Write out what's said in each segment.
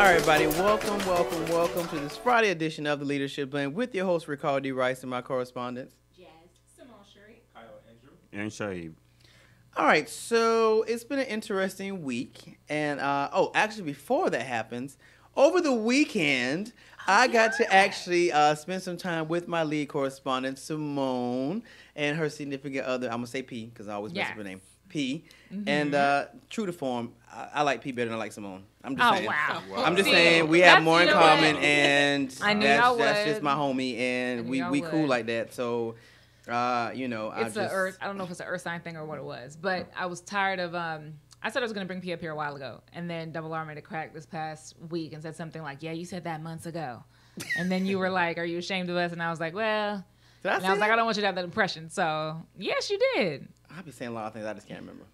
everybody. Welcome to this Friday edition of the Leadership Blend with your host, Ricardo D. Rice, and my correspondents, Jazz, Simone, Kyle, Andrew, and Shahid. All right, so it's been an interesting week. And, actually, before that happens, over the weekend, I got to actually spend some time with my lead correspondent, Simone, and her significant other. I'm going to say P, because I always mess up her name. P. Mm-hmm. And true to form, I like P better than I like Simone. I'm just saying. Wow. I'm just saying we have more in common, and that's just my homie, and we cool like that. So, it's I don't know if it's an earth sign thing or what it was, but I was tired of. I said I was going to bring P up here a while ago, and then Double R made a crack this past week and said something like, "Yeah, you said that months ago," and then you were like, "Are you ashamed of us?" And I was like, "Well," I was like, "I don't want you to have that impression." So yes, you did. I'll be saying a lot of things I just can't remember.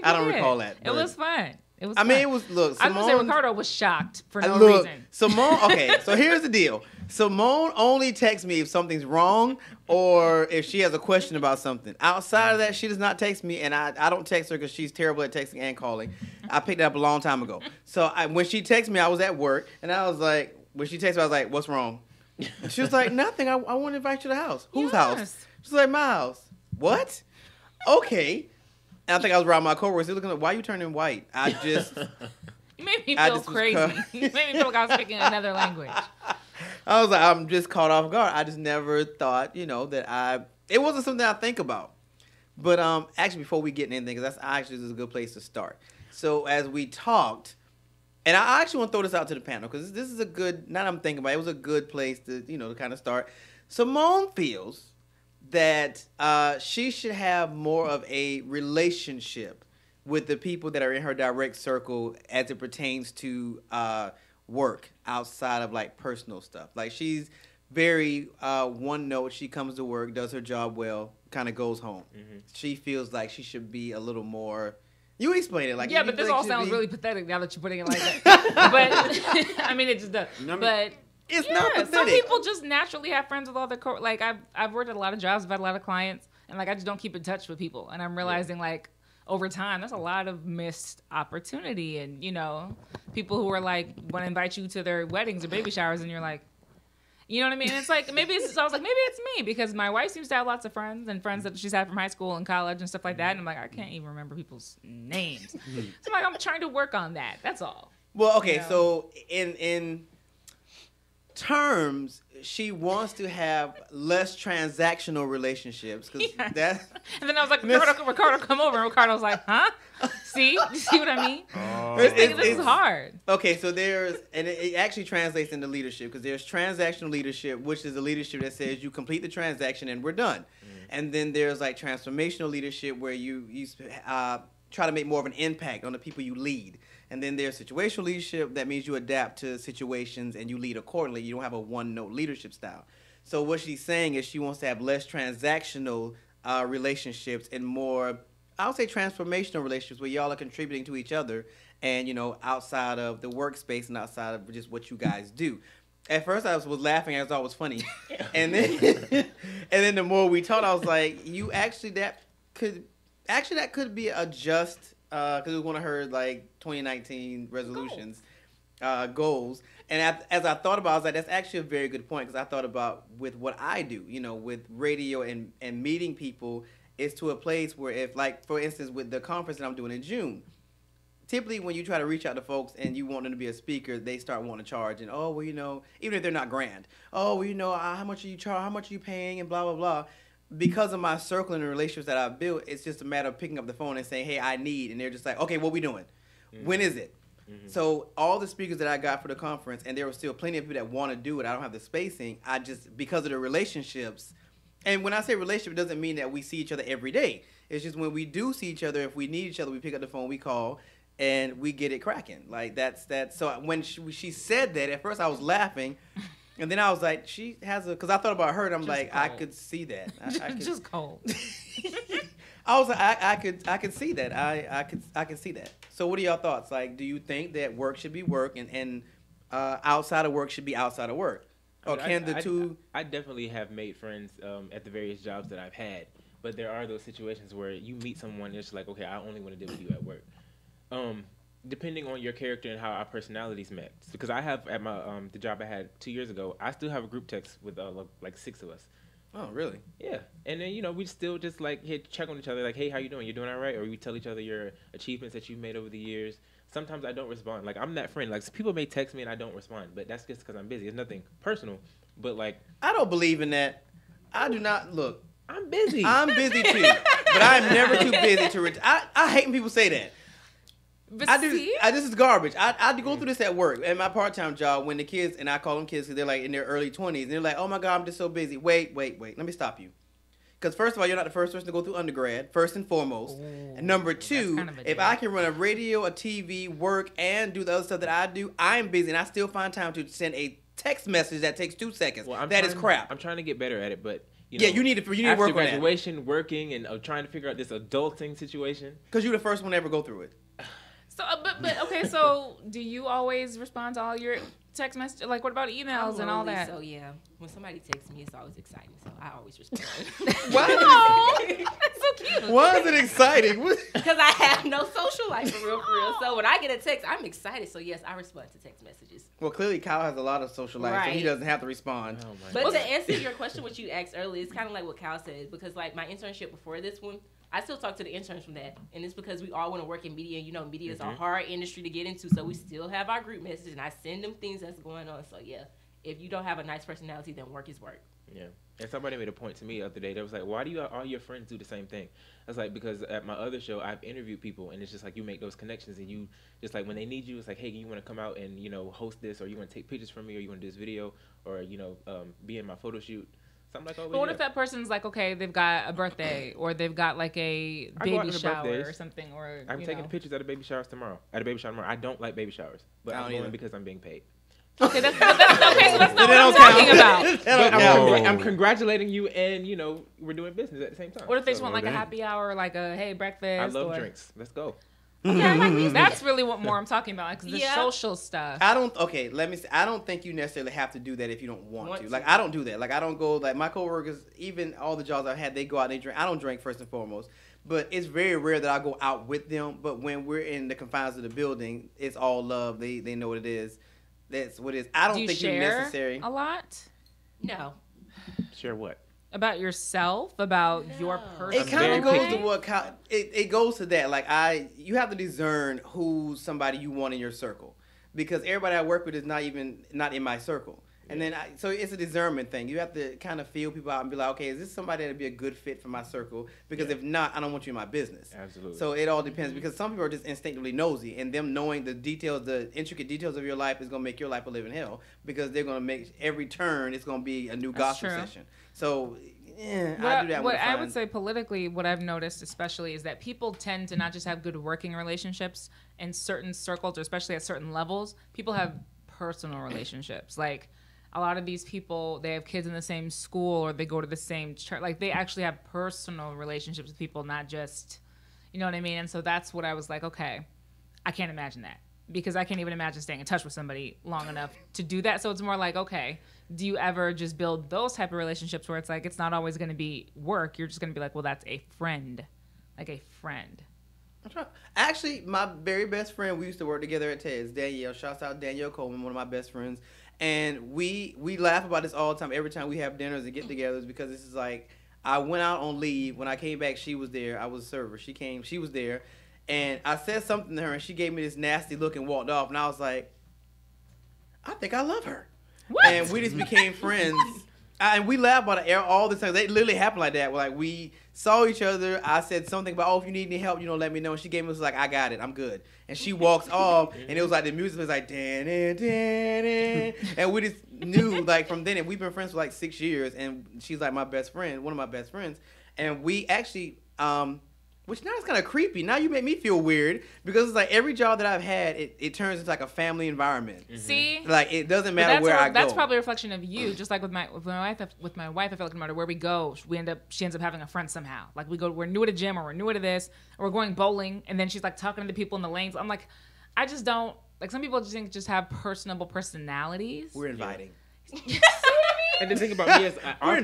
I don't recall that. It was fun. I mean, it was, look, Simone. I was going to say Ricardo was shocked for no reason. Simone, okay, so here's the deal. Simone only texts me if something's wrong or if she has a question about something. Outside of that, she does not text me, and I don't text her because she's terrible at texting and calling. I picked it up a long time ago. So when she texted me, I was at work, and I was like, when she texted me, I was like, what's wrong? And she was like, nothing. I want to invite you to the house. Whose house? She's like, my house. What? Okay. And I think I was around my coworkers. They're looking like, why are you turning white? You made me feel crazy. You made me feel like I was speaking another language. I was like, I'm just caught off guard. I just never thought, that it wasn't something I think about. But actually, before we get into anything, because this is a good place to start. So as we talked, and I actually want to throw this out to the panel, because this is a good, now that I'm thinking about it, it was a good place to, to kind of start. Simone feels that she should have more of a relationship with the people that are in her direct circle as it pertains to work outside of like personal stuff. Like she's very one note. She comes to work, does her job well, kind of goes home. Mm-hmm. She feels like she should be a little more. You explain it like but this all sounds really pathetic now that you're putting it like that. But I mean, it just does. But it's not pathetic. Some people just naturally have friends with all their like I've worked at a lot of jobs, I've had a lot of clients, and like I just don't keep in touch with people. And I'm realizing like over time, that's a lot of missed opportunity. And people who are like want to invite you to their weddings or baby showers, and you're like, you know what I mean? And it's like so I was like, maybe it's me, because my wife seems to have lots of friends and friends that she's had from high school and college and stuff like that. And I'm like, I can't even remember people's names. So I'm like, I'm trying to work on that. That's all. Well, okay, so in terms, she wants to have less transactional relationships. And then I was like, Ricardo, come over. And Ricardo was like, huh? See what I mean? This is hard. Okay, so it actually translates into leadership, because there's transactional leadership, which is the leadership that says you complete the transaction and we're done. And then there's like transformational leadership, where you try to make more of an impact on the people you lead. And then there's situational leadership. That means you adapt to situations and you lead accordingly. You don't have a one-note leadership style. So what she's saying is she wants to have less transactional relationships and more, I would say, transformational relationships where y'all are contributing to each other and, outside of the workspace and outside of just what you guys do. At first I was laughing. I thought it was funny. And then the more we talked, I was like, that could be a just, because it was one of her like 2019 resolutions, goals. And as I thought about it, I was like, that's actually a very good point, because I thought about with what I do, with radio and meeting people, it's to a place where if, like, for instance, with the conference that I'm doing in June, typically when you try to reach out to folks and you want them to be a speaker, they start wanting to charge. And, even if they're not grand, how much are you charging? How much are you paying? And blah, blah, blah. Because of my circle and the relationships that I've built, it's just a matter of picking up the phone and saying, hey, I need. And they're just like, okay, what we doing? Mm-hmm. When is it? Mm-hmm. So all the speakers that I got for the conference, and there were still plenty of people that want to do it, I don't have the spacing. Because of the relationships, and when I say relationship, it doesn't mean that we see each other every day. It's just when we do see each other, if we need each other, we pick up the phone, we call, and we get it cracking. Like that's. So when she said that, at first I was laughing. And then I was like, she has because I thought about her, and I'm just like, cold. I could see that. I could, just cold. I was like, I could see that. I could see that. So what are y'all thoughts? Like, do you think that work should be work and outside of work should be outside of work? Or can the two? I definitely have made friends at the various jobs that I've had, but there are those situations where you meet someone and it's like, okay, I only want to deal with you at work. depending on your character and how our personalities met. Because I have at my the job I had 2 years ago, I still have a group text with like 6 of us. Oh, really? Yeah. And then, we still just like check on each other, like, hey, how you doing? You doing all right? Or we tell each other your achievements that you've made over the years. Sometimes I don't respond. Like, I'm that friend. Like, people may text me and I don't respond, but that's just because I'm busy. It's nothing personal. But like, I don't believe in that. I do not. Look, I'm busy. I'm busy too, but I'm never too busy to. I hate when people say that. But this is garbage. I go through this at work at my part-time job when the kids, and I call them kids because they're like in their early 20s, and they're like, "Oh my God, I'm just so busy." Wait. Let me stop you. Because first of all, you're not the first person to go through undergrad, first and foremost. And number two, if I can run a radio, a TV, work, and do the other stuff that I do, I'm busy, and I still find time to send a text message that takes 2 seconds. Well, that is crap. I'm trying to get better at it, but you need to work on that. After graduation, working, and trying to figure out this adulting situation. Because you're the first one to ever go through it. So, but okay. So, do you always respond to all your text messages? Like, what about emails and all that? So yeah, when somebody texts me, it's always exciting. So I always respond. Why? That's so cute. Why is it exciting? Because I have no social life for real. So when I get a text, I'm excited. So yes, I respond to text messages. Well, clearly Kyle has a lot of social life, so he doesn't have to respond. Oh, but to answer your question, what you asked earlier, it's kind of like what Kyle said, because like my internship before this one, I still talk to the interns from that, and it's because we all want to work in media, and media is a hard industry to get into, so we still have our group messages, and I send them things that's going on. So yeah, if you don't have a nice personality, then work is work. Yeah. And somebody made a point to me the other day. They was like, why do all your friends do the same thing? I was like, because at my other show, I've interviewed people, and it's just like you make those connections, and you just like when they need you, it's like, hey, you want to come out and, host this, or you want to take pictures from me, or you want to do this video, or, be in my photo shoot. Like, but what if that person's like, okay, they've got a birthday or they've got like a baby shower or something, or I'm taking pictures at a baby shower tomorrow. I don't like baby showers, but I'm going because I'm being paid. Okay, that's not what I'm talking about. I'm congratulating you, and we're doing business at the same time. What if they just want like a happy hour, like a hey breakfast? I love drinks. Let's go. Okay, that's really what more I'm talking about, because the social stuff. Let me say, I don't think you necessarily have to do that if you don't want to. Like, I don't do that. Like, I don't go, like, my coworkers, even all the jobs I've had, they go out and they drink. I don't drink first and foremost, but it's very rare that I go out with them. But when we're in the confines of the building, it's all love. They know what it is. That's what it is. I don't think you're necessary. A lot? No. Share what? About yourself, about your personality. It kind of goes to what it goes to that. Like you have to discern who's somebody you want in your circle, because everybody I work with is not in my circle. And then so it's a discernment thing. You have to kind of feel people out and be like, okay, is this somebody that'd be a good fit for my circle? Because if not, I don't want you in my business. Absolutely. So it all depends, because some people are just instinctively nosy, and them knowing the details, the intricate details of your life is gonna make your life a living hell, because they're gonna make every turn. It's gonna be a new gospel session. So. I do that. What I would say politically, what I've noticed especially is that people tend to not just have good working relationships in certain circles, or especially at certain levels. People have personal relationships. Like a lot of these people, they have kids in the same school, or they go to the same church. Like they actually have personal relationships with people, not just, you know what I mean? And so that's what I was like, okay, I can't imagine that, because I can't even imagine staying in touch with somebody long enough to do that. So it's more like, okay, do you ever just build those type of relationships where it's like, it's not always going to be work. You're just going to be like, well, that's a friend, like a friend. Actually, my very best friend, we used to work together at Ted's, Danielle. Shouts out Danielle Coleman, one of my best friends. And we laugh about this all the time, every time we have dinners and get-togethers, because this is like, I went out on leave. When I came back, she was there. I was a server. She was there. And I said something to her, and she gave me this nasty look and walked off. And I was like, I think I love her. What? And we just became friends. And we laugh about it all the time. They literally happened like that. Like, we saw each other. I said something about, if you need any help, let me know. And she gave me, was like, I got it. I'm good. And she walks off, and it was like, the music was like, dan, dan, dan. And we just knew, like, from then. And we've been friends for like 6 years. And she's like my best friend, one of my best friends. And we actually, which now is kind of creepy. Now you make me feel weird, because it's like every job that I've had, it turns into like a family environment. Mm-hmm. See, like it doesn't matter where I go. That's probably a reflection of you. Just like with my wife, I feel like no matter where we go, she ends up having a friend somehow. Like we're new at a gym, or we're new at this, or we're going bowling, and then she's like talking to the people in the lanes. I'm like, I just don't like. Some people just have personable personalities. We're inviting. See what I And the thing about me is, I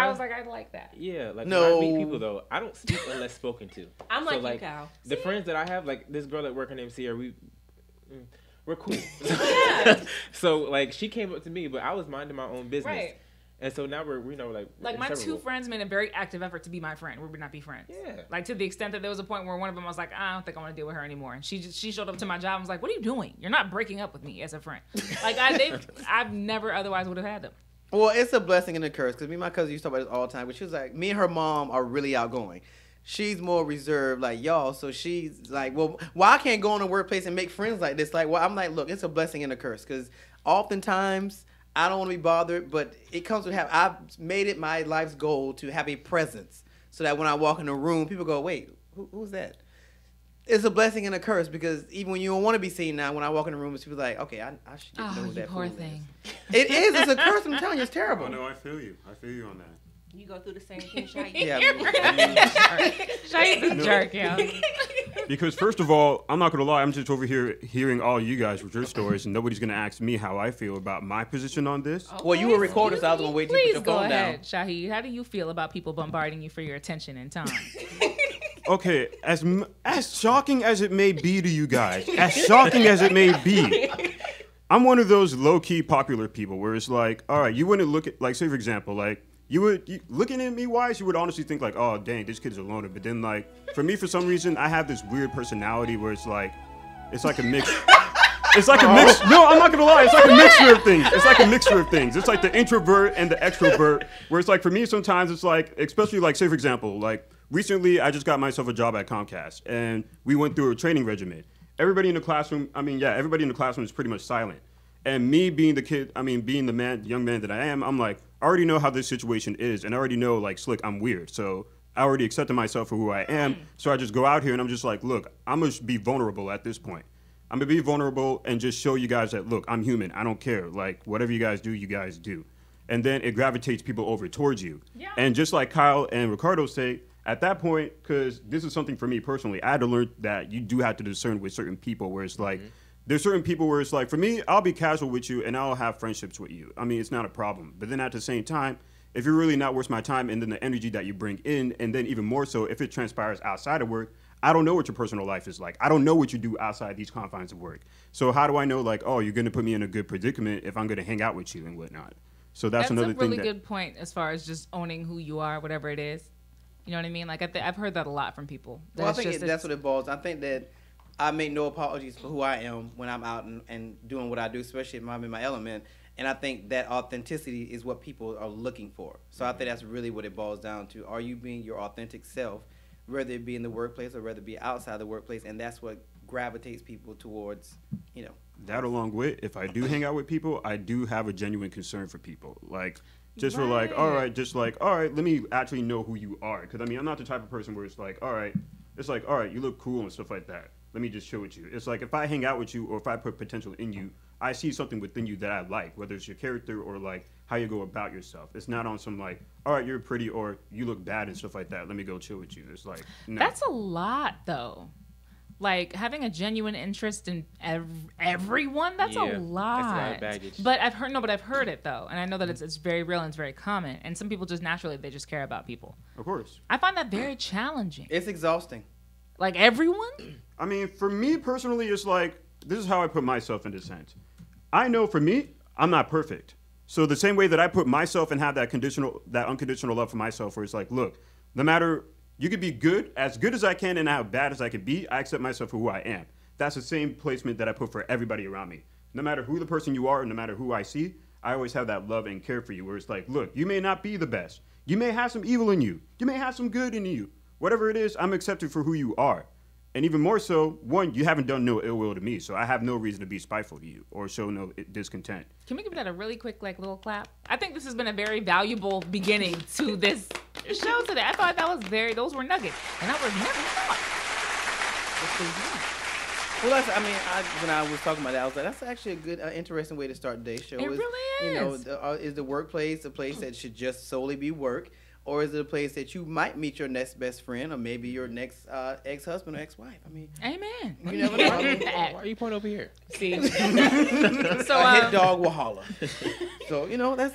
was like, I'd like that. Yeah, like when I meet people though, I don't speak unless spoken to. I'm like you, Kyle. The friends that I have, like this girl at work, her name's Sierra. We're cool. So like she came up to me, but I was minding my own business. Right. And so now we're like my two friends made a very active effort to be my friend. We would not be friends. Yeah. Like to the extent that there was a point where one of them was like, I don't think I want to deal with her anymore. And she showed up to my job and was like, what are you doing? You're not breaking up with me as a friend. Like I've never otherwise would have had them. Well, it's a blessing and a curse because me and my cousin used to talk about this all the time. But she was like, me and her mom are really outgoing. She's more reserved, like y'all. So she's like, well, why I can't go in the workplace and make friends like this? Like, well, I'm like, look, it's a blessing and a curse because oftentimes I don't want to be bothered, but it comes with I've made it my life's goal to have a presence so that when I walk in a room, people go, wait, who's that? It's a blessing and a curse because even when you don't want to be seen now, when I walk in the room, people like, okay, I should get to know who that poor thing. It is. It's a curse. I'm telling you, it's terrible. Oh, no, I feel you. I feel you on that. You go through the same thing, Shahid. Yeah. Shahid's a jerk, yeah. Because first of all, I'm not going to lie, I'm just over here hearing all you guys with your stories, and nobody's going to ask me how I feel about my position on this. Okay. Well, you were recording, so I was going to wait till you put your phone down. Please go ahead, Shahid. How do you feel about people bombarding you for your attention and time? Okay, as shocking as it may be to you guys, as shocking as it may be, I'm one of those low-key popular people where it's like, all right, you wouldn't look at, like, say, for example, like, looking at me wise, you would honestly think like, oh dang, this kid's a loner. But then like for me, for some reason, I have this weird personality where it's like a mix. It's like a mix. No, I'm not gonna lie. It's like a mixture of things. It's like a mixture of things. It's like the introvert and the extrovert. Where it's like for me, sometimes it's like, especially like say for example, like recently I just got myself a job at Comcast, and we went through a training regimen. Everybody in the classroom, everybody in the classroom is pretty much silent. And me being being the young man that I am, I'm like, I already know how this situation is, and I already know, like, slick, I'm weird. So I already accepted myself for who I am. So I just go out here and I'm just like, look, I'm going to be vulnerable at this point. I'm going to be vulnerable and just show you guys that, look, I'm human. I don't care. Like, whatever you guys do, you guys do. And then it gravitates people over towards you. Yeah. And just like Kyle and Ricardo say, at that point, because this is something for me personally, I had to learn that you do have to discern with certain people where it's like, there's certain people where it's like, for me, I'll be casual with you and I'll have friendships with you. I mean, it's not a problem. But then at the same time, if you're really not worth my time and then the energy that you bring in, and then even more so, if it transpires outside of work, I don't know what your personal life is like. I don't know what you do outside these confines of work. So how do I know, like, oh, you're going to put me in a good predicament if I'm going to hang out with you and whatnot? So that's another thing. That's a really good point as far as just owning who you are, whatever it is. You know what I mean? Like, I've heard that a lot from people. Well, I think that's what it boils. I think that I make no apologies for who I am when I'm out and doing what I do, especially if I'm in my element. And I think that authenticity is what people are looking for. So I think that's really what it boils down to. Are you being your authentic self, whether it be in the workplace or whether it be outside the workplace? And that's what gravitates people towards, you know. That along with, if I do hang out with people, I do have a genuine concern for people. Like, just for like, all right, let me actually know who you are. Because, I mean, I'm not the type of person where it's like, all right, you look cool and stuff like that. Let me just show it to you. It's like if I hang out with you or if I put potential in you, I see something within you that I like, whether it's your character or like how you go about yourself. It's not on some like, all right, you're pretty or you look bad and stuff like that. Let me go chill with you. It's like, no. That's a lot though. Like having a genuine interest in everyone, that's a lot. That's a lot of baggage. But I've heard it though. And I know that it's very real and it's very common. And some people just naturally, they just care about people. Of course. I find that very challenging. It's exhausting. Like everyone? I mean, for me personally, it's like, this is how I put myself into sense. I know for me, I'm not perfect. So the same way that I put myself and have that unconditional love for myself, where it's like, look, no matter, you could be good as I can and how bad as I could be, I accept myself for who I am. That's the same placement that I put for everybody around me. No matter who the person you are, no matter who I see, I always have that love and care for you, where it's like, look, you may not be the best. You may have some evil in you. You may have some good in you. Whatever it is, I'm accepted for who you are. And even more so, one, you haven't done no ill will to me, so I have no reason to be spiteful to you or show no discontent. Can we give that a really quick, like, little clap? I think this has been a very valuable beginning to this show today. I thought those were nuggets, and I was never thought. Well, when I was talking about that, I was like, that's actually a good, interesting way to start today's show. It really is. You know, is the workplace a place that should just solely be work? or is it a place that you might meet your next best friend, or maybe your next ex-husband or ex-wife? I mean, amen. You never know. Why are you pointing over here? See, So a hit dog will holler. So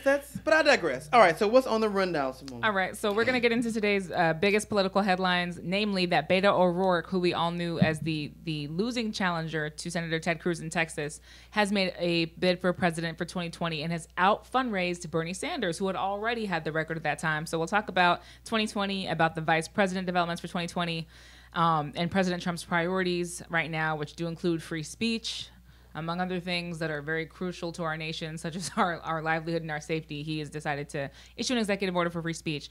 that's. But I digress. All right. So what's on the rundown, Simone? All right, so we're going to get into today's biggest political headlines, namely that Beto O'Rourke, who we all knew as the losing challenger to Senator Ted Cruz in Texas, has made a bid for president for 2020 and has out-fundraised Bernie Sanders, who had already had the record at that time. So we'll talk about 2020, about the vice president developments for 2020, and President Trump's priorities right now, which do include free speech, among other things that are very crucial to our nation, such as our livelihood and our safety. He has decided to issue an executive order for free speech.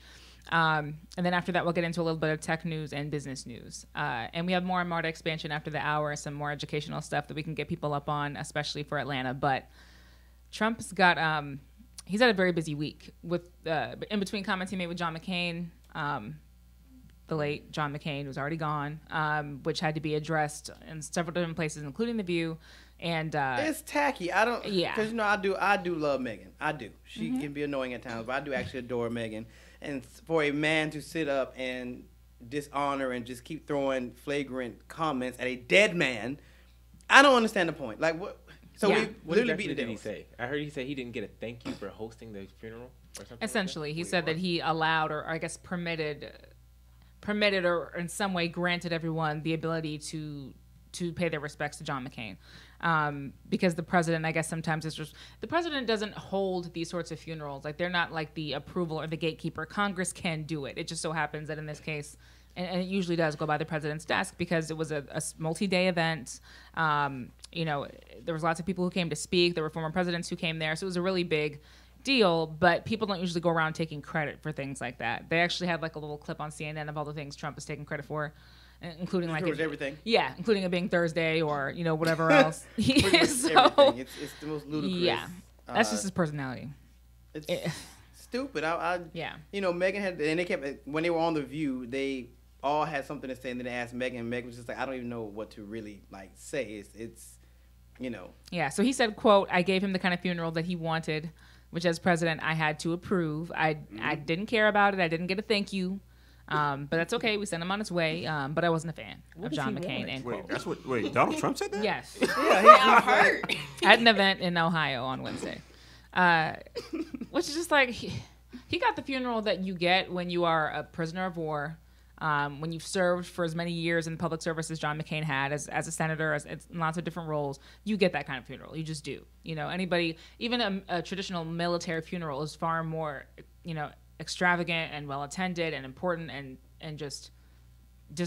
And then after that, we'll get into a little bit of tech news and business news. And we have more and MARTA expansion after the hour, some more educational stuff that we can get people up on, especially for Atlanta. But Trump's got, he's had a very busy week with, in between comments he made with John McCain, the late John McCain, who's already gone, which had to be addressed in several different places, including The View. And it's tacky. I don't, yeah, because I do love Meghan. I do. She can be annoying at times, but I do actually adore Meghan. And for a man to sit up and dishonor and just keep throwing flagrant comments at a dead man, I don't understand the point. Like what? So we literally beat the did he say? I heard he said he didn't get a thank you for hosting the funeral or something. Essentially, he said that he allowed, or I guess permitted, or in some way granted everyone the ability to pay their respects to John McCain. Because the president, I guess sometimes it's just, the president doesn't hold these sorts of funerals. Like they're not like the approval or the gatekeeper. Congress can do it. It just so happens that in this case, and it usually does go by the president's desk because it was a multi-day event. There was lots of people who came to speak. There were former presidents who came there. So it was a really big deal, but people don't usually go around taking credit for things like that. They actually had like a little clip on CNN of all the things Trump is taking credit for. Including like everything. Yeah, including it being Thursday or whatever else. Everything. It's the most ludicrous. Yeah, that's just his personality. It's stupid. Yeah. Meghan had, and they kept, when they were on The View, they all had something to say, and then they asked Meghan, and Meghan was just like, I don't even know what to really like say. It's. Yeah. So he said, "quote I gave him the kind of funeral that he wanted, which as president I had to approve. I didn't care about it. I didn't get a thank you." But that's okay. We sent him on his way. But I wasn't a fan of John McCain. End quote. Wait, Donald Trump said that? Yes. Yeah, hurt. At an event in Ohio on Wednesday. Which is just like, he got the funeral that you get when you are a prisoner of war, when you've served for as many years in public service as John McCain had, as a senator, as in lots of different roles. You get that kind of funeral. You just do. Anybody, even a traditional military funeral is far more, extravagant and well attended and important and just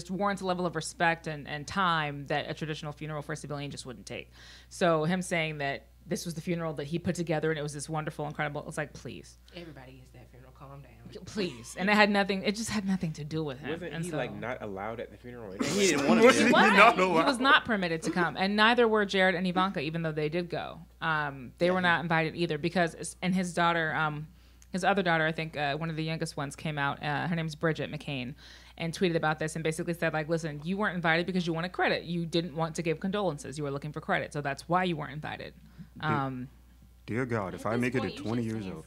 warrants a level of respect and time that a traditional funeral for a civilian just wouldn't take. So him saying that this was the funeral that he put together and it was this wonderful, incredible, it's like, please. Everybody gets that funeral. Calm down. Please. And it just had nothing to do with him. Wasn't he not allowed at the funeral? He didn't want to be. He was not permitted to come. And neither were Jared and Ivanka, even though they did go. They were not invited either because, and his daughter, his other daughter, I think one of the youngest ones came out. Her name's Bridget McCain, and tweeted about this and basically said, like, listen, you weren't invited because you wanted credit. You didn't want to give condolences. You were looking for credit. So that's why you weren't invited. Dear God, if I make it to 20 years old.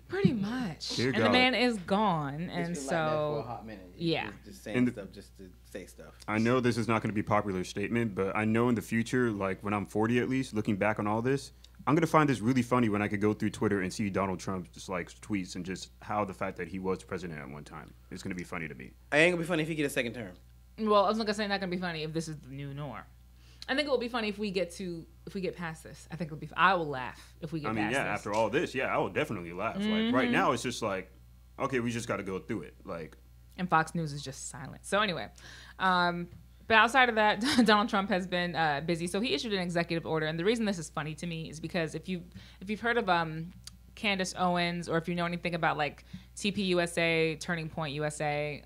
Pretty much. Dear and God. the man is gone. And Like so, that for a hot minute. yeah. Just saying stuff just to say stuff. I know this is not going to be a popular statement, but I know in the future, like when I'm 40 at least, looking back on all this, I'm going to find this really funny when I could go through Twitter and see Donald Trump's just like tweets and just how the fact that he was president at one time. It's going to be funny to me. It ain't going to be funny if he get a second term. Well, I was going to say not going to be funny if this is the new norm. I think it will be funny if we get past this. I think it'll be. I will laugh if we get past this. After all this, I will definitely laugh. Mm-hmm. Like right now, it's just like, okay, we just got to go through it. Like, and Fox News is just silent. So anyway, but outside of that, Donald Trump has been busy. So he issued an executive order, and the reason this is funny to me is because if you've heard of Candace Owens, or if you know anything about like TPUSA, Turning Point USA,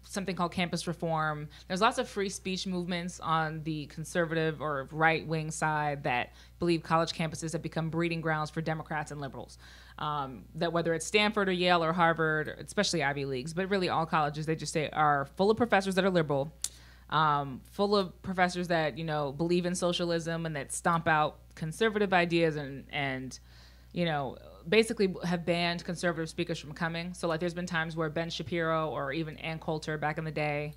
something called campus reform. There's lots of free speech movements on the conservative or right-wing side that believe college campuses have become breeding grounds for Democrats and liberals. That whether it's Stanford or Yale or Harvard, especially Ivy Leagues, but really all colleges, they just say are full of professors that are liberal, full of professors that believe in socialism and that stomp out conservative ideas and basically have banned conservative speakers from coming. So like there's been times where Ben Shapiro or even Ann Coulter back in the day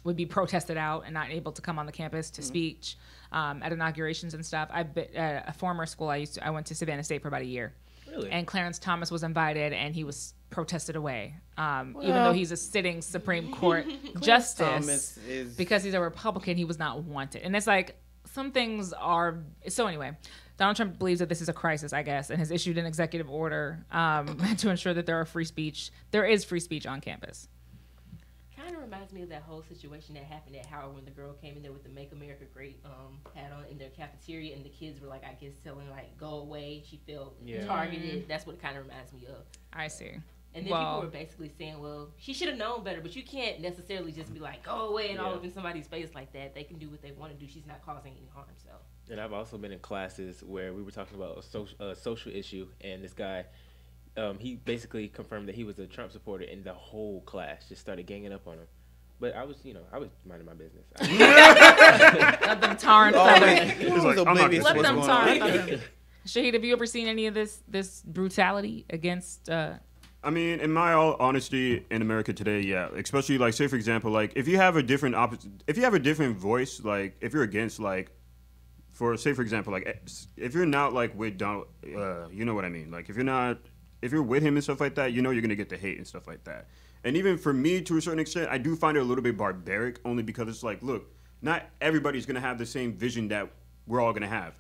would be protested out and not able to come on the campus to speech at inaugurations and stuff. I've been at a former school I went to Savannah State for about a year. Really? And Clarence Thomas was invited and he was protested away. Even though he's a sitting Supreme Court justice, because he's a Republican, he was not wanted. And it's like some things are so anyway. Donald Trump believes that this is a crisis, I guess, and has issued an executive order to ensure that there is free speech on campus. Kind of reminds me of that whole situation that happened at Howard when the girl came in there with the Make America Great hat on in their cafeteria, and the kids were like, I guess, telling like, go away. She felt targeted. That's what it kind of reminds me of. I see. And then people were basically saying, well, she should have known better, but you can't necessarily just be like, go away and all up in somebody's face like that. They can do what they want to do. She's not causing any harm, so. And I've also been in classes where we were talking about a social issue, and this guy, he basically confirmed that he was a Trump supporter, and the whole class just started ganging up on him. But I was minding my business. Let them tar and feather. Let them tar and feather. Shahid, have you ever seen any of this brutality against? I mean, in my all honesty, in America today, yeah. Especially like, say for example, like if you have a different voice, like if you're against like. For example, like if you're not like with Donald, you know what I mean. Like if you're with him and stuff like that, you're gonna get the hate and stuff like that. And even for me, to a certain extent, I do find it a little bit barbaric, only because it's like, look, not everybody's gonna have the same vision that we're all gonna have.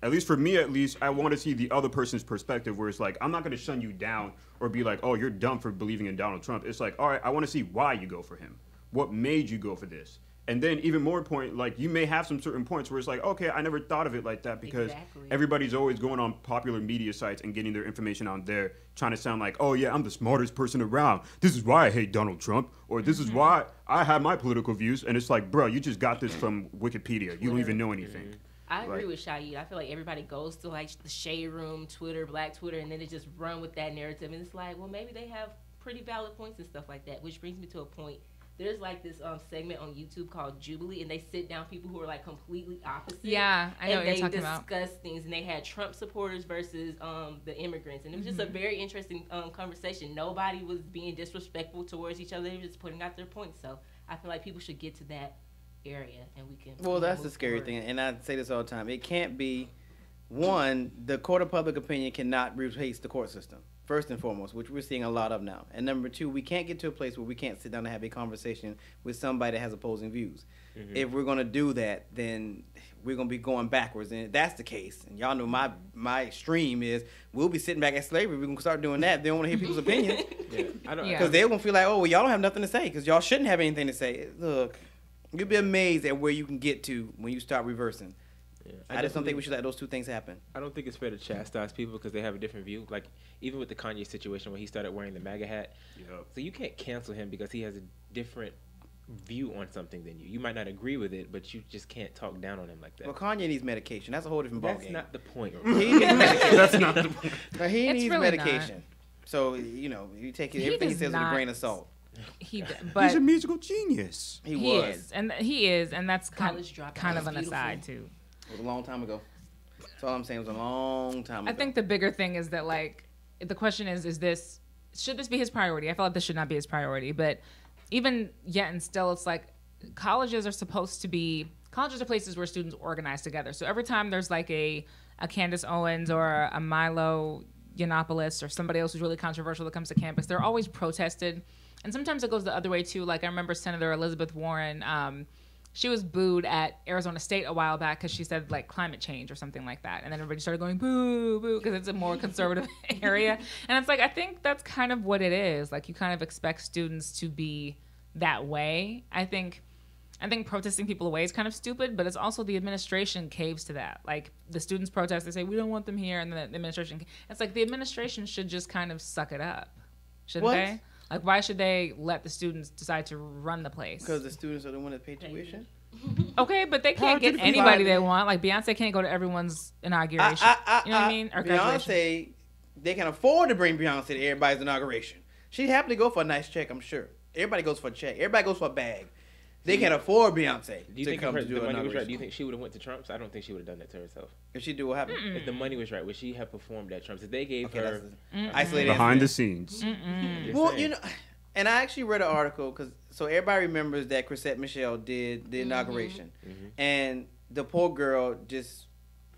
At least for me, I want to see the other person's perspective, where it's like, I'm not gonna shun you down or be like, oh, you're dumb for believing in Donald Trump. It's like, all right, I want to see why you go for him. What made you go for this? And then even more important, like you may have some certain points where it's like, okay, I never thought of it like that, because everybody's always going on popular media sites and getting their information on there, trying to sound like, oh yeah, I'm the smartest person around. This is why I hate Donald Trump, or this is why I have my political views. And it's like, bro, you just got this from Wikipedia. You don't even know anything. I agree with Shahid. I feel like everybody goes to like the shade room, Twitter, Black Twitter, and then they just run with that narrative. And it's like, well, maybe they have pretty valid points and stuff like that, which brings me to a point. There's like this segment on YouTube called Jubilee, and they sit down people who are like completely opposite. Yeah, I know what you're talking about. And they discuss things, and they had Trump supporters versus the immigrants, and it was just a very interesting conversation. Nobody was being disrespectful towards each other; they were just putting out their points. So I feel like people should get to that area, and we can. Well, that's the scary thing, and I say this all the time. It can't be the court of public opinion cannot replace the court system. First and foremost, which we're seeing a lot of now. And number two, we can't get to a place where we can't sit down and have a conversation with somebody that has opposing views. If we're going to do that, then we're going to be going backwards. And if that's the case, and y'all know my extreme is, we'll be sitting back at slavery. We're going to start doing that. They don't want to hear people's opinions. Because they're going to feel like, oh, well, y'all don't have nothing to say, because y'all shouldn't have anything to say. Look, you'll be amazed at where you can get to when you start reversing. Yeah. I just don't think we should let those two things happen. I don't think it's fair to chastise people because they have a different view. Like, even with the Kanye situation where he started wearing the MAGA hat. Yep. So you can't cancel him because he has a different view on something than you. You might not agree with it, but you just can't talk down on him like that. Well, Kanye needs medication. That's a whole different ballgame. That's not the point. He needs medication. That's not the point. But he needs really medication. Not. So, you take everything he says with a grain of salt. But he's a musical genius. He is, and that's kind of an aside too. It was a long time ago. That's all I'm saying. It was a long time ago. I think the bigger thing is that, like, the question is should this be his priority? I feel like this should not be his priority. But even yet and still, it's like colleges are places where students organize together. So every time there's like a Candace Owens or a Milo Yiannopoulos or somebody else who's really controversial that comes to campus, they're always protested. And sometimes it goes the other way too. Like I remember Senator Elizabeth Warren, she was booed at Arizona State a while back because she said like climate change or something like that. And then everybody started going boo, boo, because it's a more conservative area. And it's like, I think that's kind of what it is. Like you kind of expect students to be that way. I think protesting people away is kind of stupid, but it's also the administration caves to that. Like the students protest, they say, we don't want them here. And then the administration, it's like the administration should just kind of suck it up. Shouldn't they? Like, why should they let the students decide to run the place? Because the students are the one that pay tuition? Okay, but they can't get anybody they want. Like, Beyonce can't go to everyone's inauguration. You know what I mean? Or Beyonce, they can afford to bring Beyonce to everybody's inauguration. She'd happily go for a nice check, I'm sure. Everybody goes for a check. Everybody goes for a bag. They can't afford Beyonce. Do you think if the money was right? Do you think she would have went to Trump's? I don't think she would have done that to herself. If she do, what happened? If the money was right, would she have performed at Trump's? If they gave her isolated behind the scenes. Well, you know, and I actually read an article so everybody remembers that Chrisette Michele did the inauguration, and the poor girl just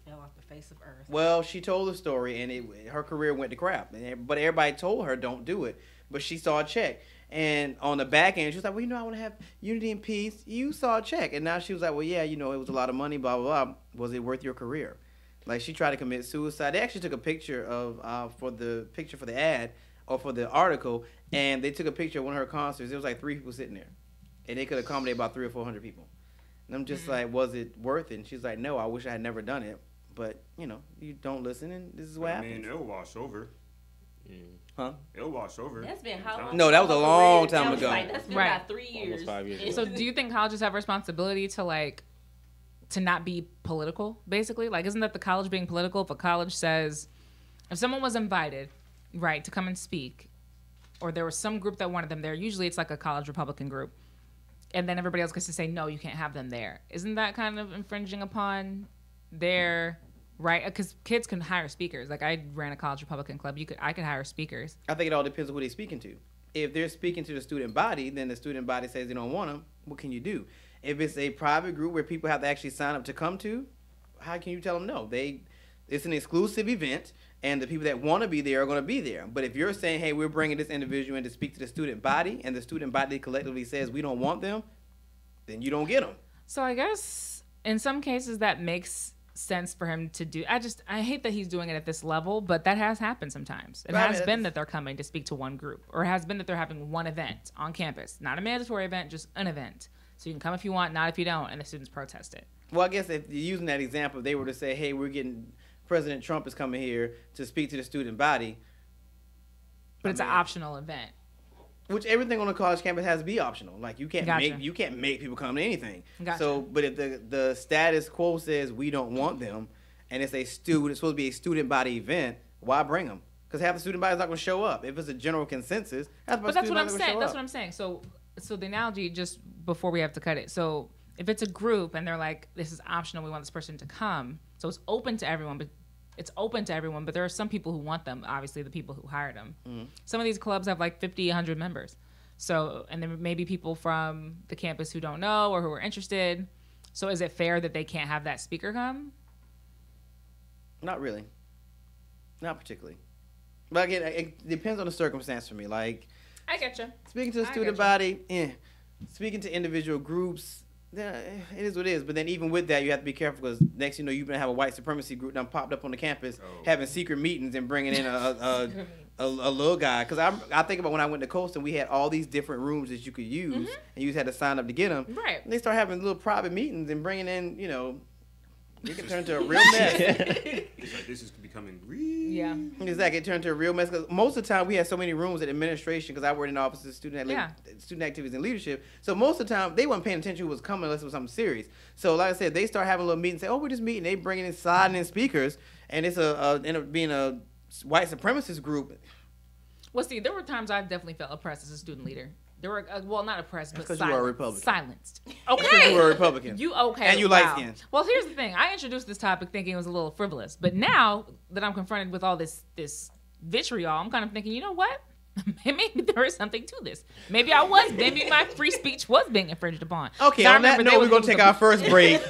fell off the face of earth. Well, she told the story, and her career went to crap. But everybody told her don't do it. But she saw a check. And on the back end, she was like, well, I want to have unity and peace. You saw a check. And now she was like, well, yeah, it was a lot of money, blah, blah, blah. Was it worth your career? Like, she tried to commit suicide. They actually took a picture for the ad or for the article, and they took a picture of one of her concerts. There was like 3 people sitting there. And they could accommodate about 300 or 400 people. And I'm just like, was it worth it? And she's like, no, I wish I had never done it. But, you don't listen, and this is what happens. I mean, it'll wash over. Huh? It'll wash over. That's been how long? No, that was a long time ago. That's been about 3 years. Almost 5 years. So do you think colleges have responsibility to not be political, basically? Like, isn't that the college being political? If a college says, if someone was invited, right, to come and speak, or there was some group that wanted them there, usually it's like a college Republican group, and then everybody else gets to say, no, you can't have them there. Isn't that kind of infringing upon their right? Because kids can hire speakers. Like, I ran a college Republican club. I could hire speakers. I think it all depends on who they're speaking to. If they're speaking to the student body, then the student body says they don't want them. What can you do? If it's a private group where people have to actually sign up to come to, how can you tell them no? It's an exclusive event, and the people that want to be there are going to be there. But if you're saying, hey, we're bringing this individual in to speak to the student body, and the student body collectively says we don't want them, then you don't get them. So I guess in some cases that makes sense for him to do. I hate that he's doing it at this level, but that has happened sometimes. It has been that they're coming to speak to one group, or it has been that they're having one event on campus, not a mandatory event, just an event. So you can come if you want, not if you don't, and the students protest it. Well, I guess if you're using that example, if they were to say, hey, President Trump is coming here to speak to the student body. But it's an optional event. Which everything on the college campus has to be optional. Like, you can't make people come to anything. Gotcha. So, but if the status quo says we don't want them, and it's supposed to be a student body event, why bring them? Because half the student body is not going to show up. If it's a general consensus, that's what I'm saying. That's what I'm saying. So the analogy, just before we have to cut it. So if it's a group and they're like, this is optional, we want this person to come. So it's open to everyone, but there are some people who want them, obviously the people who hired them. Mm-hmm. Some of these clubs have like 50, 100 members. So, and there may be people from the campus who don't know or who are interested. So is it fair that they can't have that speaker come? Not really. Not particularly. But again, it depends on the circumstance for me. Like, I get you. Speaking to the student body, speaking to individual groups, it is what it is. But then even with that, you have to be careful, because next you know you're gonna have a white supremacy group that popped up on the campus having secret meetings and bringing in a little guy. Because I think about when I went to Coastal, we had all these different rooms that you could use, and you just had to sign up to get them. Right. And they start having little private meetings and bringing in, it can turn into a real mess. It's like, this is becoming real. Yeah. Exactly. It turned into a real mess. Cause most of the time, we had so many rooms at administration, because I worked in the office of student activities and leadership. So most of the time, they weren't paying attention who was coming unless it was something serious. So like I said, they start having a little meeting and say, we're just meeting. They bringing in sliding in speakers, and it's end up being a white supremacist group. Well, see, there were times I definitely felt oppressed as a student leader. There were, not oppressed, but because you were a Republican. Silenced. Okay. Because you were a Republican. And you light-skinned. Well, here's the thing. I introduced this topic thinking it was a little frivolous. But now that I'm confronted with all this vitriol, I'm kind of thinking, you know what? Maybe there is something to this. Maybe my free speech was being infringed upon. Okay, on that note, we're going to take our first break.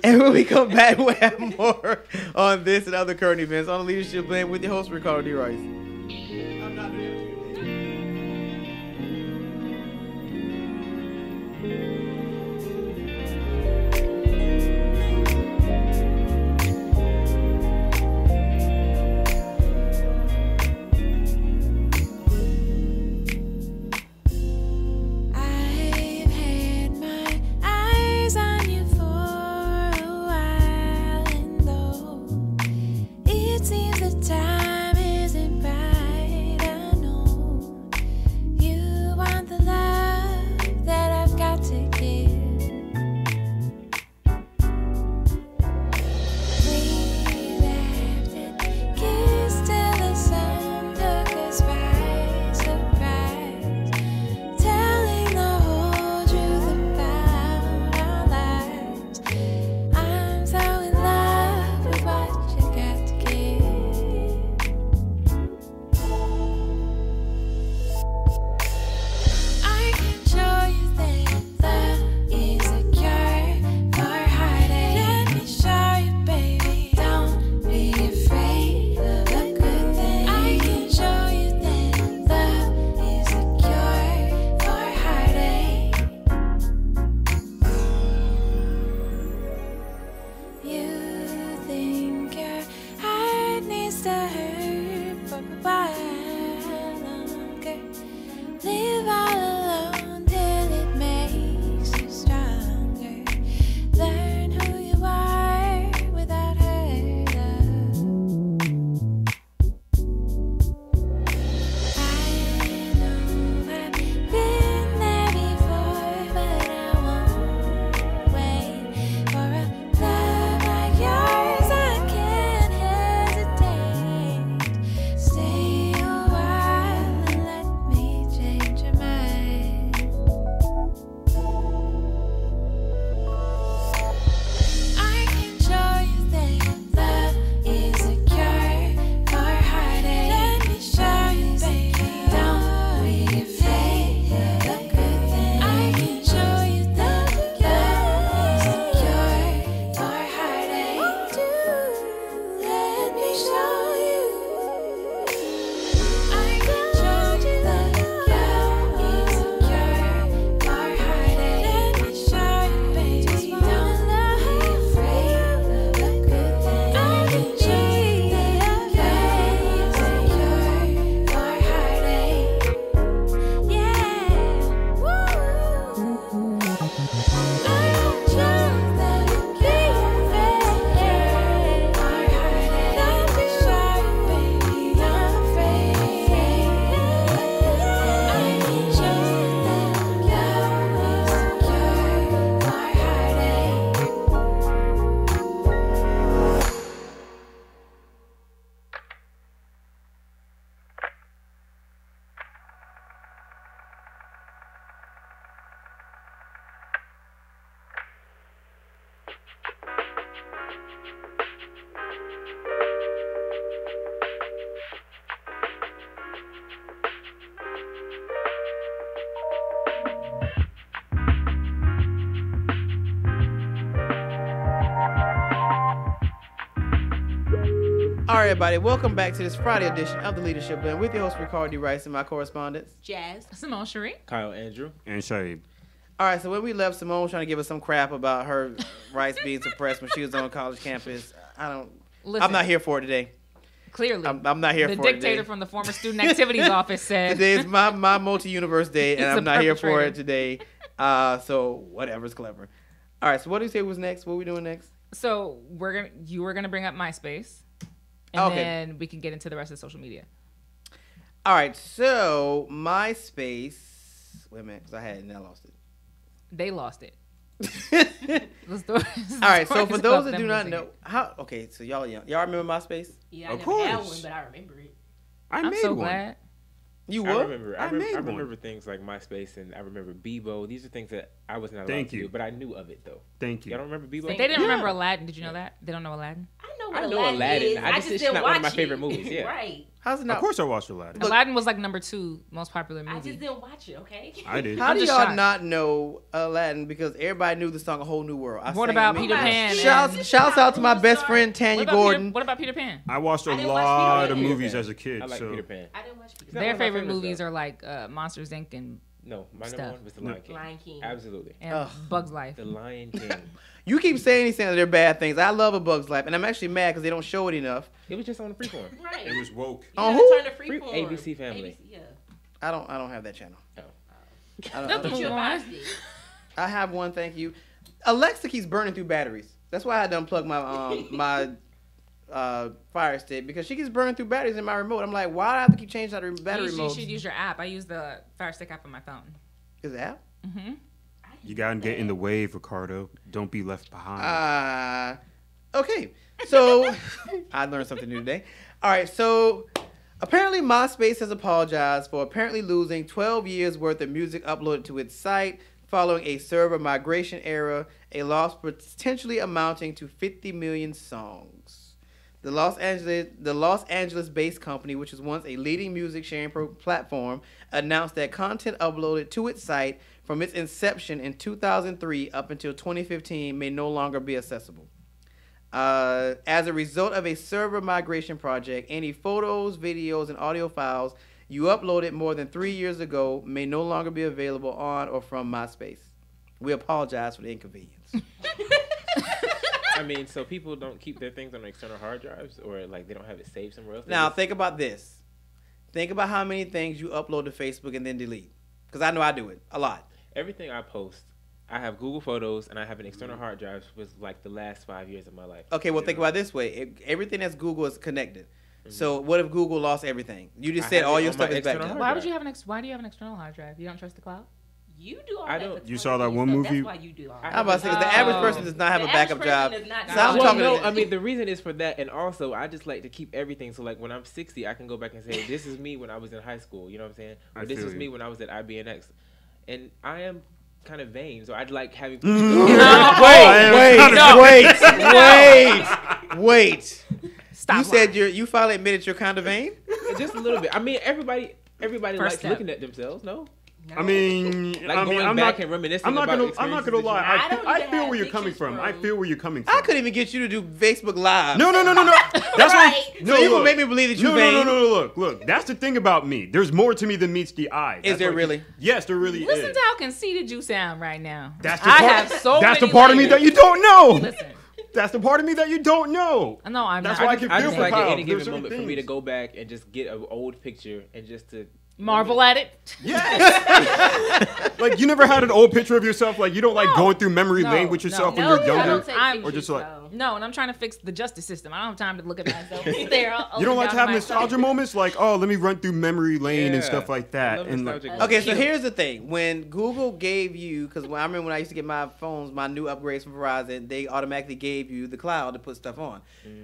And when we come back, we'll have more on this and other current events on the Leadership Blend with your host, Ricardo D. Rice. I'm not doing it. Take used to hurt for a while longer. Live all alone till it makes you stronger. Learn who you are without hurt. I know I've been there before, but I won't wait for a love like yours. I can't hesitate. Stay a while and let me change your mind. I can show you that love is a cure for heartache. Let me show you, baby. Don't be afraid of the good things. I can show you that love is a cure for heartache. Let me show you. I can show you that love is a cure for heartache. Let me show you, baby. Don't be afraid of the good things. I can show you that love is a cure for heartache. Yeah. Woo. I can show you that love is a cure for heartache. Let me show you, baby. Don't be afraid. I can show you that love is a cure for heartache. All right, everybody, welcome back to this Friday edition of the Leadership Blend with your host, Ricardo D. Rice, and my correspondents. Jazz. Simone Cherie. Kyle Andrew. And Shahid. All right, so when we left, Simone was trying to give us some crap about her rights being suppressed when she was on college campus. Listen, I'm not here for it today. Clearly. I'm not here the for it today. dictator from the former Student Activities Office said. Today is my multi-universe day, and He's I'm a not here for perpetrator. it today. So whatever's clever. All right, so what do you say was next? What are we doing next? So you were gonna bring up MySpace, and Okay. then we can get into the rest of social media. All right, so MySpace. Wait a minute, because I had it and I lost it. They lost it. All right, so for those that do not know, okay, so y'all remember MySpace? Yeah, I Of never had course. one, but I remember it. I'm made so one. glad. You I what? remember. I made I one. remember things like MySpace, and I remember Bebo. These are things that I was not allowed Thank to you. do, but I knew of it though. Thank you. Y'all don't remember Bebo? But they didn't Yeah. remember Aladdin. Did you know that? They don't know Aladdin. I know what I know Aladdin Aladdin. is. I just- it's didn't not one of my watch favorite it. movies, yeah. Right. How's it not? Of course I watched Aladdin. Look, Aladdin was like number 2 most popular I movie. just didn't watch it, okay? I did. How I'm do just y'all shocked. not know Aladdin? Because everybody knew the song "A Whole New World." I What sang about it Peter immediately. Pan? Shouts out to my best friend Tanya What about Gordon. What about Peter Pan? I watched a I didn't watch lot Peter of Pan. movies Peter as a Pan. kid. I like so Peter Pan. I didn't watch Peter not Their one of my favorite favorites, movies though. are like Monsters Inc. and No, my Stuff. number one was The Lion King. Lion King. Absolutely. Ugh. Bugs Life. The Lion King. You keep saying these things that they're bad things. I love A Bug's Life, and I'm actually mad because they don't show it enough. It was just on the freeform. Right. it was woke. You Oh, gotta who? turn to Freeform. ABC Family. yeah. I don't have that channel. Oh. I don't- Don't But you Move on. advised it. I have one, thank you. Alexa keeps burning through batteries. That's why I had to unplug my Fire Stick, because she keeps burning through batteries in my remote. I'm like, why do I have to keep changing out the battery You mode? should use your app. I use the Fire Stick app on my phone. Is it app? Mm-hmm. You gotta get in the wave, Ricardo. Don't be left behind. Okay. So I learned something new today. All right. So apparently MySpace has apologized for apparently losing 12 years worth of music uploaded to its site following a server migration error, a loss potentially amounting to 50 million songs. The Los Angeles-based company, which was once a leading music sharing platform, announced that content uploaded to its site from its inception in 2003 up until 2015 may no longer be accessible. As a result of a server migration project, any photos, videos, and audio files you uploaded more than 3 years ago may no longer be available on or from MySpace. We apologize for the inconvenience. I mean, so people don't keep their things on external hard drives, or like they don't have it saved somewhere else. Now think about this. Think about how many things you upload to Facebook and then delete. Because I know I do it a lot. Everything I post, I have Google Photos and I have an external hard drive with like the last 5 years of my life. Okay, well think about it this way. Everything that's Google is connected. So what if Google lost everything? You just said all your stuff is back there. Why do you have an external hard drive? You don't trust the cloud? You do all that. You saw that one movie? That's why you do all that. I'm about to say, 'cause the average person does not have a backup job. I mean, the reason is for that, and also I just like to keep everything. So like when I'm 60, I can go back and say, this is me when I was in high school. You know what I'm saying? Or this is me when I was at IBNX. And I am kind of vain, so I'd like having. Wait. Stop. You said you finally admitted you're kind of vain? Just a little bit. I mean, everybody likes looking at themselves. No. I mean, like I'm not reminiscing. I'm not gonna lie. I feel where you're coming from. I feel where you're coming from. I couldn't even get you to do Facebook Live. No. That's right. So you will make me believe that you're vain. No. Look. That's the thing about me. There's more to me than meets the eye. Is there really? Yes, there really is. Listen to how conceited you sound right now. That's the part of me that you don't know. Listen. That's the part of me that you don't know. No, I'm That's not. why I can feel just for like Kyle. at any given moment for me to go back and just get an old picture and just to marvel at it. Yes. Like you never had an old picture of yourself. Like you don't like going through memory lane with yourself when you're younger, or just like no. And I'm trying to fix the justice system. I don't have time to look at myself. There, you don't like to have nostalgia moments, like let me run through memory lane and stuff like that. And okay, so here's the thing: when Google gave you, because I remember when I used to get my phones, my new upgrades from Verizon, they automatically gave you the cloud to put stuff on.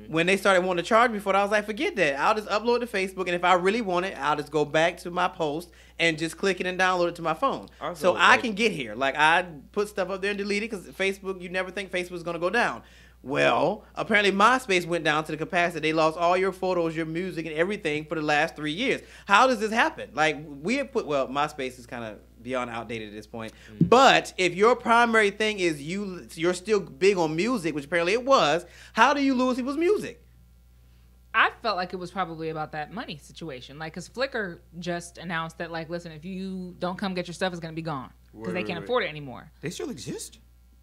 When they started wanting to charge me for it, I was like, forget that. I'll just upload to Facebook, and if I really want it, I'll just go back to my post and just click it and download it to my phone. Also, so I can get here. Like I put stuff up there and delete it because Facebook, you never think Facebook's gonna go down. Well, apparently MySpace went down to the capacity. They lost all your photos, your music, and everything for the last 3 years. How does this happen? Like we have MySpace is kind of beyond outdated at this point. But if your primary thing is you're still big on music, which apparently it was, how do you lose people's music? I felt like it was probably about that money situation. Like, because Flickr just announced that, like, listen, if you don't come get your stuff, it's going to be gone. Because they can't afford it anymore. They still exist?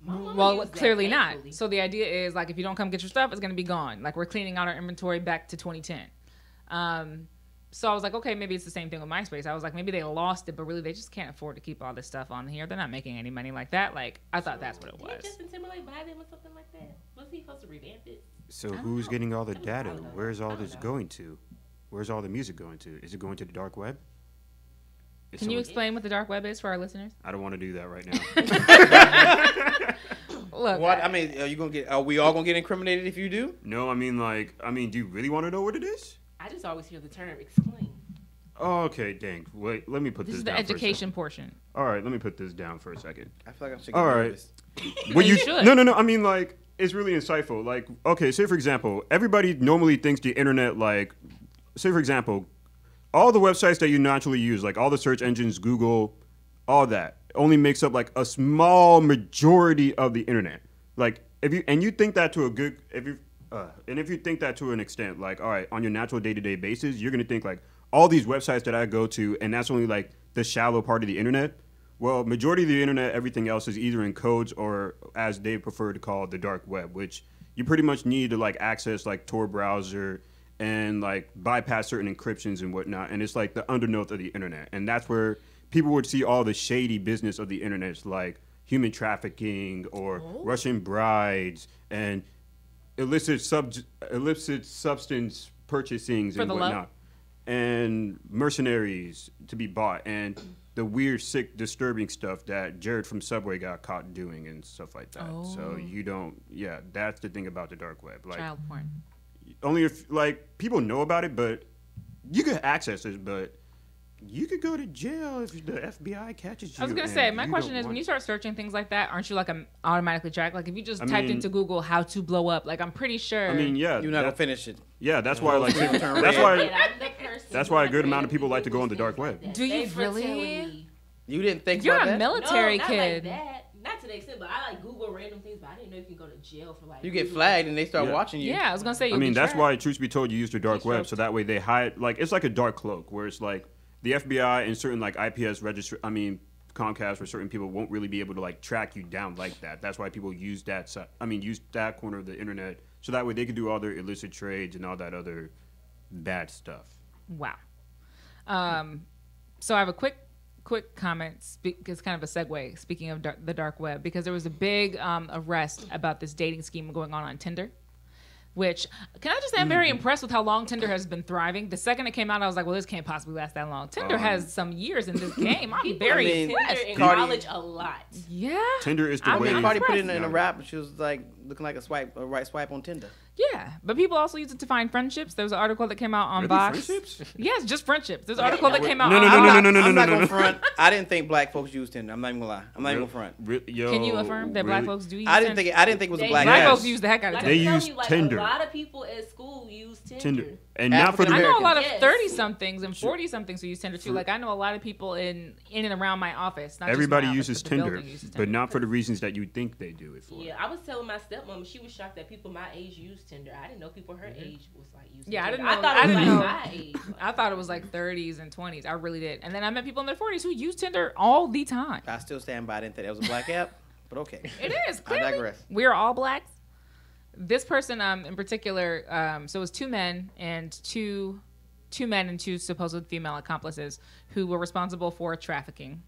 Well, clearly not. So the idea is, like, if you don't come get your stuff, it's going to be gone. Like, we're cleaning out our inventory back to 2010. So I was like, okay, maybe it's the same thing with MySpace. I was like, maybe they lost it, but really they just can't afford to keep all this stuff on here. They're not making any money like that. Like, I thought that's what it was. Did Justin Timberlake buy them or something like that? Was he supposed to revamp it? So who's getting all the data? Where's all this going to? Where's all the music going to? Is it going to the dark web? Can you explain what the dark web is for our listeners? I don't want to do that right now. Look, what? I mean, are we all gonna get incriminated if you do? No, I mean, do you really want to know what it is? I just always hear the term explain. Oh, okay, dang. Wait, let me put this down. This is the education portion. All right, let me put this down for a second. I feel like I'm all right. Well, you should. No. I mean, like, it's really insightful. Like, okay, say for example, everybody normally thinks the internet, like, say for example, all the websites that you naturally use, like all the search engines, Google, all that, only makes up like a small majority of the internet. Like, if you think that to if you think that to an extent, like, all right, on your natural day-to-day basis, you're gonna think like all these websites that I go to, and that's only like the shallow part of the internet. Well, majority of the internet, everything else is either in codes or, as they prefer to call it, the dark web, which you pretty much need to like access like Tor browser and like bypass certain encryptions and whatnot. And it's like the undernote of the internet, and that's where people would see all the shady business of the internet, like human trafficking or Russian brides and illicit substance purchasings and whatnot, and mercenaries to be bought, and the weird, sick, disturbing stuff that Jared from Subway got caught doing and stuff like that. So you don't, that's the thing about the dark web. Like, child porn. Only if, like, people know about it, but you could access it, but you could go to jail if the FBI catches you. I was going to say, my question is, when you start searching things like that, aren't you like automatically tracked? Like if you just typed into Google how to blow up, like I'm pretty sure. I mean, yeah. You're not going to finish it. Yeah, that's why, like, that's why a good amount of people like to go on the dark web. Do you really? You didn't think you're about that? You're a military kid. Like that. Not to the extent, but I like Google random things, but I didn't know you can go to jail for like. You get flagged and they start watching you. Yeah, I was going to say. I mean, that's why, truth be told, you use the dark web, so that way they hide, like, it's like a dark cloak, where it's like the FBI and certain like IPS Comcast or certain people won't really be able to like track you down like that. That's why people use that. Use that corner of the internet so that way they can do all their illicit trades and all that other bad stuff. Wow. So I have a quick comment. It's kind of a segue. Speaking of the dark web, because there was a big arrest about this dating scheme going on Tinder. Which, can I just say, I'm very impressed with how long Tinder has been thriving. The second it came out, I was like, well, this can't possibly last that long. Tinder has some years in this game. I'm very impressed. Tinder in college a lot. Yeah. Tinder is the way. Cardi put it in a rap, and she was like looking like a right swipe on Tinder. Yeah, but people also use it to find friendships. There was an article that came out on Vox. Friendships? Yes, just friendships. There's an article that came out. No. I'm not gonna front. I didn't think black folks use Tinder. I'm not even gonna lie. I'm not even gonna front. Yo, Can you affirm that black folks do use I Tinder? didn't think it was a black. Black ass. folks use the heck out of Tinder. They use Tinder. A lot of people at school use Tinder. And not for the I know a lot of Yes. 30-somethings and 40-somethings who use Tinder too. Like I know a lot of people in and around my office. Not Everybody just my uses office, but the Tinder, building uses but Tinder. not for the reasons that you think they do it for. Yeah, I was telling my stepmom, she was shocked that people my age use Tinder. I didn't know people her age was like using Yeah, I Tinder. didn't know. I thought it was I didn't like know. my age. I thought it was like 30s and 20s. I really did. And then I met people in their 40s who use Tinder all the time. I still stand by. I didn't think that was a black app, but okay. It is. I Clearly. digress. We're all blacks. This person in particular, so it was two men and two supposed female accomplices who were responsible for trafficking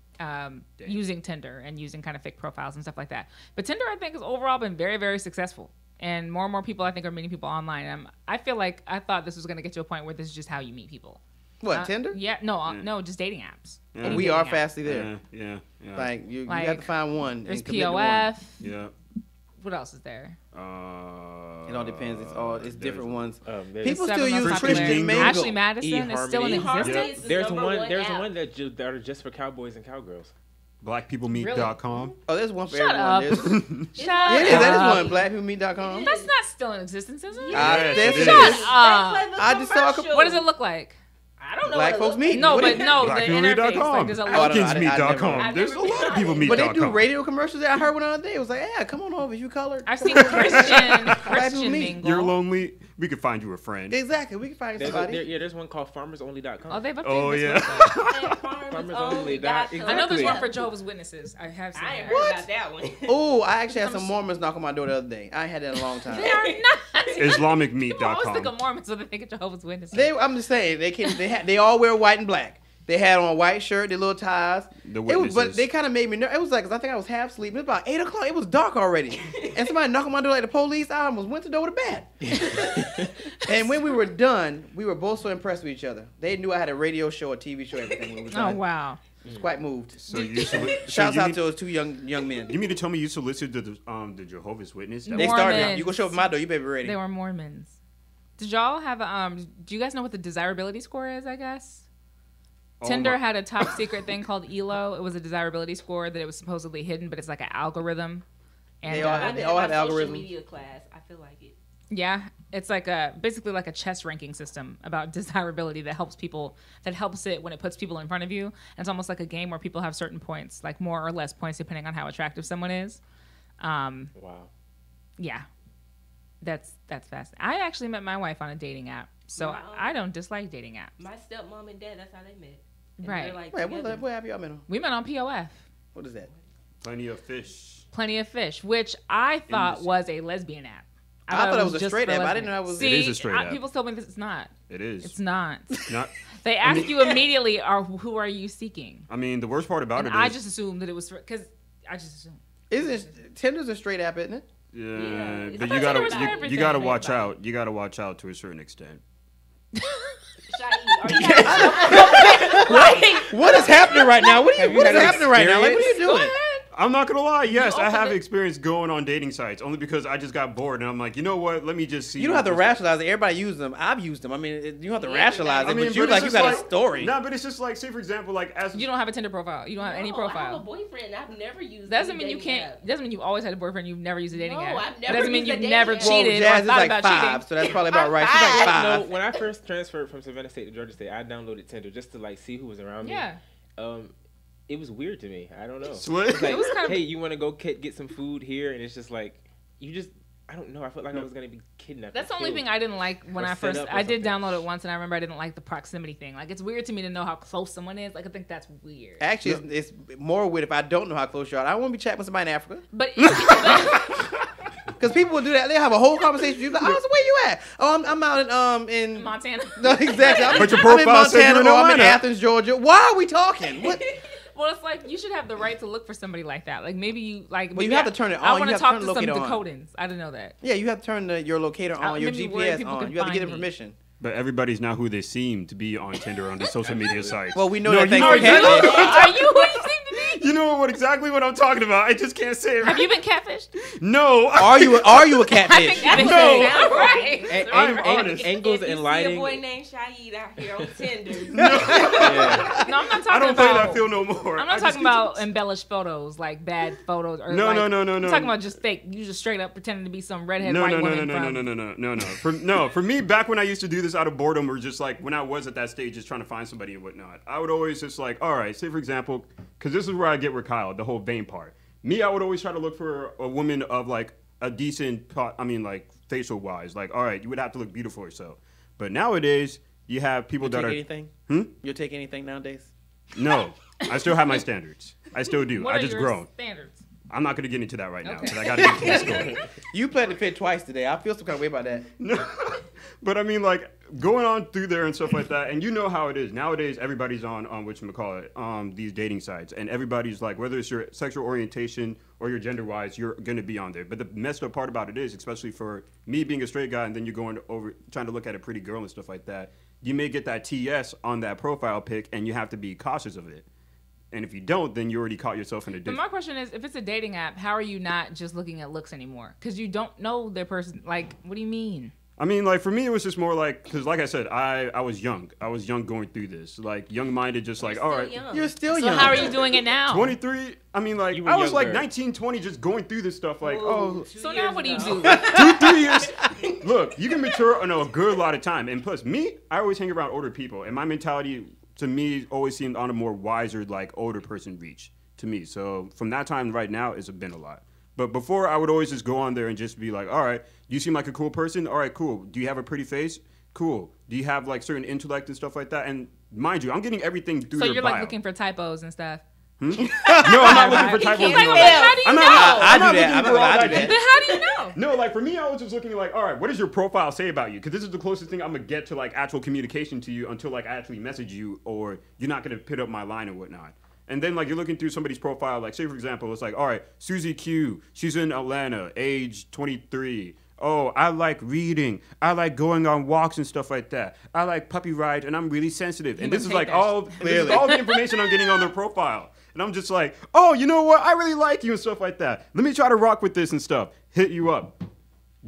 using Tinder and using kind of fake profiles and stuff like that. But Tinder, I think, has overall been very, very successful. And more people, I think, are meeting people online. I feel like I thought this was going to get to a point where this is just how you meet people. What, Tinder? Yeah, no, just dating apps. Yeah. Any We dating are app. fastly there. Yeah. Like you Like, have to find one. There's and commit to one. POF. Yeah. What else is there? It all depends. It's different ones. There's People Seven still most use popular. Christian Mingle. Ashley Madison is still in eHarmony. existence. There's Number one. one There's app. one that are just for cowboys and cowgirls. Blackpeoplemeet.com. Oh, there's one for Shut up. everyone. Shut Yeah, it is. That is up. one. Blackpeoplemeet.com. That's not still in existence, is it? Yes, This it is. is. Shut up. I just saw a commercial. What does it look like? I don't know. Black what it folks looks meet. No, What but is- no, the interface. Like, Blackpeoplemeet.com. there's a I don't know. Elkinsmeet.com. I've There's a never lot of seen people it. meet.com. But they do radio commercials. I heard one the other day. It was like, yeah, come on over if you colored. I've seen Christian Meet. Mingle. You're lonely. We could find you a friend. Exactly. We can find somebody. There's one called FarmersOnly.com. Oh, they've updated Oh, this yeah. website. FarmersOnly.com. I know there's Exactly. one for Jehovah's Witnesses. I have seen I ain't that. heard about that one. Oh, I actually had some Mormons knock on my door the other day. I ain't had that in a long time. They are not. People always think Islamicmeet.com. of Mormons, so they think of Jehovah's Witnesses. I'm just saying they all wear white and black. They had on a white shirt, their little ties. The But witnesses. they kind of made me nervous. It was like, 'cause I think I was half asleep. It was about 8 o'clock. It was dark already. And somebody knocked on my door like the police. I almost went to the door to bed. And when we were done, we were both so impressed with each other. They knew I had a radio show, a TV show, everything. When we were Oh, done. wow. I was quite moved. So you Shouts out mean, to those two young men. You mean to tell me you solicited the Jehovah's Witness? They started. You go show up at my door. You better be ready. They were Mormons. Did y'all have a, do you guys know what the desirability score is, I guess? Tinder had a top secret thing called ELO. It was a desirability score that it was supposedly hidden, but it's like an algorithm. And They all have- they all have social algorithms. media class. I feel like it. yeah, it's like basically like a chess ranking system about desirability that helps it when it puts people in front of you. And it's almost like a game where people have certain points, like more or less points depending on how attractive someone is. Wow. Yeah, that's fast. I actually met my wife on a dating app, so Wow. I don't dislike dating apps. My stepmom and dad, that's how they met. And Right. they're, like, Wait, together. what have y'all met on? We met on POF. What is that? Plenty of fish. Plenty of Fish, which I thought was a lesbian app. I thought it was a just straight for app. I lesbians. didn't know that was. See, It is a straight app. People told me this it's not. It is. It's not. Not. They ask you immediately, who are you seeking? I mean, the worst part about And it I is. just assumed that it was because I just assumed. Isn't Tinder's a straight app, isn't it? Yeah, Yeah. but I you thought gotta Tinder was for you everything. gotta watch out. You gotta watch out to a certain extent. Shahid, are you What is happening right now? What Have is you had an happening right now? Like, what are you experience? doing? I'm not gonna lie. Yes, I opened have it? experience going on dating sites only because I just got bored and I'm like, you know what? Let me just see. You don't have to what rationalize it. Everybody uses them. I've used them. I mean, you don't have to Yeah, rationalize I it, mean, but you it's like you just got a story. Nah, but it's just like, say for example, like as You don't have a Tinder profile. You don't have any No, I have a profile. boyfriend. I've never used. Doesn't any mean you dating can't. app. Doesn't mean you always had a boyfriend. You've never used a dating No, app. I've never Doesn't mean used a you've dating never app. Well, cheated Jazz or is thought like about 5, cheating. so that's probably about right. She's like 5. No, when I first transferred from Savannah State to Georgia State, I downloaded Tinder just to like see who was around me. Yeah. It was weird to me. I don't know. Swear. It's like, It was kind of- hey, you want to go get some food here? And it's just like, I don't know. I felt like I was gonna be kidnapped. That's the only thing I didn't like when I first. I did download it once, and I remember I didn't like the proximity thing. Like, it's weird to me to know how close someone is. Like, I think that's weird. Actually, it's more weird if I don't know how close you are. I don't want to be chatting with somebody in Africa. But because people will do that. They have a whole conversation with you. Like, oh, so where you at? Oh, I'm out in Montana. No, exactly. I'm But your in profile said Montana you're in or I'm in Atlanta. Athens, Georgia. Why are we talking? What? Well, it's like you should have the right to look for somebody like that. Like, maybe you like. Well, you have to turn it on. I want You to have talk to to turn some locator on. Dakotans. I didn't know that. Yeah, you have to turn your locator on, your maybe where GPS people on. can You have to get find them me. permission. But everybody's not who they seem to be on Tinder on the social media sites. Well, we know No, that. you Thanks know for exactly- catfish. Are you who you seem to be? You know exactly what I'm talking about. I just can't say it. Have you been catfished? No. Are you a I catfish? think that No. sounds right. I'm honest. Angles if you and see lighting. a boy named Shahid out here on Tinder. No, I'm not talking I don't play about. that field no more. I'm I not just talking get about to- embellished photos, like bad photos. Or No, like, no. I'm talking about just fake. You just straight up pretending to be some redhead No, white no, no, woman no, no, from. no, no. For me, back when I used to do this out of boredom, or just like when I was at that stage, just trying to find somebody and whatnot, I would always just like, all right, say for example, because this is where I get with Kyle, the whole vain part. Me, I would always try to look for a woman of like a decent, like facial wise, like, all right, you would have to look beautiful or so. But nowadays, you have people You'll that take are. anything? You'll take anything nowadays? No, I still have my standards. I still do. What I are just your grown. standards? I'm not going to get into that right now Okay. because I got to get to the story. You played the pit twice today. I feel some kind of way about that. No, but I mean, like going on through there and stuff like that, and you know how it is nowadays. Everybody's on whatchamacallit, these dating sites, and everybody's like, whether it's your sexual orientation or your gender wise, you're gonna be on there. But the messed up part about it is, especially for me being a straight guy, and then you're going over trying to look at a pretty girl and stuff like that, you may get that TS on that profile pic, and you have to be cautious of it. And if you don't, then you already caught yourself in a But ditch. my question is, if it's a dating app, how are you not just looking at looks anymore? Because you don't know their person. Like, what do you mean? I mean, like, for me, it was just more like, because like I said, I was young. I was young going through this. Like, young-minded, just like, all right. You're still So young. how are you doing it now? 23, I mean, like, You were I was like younger. 19, 20, just going through this stuff. Like, oh, So now what do you do? 2-3 years. Look, you can mature in a good lot of time. And plus, me, I always hang around older people. And my mentality, to me, always seemed on a more wiser, like, older person reach to me. So from that time right now, it's been a lot. But before, I would always just go on there and just be like, all right, you seem like a cool person. All right, cool. Do you have a pretty face? Cool. Do you have, like, certain intellect and stuff like that? And mind you, I'm getting everything through So their you're bio. like looking for typos and stuff. No, I'm not looking for typos. Like, No. how do you I'm know? not, I I'm not do that. looking I'm for not- all I that. do that. Then how do you know? No, like for me, I was just looking like, all right, what does your profile say about you? Because this is the closest thing I'm gonna get to like actual communication to you until like I actually message you or you're not gonna pick up my line and whatnot. And then like you're looking through somebody's profile, like say for example, it's like, all right, Susie Q, she's in Atlanta, age 23. Oh, I like reading. I like going on walks and stuff like that. I like puppy rides, and I'm really sensitive. And this is take like that all this is all the information I'm getting on their profile. And I'm just like, oh, you know what? I really like you and stuff like that. Let me try to rock with this and stuff. Hit you up.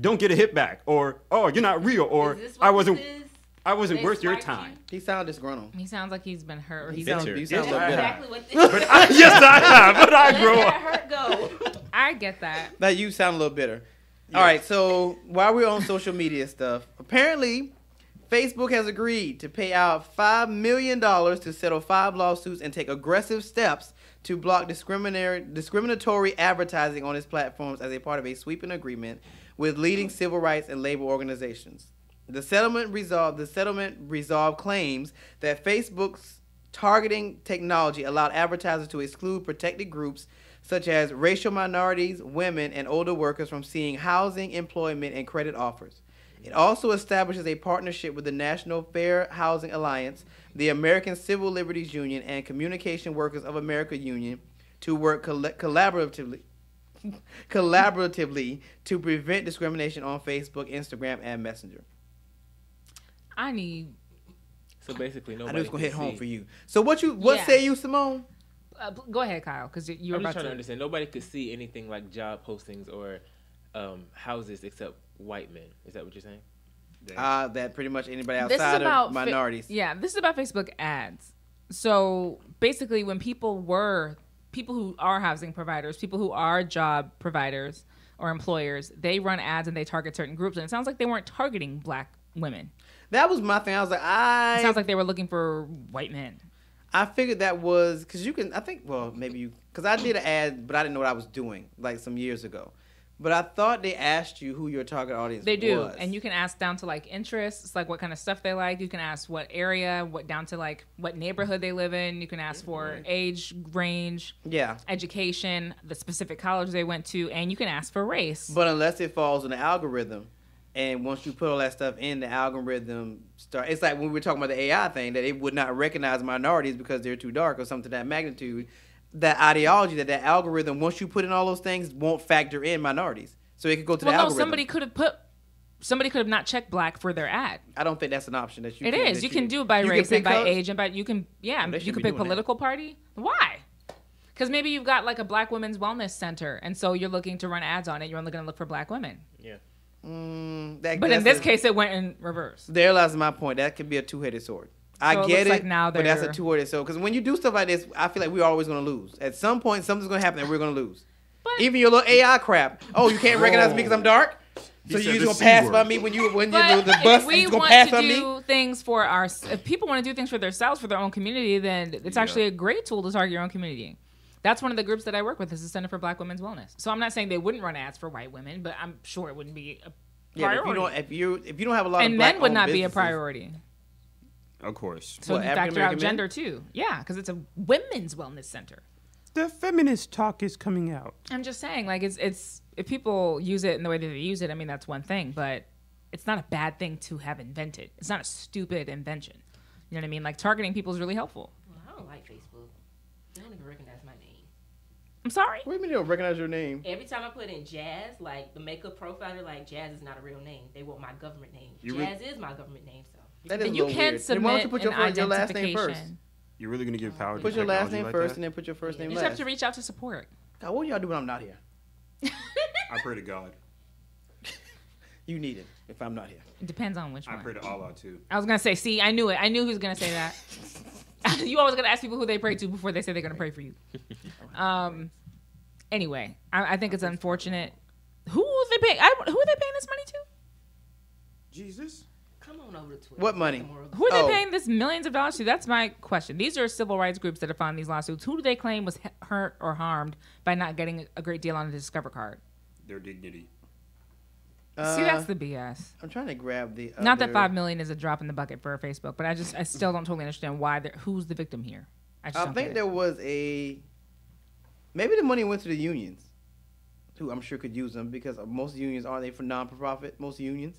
Don't get a hit back. Or, oh, you're not real. Or Is this what I wasn't this is? worth They your swiped you? time. He sounds disgruntled. He sounds like he's been hurt. Or You he's sound bitter. a little That's bitter. exactly what this is. But yes, I have. But I grow Let up. that hurt go. I get that. That you sound a little bitter. All right, so while we're on social media stuff, apparently Facebook has agreed to pay out $5 million to settle 5 lawsuits and take aggressive steps to block discriminatory advertising on its platforms as a part of a sweeping agreement with leading civil rights and labor organizations. The settlement resolved claims that Facebook's targeting technology allowed advertisers to exclude protected groups such as racial minorities, women, and older workers from seeing housing, employment, and credit offers. It also establishes a partnership with the National Fair Housing Alliance, the American Civil Liberties Union, and Communication Workers of America Union to work collaboratively to prevent discrimination on Facebook, Instagram, and Messenger. So basically, I nobody. knew it was gonna hit can home see. for you. So what Yeah. say you, Simone? Go ahead, Kyle, because you were I'm just about trying to to. understand. Nobody could see anything like job postings or houses except white men. Is that what you're saying? That pretty much anybody This is outside about of minorities. Yeah, this is about Facebook ads. So basically, when people who are housing providers, people who are job providers or employers, they run ads and they target certain groups. And it sounds like they weren't targeting black women. That was my thing. I was like, It sounds like they were looking for white men. I figured that was because you can. I think, well, maybe you, because I did an ad, but I didn't know what I was doing like some years ago. But I thought they asked you who your target audience was. They do, and you can ask down to like interests, like what kind of stuff they like. You can ask what area, down to like what neighborhood they live in. You can ask for age range, education, the specific college they went to, and you can ask for race. But unless it falls in the algorithm, and once you put all that stuff in, the algorithm it's like when we were talking about the AI thing, that it would not recognize minorities because they're too dark or something to that magnitude. That ideology, that algorithm, once you put in all those things, won't factor in minorities. So it could go to the algorithm. Somebody could have not checked black for their ad. I don't think that's an option that you It can. is. You can do it by race and by age and by, you can pick political party. Why? Because maybe you've got like a black women's wellness center, and so you're looking to run ads on it. You're only going to look for black women. Yeah. But in this case, it went in reverse. There lies my point. That could be a two-headed sword. I get it, like now but that's a two-headed sword. Because when you do stuff like this, I feel like we're always going to lose. At some point, something's going to happen and we're going to lose. But even your little AI crap. Oh, you can't recognize me because I'm dark? So you're just going to pass by me when you the bus, you're going to pass by me? If people want to do things for themselves, for their own community, then it's actually a great tool to target your own community. That's one of the groups that I work with, is the Center for Black Women's Wellness. So I'm not saying they wouldn't run ads for white women, but I'm sure it wouldn't be a priority. Yeah, if you don't have a lot of and men would not be a priority. Of course. So you factor out gender too. Yeah, because it's a women's wellness center. The feminist talk is coming out. I'm just saying, like, it's if people use it in the way that they use it, I mean, that's one thing, but it's not a bad thing to have invented. It's not a stupid invention. You know what I mean? Like, targeting people is really helpful. Well, I don't like Facebook. They don't even recognize my name. I'm sorry? What do you mean they don't recognize your name? Every time I put in Jazz, like, the makeup profiler, like, Jazz is not a real name. They want my government name. Jazz is my government name, so. That is you can submit why don't you put your last name first? You're really going to give power to put your last name like first and then put your first name last. You just have to reach out to support. God, what do y'all do when I'm not here? I pray to God. You need it if I'm not here. It depends on which one. I pray to Allah too. I was going to say, see, I knew it. I knew he was going to say that. You always got to ask people who they pray to before they say they're going to pray for you. Anyway, I think it's unfortunate. Who are they paying this money to? Jesus. Come on over to Twitter. What money? Who are they paying this millions of dollars to? That's my question. These are civil rights groups that have filed these lawsuits. Who do they claim was hurt or harmed by not getting a great deal on the Discover card? Their dignity. See, that's the BS. I'm trying to grab the. Not that $5 million is a drop in the bucket for Facebook, but I still don't totally understand who's the victim here. I think there was maybe the money went to the unions, who I'm sure could use them, because most unions aren't they for non-profit? Most unions.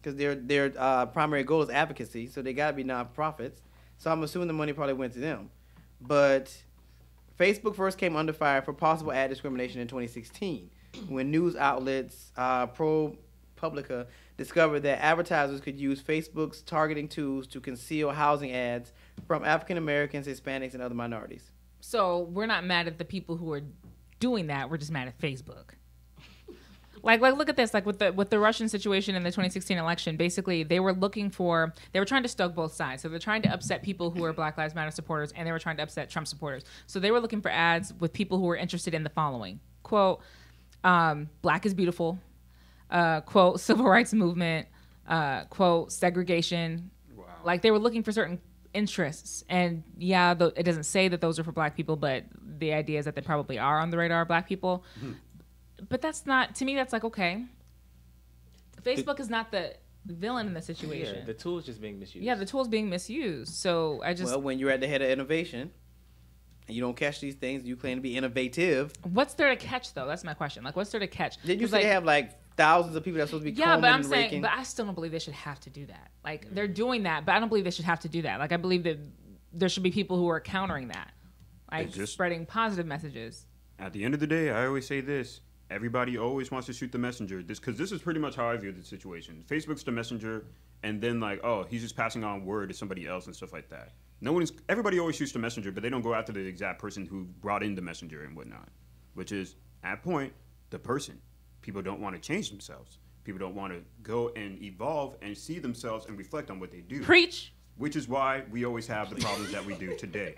Because their primary goal is advocacy, so they got to be nonprofits. So I'm assuming the money probably went to them. But Facebook first came under fire for possible ad discrimination in 2016, when news outlets ProPublica discovered that advertisers could use Facebook's targeting tools to conceal housing ads from African Americans, Hispanics, and other minorities. So we're not mad at the people who are doing that. We're just mad at Facebook. Like look at this. Like with the Russian situation in the 2016 election, basically they were trying to stoke both sides. So they're trying to upset people who are Black Lives Matter supporters, and they were trying to upset Trump supporters. So they were looking for ads with people who were interested in the following: quote, "Black is beautiful," quote, "Civil rights movement," quote, "segregation." Wow. Like they were looking for certain interests, and it doesn't say that those are for Black people, but the idea is that they probably are on the radar of Black people. Mm-hmm. But that's not, to me, that's like, okay. Facebook is not the villain in the situation. Yeah, the tool is just being misused. Yeah, the tool is being misused. So Well, when you're at the head of innovation and you don't catch these things, you claim to be innovative. What's there to catch, though? That's my question. Like, what's there to catch? Did you say they have, like, thousands of people that's supposed to be combing and raking? But I still don't believe they should have to do that. Like, they're doing that, but I don't believe they should have to do that. Like, I believe that there should be people who are countering that. Like, spreading positive messages. At the end of the day, I always say this. Everybody always wants to shoot the messenger. Because this is pretty much how I view the situation. Facebook's the messenger, and then he's just passing on word to somebody else and stuff like that. Everybody always shoots the messenger, but they don't go after the exact person who brought in the messenger and whatnot. Which is, at point, the person. People don't want to change themselves. People don't want to go and evolve and see themselves and reflect on what they do. Preach. Which is why we always have the problems that we do today.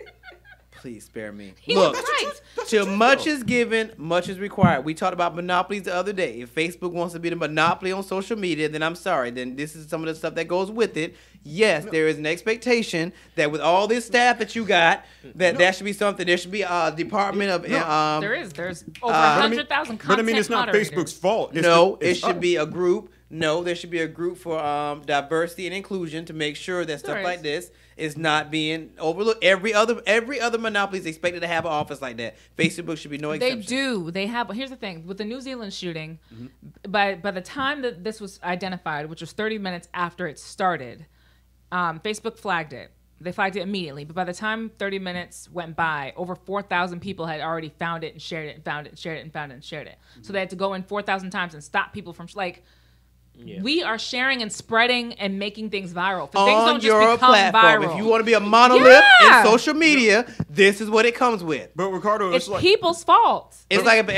please spare me. He Look, was right. till much is given, much is required. We talked about monopolies the other day. If Facebook wants to be the monopoly on social media, then I'm sorry. Then this is some of the stuff that goes with it. Yes, there is an expectation that with all this staff that you got, that should be something. There should be a department of. There's over 100,000 content But I mean, it's not moderators. Facebook's fault. It should be a group. No, there should be a group for diversity and inclusion to make sure that stuff like this is not being overlooked. Every other monopoly is expected to have an office like that. Facebook should be no exception. They do. They have. Here's the thing with the New Zealand shooting. By the time that this was identified, which was 30 minutes after it started, Facebook flagged it. They flagged it immediately. But by the time 30 minutes went by, over 4,000 people had already found it and shared it and found it and shared it and found it and shared it. So they had to go in 4,000 times and stop people from we are sharing and spreading and making things viral. Things don't just become platform. viral. If you want to be a monolith in social media, this is what it comes with. But Ricardo, it's people's fault. It's like if an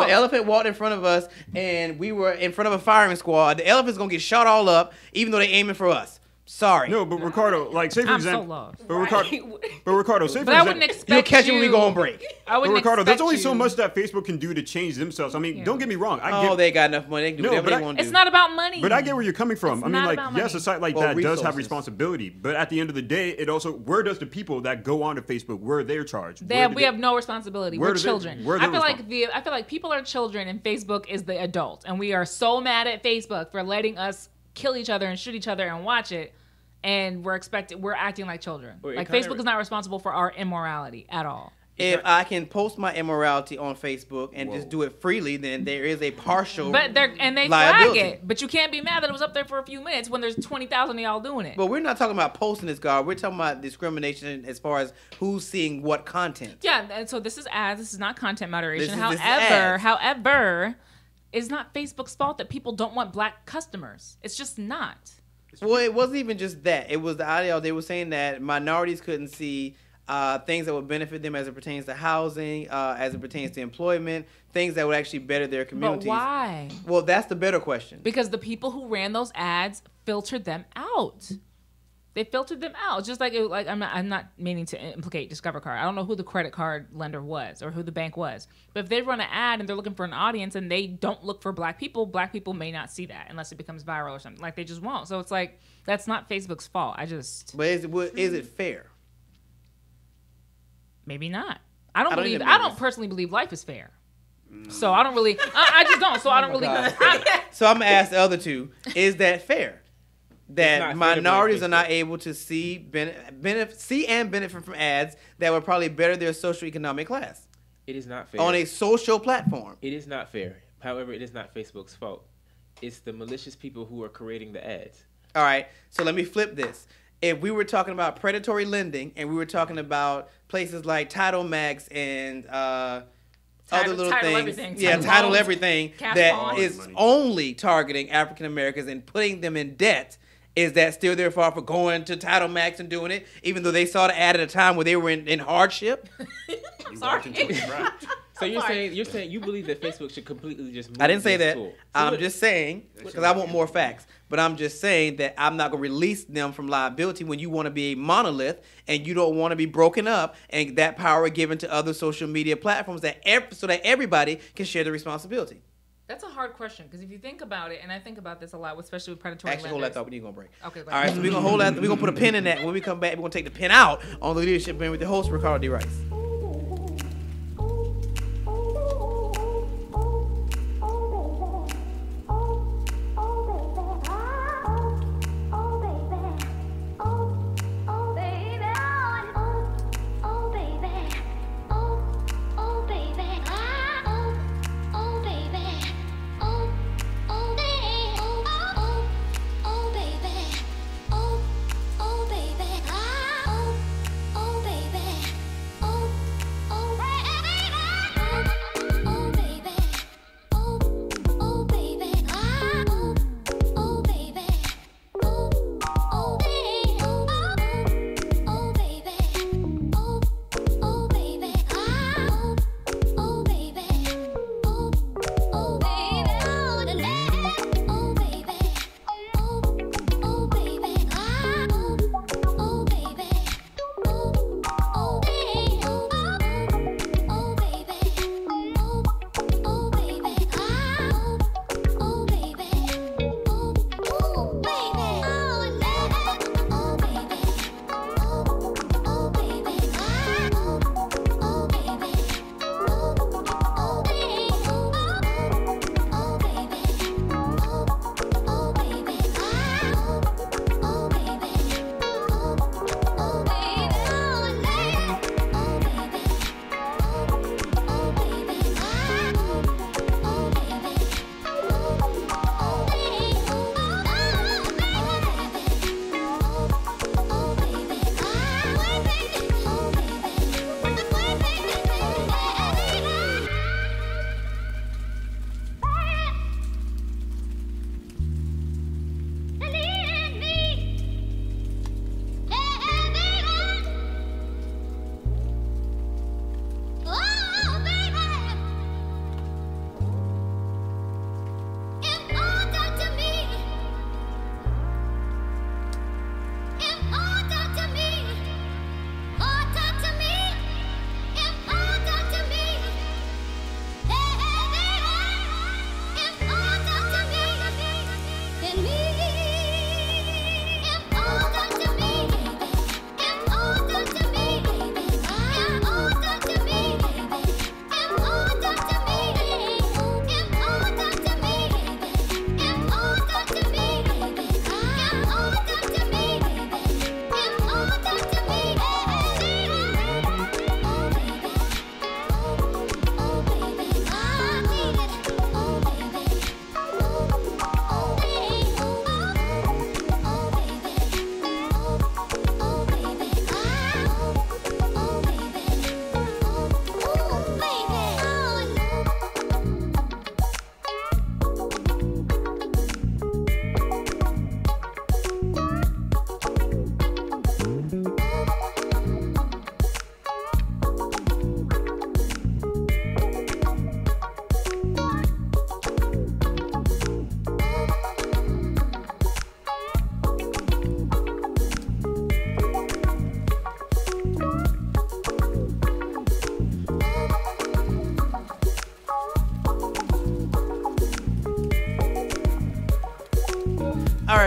elephant walked in front of us and we were in front of a firing squad, the elephant's gonna get shot all up, even though they're aiming for us. Sorry. No, but Ricardo, like, say for example, so lost. But Ricardo, say for But I wouldn't example, expect you'll catch it when we go on break. I wouldn't Ricardo, there's expect only you. so much that Facebook can do to change themselves. I mean, don't get me wrong. They got enough money. They can do whatever they want to do. It's not about money. But I get where you're coming from. It's I mean, not like, about yes, money. a site like Or that does have resources. responsibility. But at the end of the day, it also, where does the people that go onto Facebook, where they're charged? We have no responsibility. We're children. where I feel like people are children and Facebook is the adult, and we are so mad at Facebook for letting us kill each other and shoot each other and watch it. And we're acting like children. Like Facebook is not responsible for our immorality at all. If I can post my immorality on Facebook and just do it freely, then there is a partial they liability. flag it. But you can't be mad that it was up there for a few minutes when there's 20,000 of y'all doing it. But we're not talking about posting this, God. We're talking about discrimination as far as who's seeing what content. Yeah, and so this is ads. This is not content moderation. This is However, it's not Facebook's fault that people don't want black customers. It's just not. Well, it wasn't even just that. It was the idea. They were saying that minorities couldn't see things that would benefit them as it pertains to housing, as it pertains to employment, things that would actually better their communities. But why? Well, that's the better question. Because the people who ran those ads filtered them out. They filtered them out. Just like I'm not meaning to implicate Discover Card. I don't know who the credit card lender was or who the bank was. But if they run an ad and they're looking for an audience and they don't look for black people may not see that unless it becomes viral or something. Like they just won't. So it's like that's not Facebook's fault. But is it fair? Maybe not. I don't personally believe life is fair. So I don't really. I just don't. So I don't really. So I'm gonna ask the other two: is that fair? That minorities are not able to see and benefit from ads that would probably better their socioeconomic class. It is not fair. On a social platform. It is not fair. However, it is not Facebook's fault. It's the malicious people who are creating the ads. All right, so let me flip this. If we were talking about predatory lending and we were talking about places like Title Max and other little things, Title Everything, that is only targeting African Americans and putting them in debt, is that still their fault for going to Title Max and doing it, even though they saw the ad at a time where they were in hardship? Sorry. So you're saying you believe that Facebook should completely just move I didn't say that. tool. I'm just saying, because I want more facts, but I'm just saying that I'm not going to release them from liability when you want to be a monolith and you don't want to be broken up and that power given to other social media platforms so that everybody can share the responsibility. That's a hard question because if you think about it, and I think about this a lot, especially with predatory Actually, hold lenders. that thought. We need to go break. Okay. All right, so we're going to hold that. We're going to put a pin in that. When we come back, we're going to take the pin out on the Leadership Band with the host, Ricardo D. Rice. Oh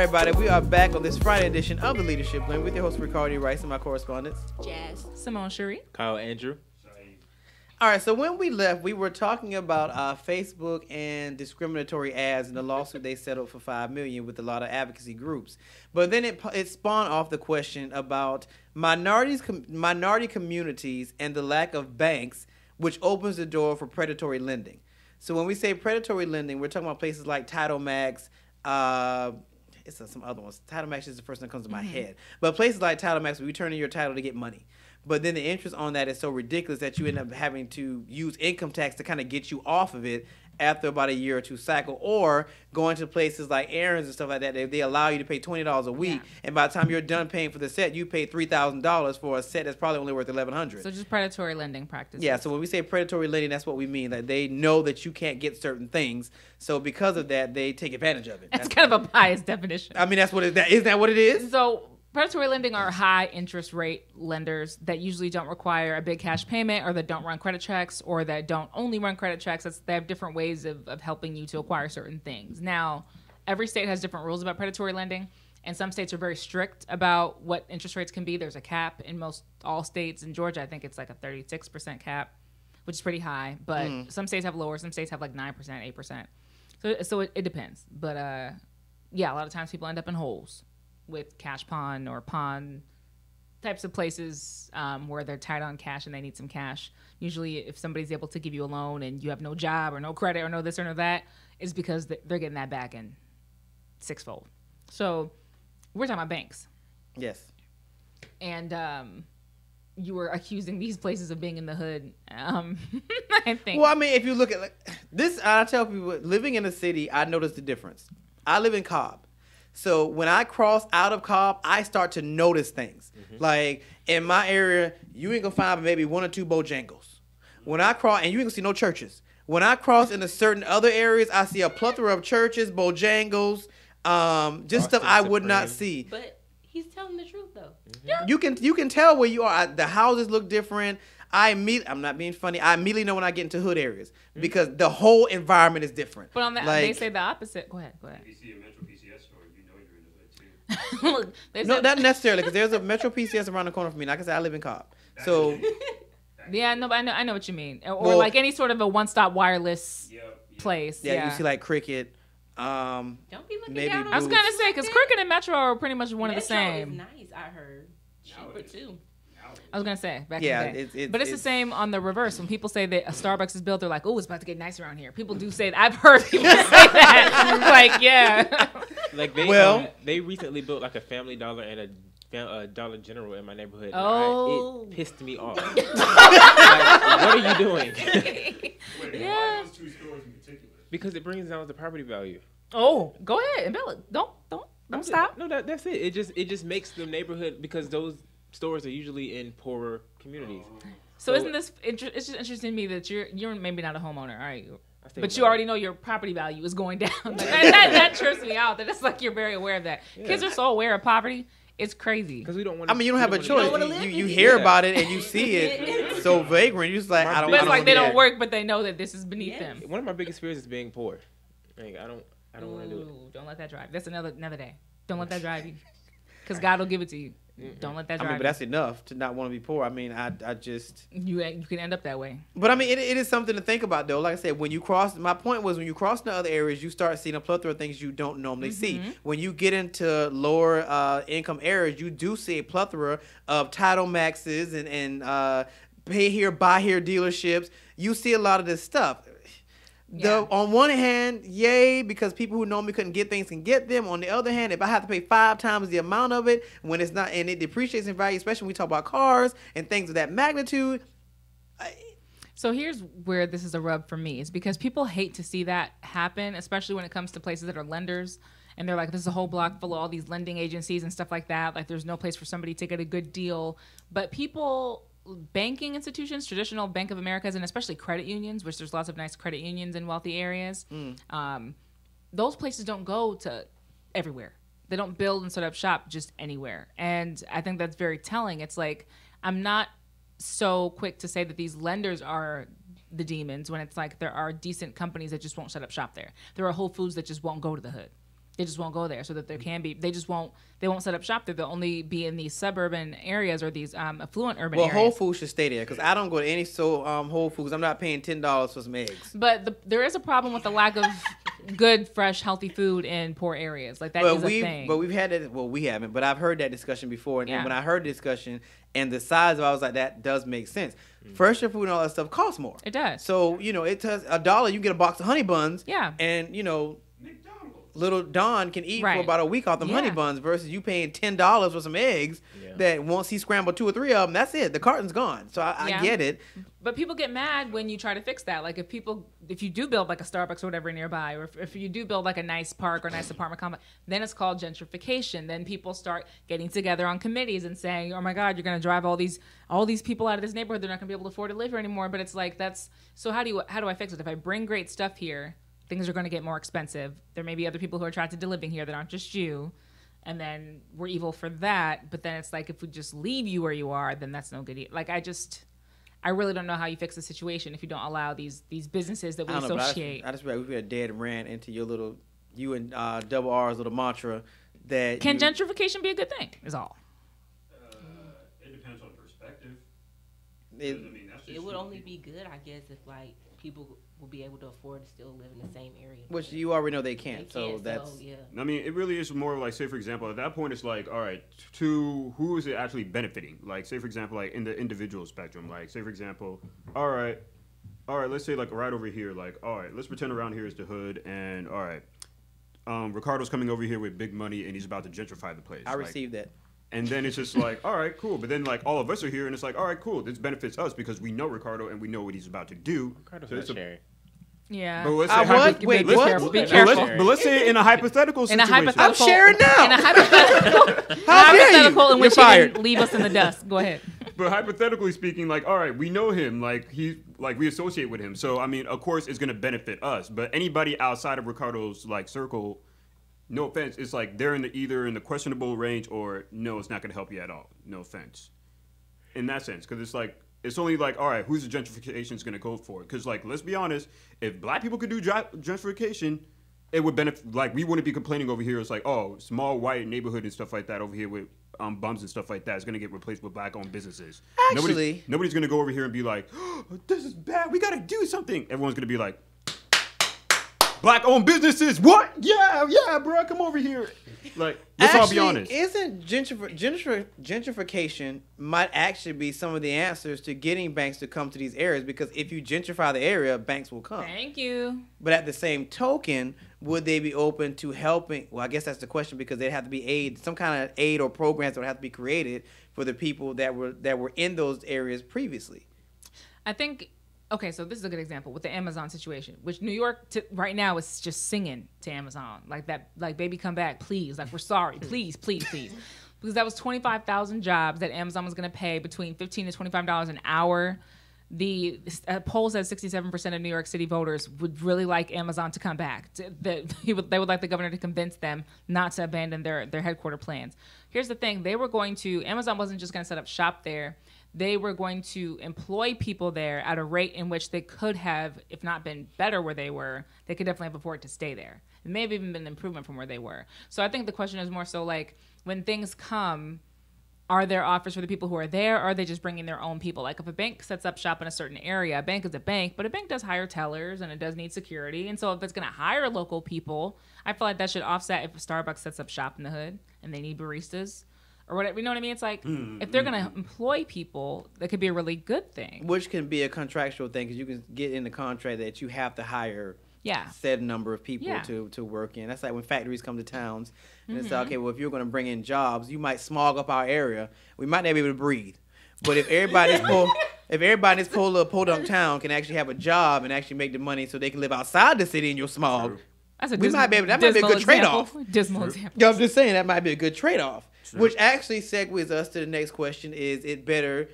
right, everybody, we are back on this Friday edition of the Leadership Blend with your host Ricardo Rice and my correspondents Jazz, Simone, Cherie, Kyle, Andrew. All right, so when we left, we were talking about Facebook and discriminatory ads and the lawsuit they settled for $5 million with a lot of advocacy groups. But then it spawned off the question about minority communities and the lack of banks, which opens the door for predatory lending. So when we say predatory lending, we're talking about places like Title Max. It's some other ones. Title Max is the first thing that comes to my head. But places like Title Max, where you turn in your title to get money. But then the interest on that is so ridiculous that you end up having to use income tax to kind of get you off of it after about a year or two cycle, or going to places like Aaron's and stuff like that. They allow you to pay $20 a week, and by the time you're done paying for the set, you pay $3,000 for a set that's probably only worth $1,100. So just predatory lending practices. Yeah, so when we say predatory lending, that's what we mean. Like they know that you can't get certain things, so because of that, they take advantage of it. That's kind of a biased definition. I mean, that's what isn't that what it is? So predatory lending are high interest rate lenders that usually don't require a big cash payment, or that don't run credit checks, or that don't only run credit checks. They have different ways of helping you to acquire certain things. Now, every state has different rules about predatory lending, and some states are very strict about what interest rates can be. There's a cap in all states. In Georgia, I think it's like a 36% cap, which is pretty high. But some states have lower. Some states have like 9%, 8%. So it depends. But yeah, a lot of times people end up in holes with cash pawn or pawn types of places where they're tight on cash and they need some cash. Usually if somebody's able to give you a loan and you have no job or no credit or no this or no that, it's because they're getting that back in sixfold. So we're talking about banks. Yes. And you were accusing these places of being in the hood, I think. Well, I mean, if you look at this, I tell people, living in the city, I notice the difference. I live in Cobb. So when I cross out of Cobb, I start to notice things. Like in my area, you ain't gonna find maybe one or two Bojangles. When I cross, and you ain't gonna see no churches. When I cross into certain other areas, I see a plethora of churches, Bojangles, just stuff I would not see. But he's telling the truth though. Yeah. You can tell where you are. The houses look different. I'm not being funny. I immediately know when I get into hood areas because the whole environment is different. But on that, they say the opposite. Go ahead. If you see a Metro PCS store, you know you're in the hood too. Look, No, not necessarily, because there's a Metro PCS around the corner from me. Like I said, I live in Cobb. So yeah, no, but I know what you mean. Or like any sort of a one-stop wireless place. Yeah, you see like Cricket. Don't be looking maybe down on I was gonna say because Cricket and Metro are pretty much one Metro of the same. is nice, I heard. Cheaper too. I was gonna say back in the day. But it's the same on the reverse. When people say that a Starbucks is built, they're like, "Oh, it's about to get nice around here." People do say that. I've heard people say that. Like, yeah. Like they recently built like a Family Dollar and a Dollar General in my neighborhood. Oh. It pissed me off. Like, what are you doing? Wait, why those two stores in particular? Because it brings down the property value. Oh, go ahead and build it. Don't stop. No, that's it. It just makes the neighborhood, because those stores are usually in poorer communities. So isn't this? It's just interesting to me that you're maybe not a homeowner, all right? But you about already know your property value is going down. Like, that trips me out. That it's like you're very aware of that. Yeah. Kids are so aware of poverty. It's crazy. Because we don't want. I mean, you don't have a choice. You hear about it and you see it so vagrant. You're just like, I don't. But it's like they don't work, but they know that this is beneath them. One of my biggest fears is being poor. Like I don't want to do it. Don't let that drive. That's another day. Don't let that drive you. Because God will give it to you. Don't let that drive I mean, but that's enough to not want to be poor. I mean, I just... You can end up that way. But I mean, it is something to think about, though. Like I said, my point was when you cross into other areas, you start seeing a plethora of things you don't normally see. When you get into lower income areas, you do see a plethora of Title Maxes and pay here, buy here dealerships. You see a lot of this stuff. Yeah. On one hand, yay, because people who normally couldn't get things can get them. On the other hand, if I have to pay 5 times the amount of it when it's not, and it depreciates in value, especially when we talk about cars and things of that magnitude. So here's where this is a rub for me. It's because people hate to see that happen, especially when it comes to places that are lenders. And they're like, there's a whole block full of all these lending agencies and stuff like that. Like there's no place for somebody to get a good deal. But banking institutions, traditional Bank of Americas, and especially credit unions, which there's lots of nice credit unions in wealthy areas, those places don't go to everywhere. They don't build and set up shop just anywhere. And I think that's very telling. It's like, I'm not so quick to say that these lenders are the demons when it's like there are decent companies that just won't set up shop there. There are Whole Foods that just won't go to the hood. They just won't go there, so that there can be. They won't set up shop there. They'll only be in these suburban areas or these affluent urban areas. Well, Whole Foods should stay there because I don't go to any Whole Foods. I'm not paying $10 for some eggs. But there is a problem with the lack of good, fresh, healthy food in poor areas. Like that is a thing. But we've had that. Well, we haven't. But I've heard that discussion before, and when I heard the discussion and the size of it, I was like, that does make sense. Fresh food and all that stuff costs more. It does. So it does $1. You can get a box of honey buns. Yeah. And little Don can eat for about a week off them honey buns versus you paying $10 for some eggs that once he scrambled 2 or 3 of them, that's it. The carton's gone. So I get it. But people get mad when you try to fix that. Like if you do build like a Starbucks or whatever nearby, or if you do build like a nice park or a nice apartment complex, then it's called gentrification. Then people start getting together on committees and saying, oh my God, you're going to drive all these people out of this neighborhood. They're not going to be able to afford to live here anymore. But it's like, so how do I fix it? If I bring great stuff here, things are going to get more expensive. There may be other people who are attracted to living here that aren't just you. And then we're evil for that. But then it's like, if we just leave you where you are, then that's no good. Like, I really don't know how you fix the situation if you don't allow these businesses that we associate. I just feel like we had dead ran into you and Double R's little mantra that. Can gentrification be a good thing? Is all. It depends on perspective. It would only be good, I guess, if like people will be able to afford to still live in the same area. Which you already know they can't. Yeah. I mean, it really is more like, say, for example, at that point, it's like, all right, to who is it actually benefiting? Like, say, for example, like in the individual spectrum, like, say, for example, all right, let's say like right over here, like, all right, let's pretend around here is the hood, and all right, Ricardo's coming over here with big money, and he's about to gentrify the place. I received that. And then it's just like, all right, cool. But then like all of us are here, and it's like, all right, cool. This benefits us because we know Ricardo and we know what he's about to do. Ricardo's not sharing. Yeah. But let's say Wait, what? Be careful. But let's say in a hypothetical situation. I'm sharing now. In a hypothetical in which he can leave us in the dust. Go ahead. But hypothetically speaking, like, all right, we know him, like we associate with him. So I mean, of course, it's gonna benefit us. But anybody outside of Ricardo's like circle, no offense, it's like they're either in the questionable range or no, it's not gonna help you at all. No offense. In that sense, because it's like. It's only like, all right, who's the gentrification is going to go for? Because, like, let's be honest, if black people could do gentrification, it would benefit. Like, we wouldn't be complaining over here. It's like, oh, small white neighborhood and stuff like that over here with bums and stuff like that is going to get replaced with black-owned businesses. Actually, nobody's going to go over here and be like, oh, this is bad. We got to do something. Everyone's going to be like, black-owned businesses. What? Yeah, bro, come over here. Like, let's all be honest. Isn't gentrification might actually be some of the answers to getting banks to come to these areas? Because if you gentrify the area, banks will come. Thank you. But at the same token, would they be open to helping? Well, I guess that's the question, because there'd have to be some kind of aid or programs that would have to be created for the people that were in those areas previously. I think. Okay, so this is a good example with the Amazon situation, which New York right now is just singing to Amazon like that, like, baby, come back, please, like, we're sorry, please, please, please, because that was 25,000 jobs that Amazon was going to pay between $15 to $25 an hour. The poll says 67% of New York City voters would really like Amazon to come back. They would like the governor to convince them not to abandon their headquarter plans. Here's the thing: Amazon wasn't just going to set up shop there. They were going to employ people there at a rate in which they could have, if not been better where they were, they could definitely have afforded to stay there. It may have even been an improvement from where they were. So I think the question is more so like, when things come, are there offers for the people who are there, or are they just bringing their own people? Like, if a bank sets up shop in a certain area, a bank is a bank, but a bank does hire tellers and it does need security. And so if it's going to hire local people, I feel like that should offset if Starbucks sets up shop in the hood and they need baristas. Or whatever, you know what I mean? It's like, if they're going to employ people, that could be a really good thing. Which can be a contractual thing, because you can get in the contract that you have to hire said number of people to work in. That's like when factories come to towns. And it's like, okay, well, if you're going to bring in jobs, you might smog up our area. We might not be able to breathe. But if everybody in this podunk town can actually have a job and actually make the money so they can live outside the city in your smog, that might be a good trade-off. Dismal example. Yeah, I'm just saying that might be a good trade-off. Which actually segues us to the next question: is it better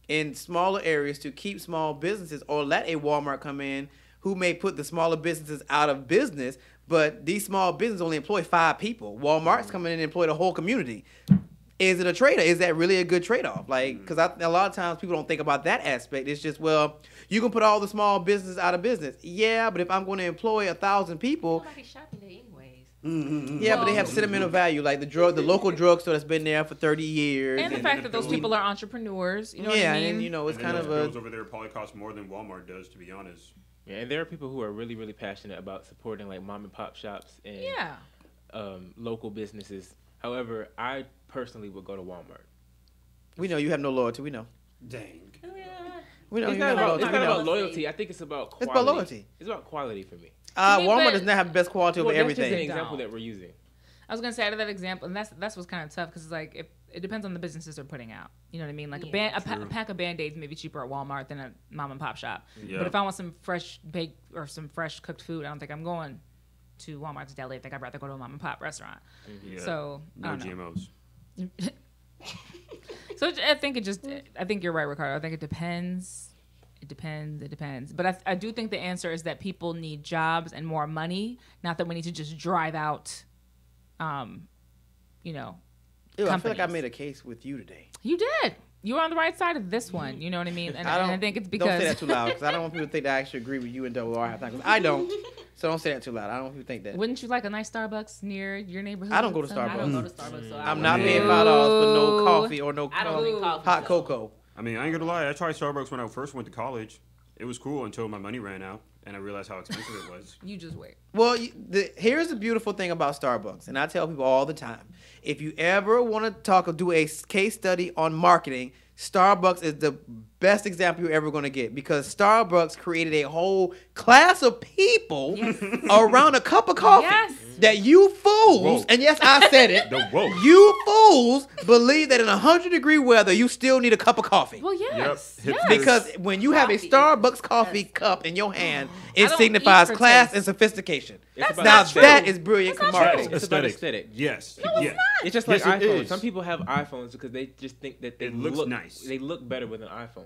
in smaller areas to keep small businesses, or let a Walmart come in who may put the smaller businesses out of business, but these small businesses only employ 5 people? Walmart's coming in and employ the whole community. Is it a trade-off? Is that really a good trade-off? Like, because a lot of times people don't think about that aspect. It's just, well, you can put all the small businesses out of business. Yeah, but if I'm going to employ 1,000 people, nobody's shopping there anyways. Yeah, but they have sentimental value, like the local drugstore that's been there for 30 years. And the fact that those people are entrepreneurs. You know what I mean? And it's kind of those over there probably cost more than Walmart does, to be honest. Yeah, and there are people who are really, really passionate about supporting like mom and pop shops and local businesses. However, I personally would go to Walmart. We know you have no loyalty. We know. Dang. We know It's you not have no about loyalty. loyalty. I think it's about quality. It's about loyalty. It's about quality for me. Walmart does not have the best quality over That's everything. just an example that we're using. I was gonna say out of that example, and that's what's kind of tough because it's like if it depends on the businesses they're putting out. You know what I mean? Like a pack of Band-Aids may be cheaper at Walmart than a mom and pop shop. Yeah. But if I want some fresh baked or some fresh cooked food, I don't think I'm going to Walmart's deli. I think I'd rather go to a mom and pop restaurant. Yeah. So no GMOs. So I think you're right, Ricardo. I think it depends. It depends. But I do think the answer is that people need jobs and more money, not that we need to just drive out, Ew, I feel like I made a case with you today. You did. You were on the right side of this one. You know what I mean? And I think it's because... Don't say that too loud, because I don't want people to think that I actually agree with you and Double R half the time. I don't. So don't say that too loud. I don't want people to think that. Wouldn't you like a nice Starbucks near your neighborhood? I don't go to Starbucks. I don't go to Starbucks, so I'm not paying $5 for no coffee or no hot cocoa. I mean, I ain't gonna lie. I tried Starbucks when I first went to college. It was cool until my money ran out, and I realized how expensive it was. You just wait. Well, here's the beautiful thing about Starbucks, and I tell people all the time. If you ever want to do a case study on marketing, Starbucks is the best example you're ever going to get because Starbucks created a whole class of people around a cup of coffee that you fools, and yes, I said it, you fools believe that in 100-degree weather, you still need a cup of coffee. Well, yes. Because when you have a Starbucks coffee cup in your hand, it signifies class and sophistication. That is brilliant marketing. It's about aesthetic. Yes. No, it's not. It's just like iPhones. Some people have iPhones because they just think that they look nice. They look better with an iPhone.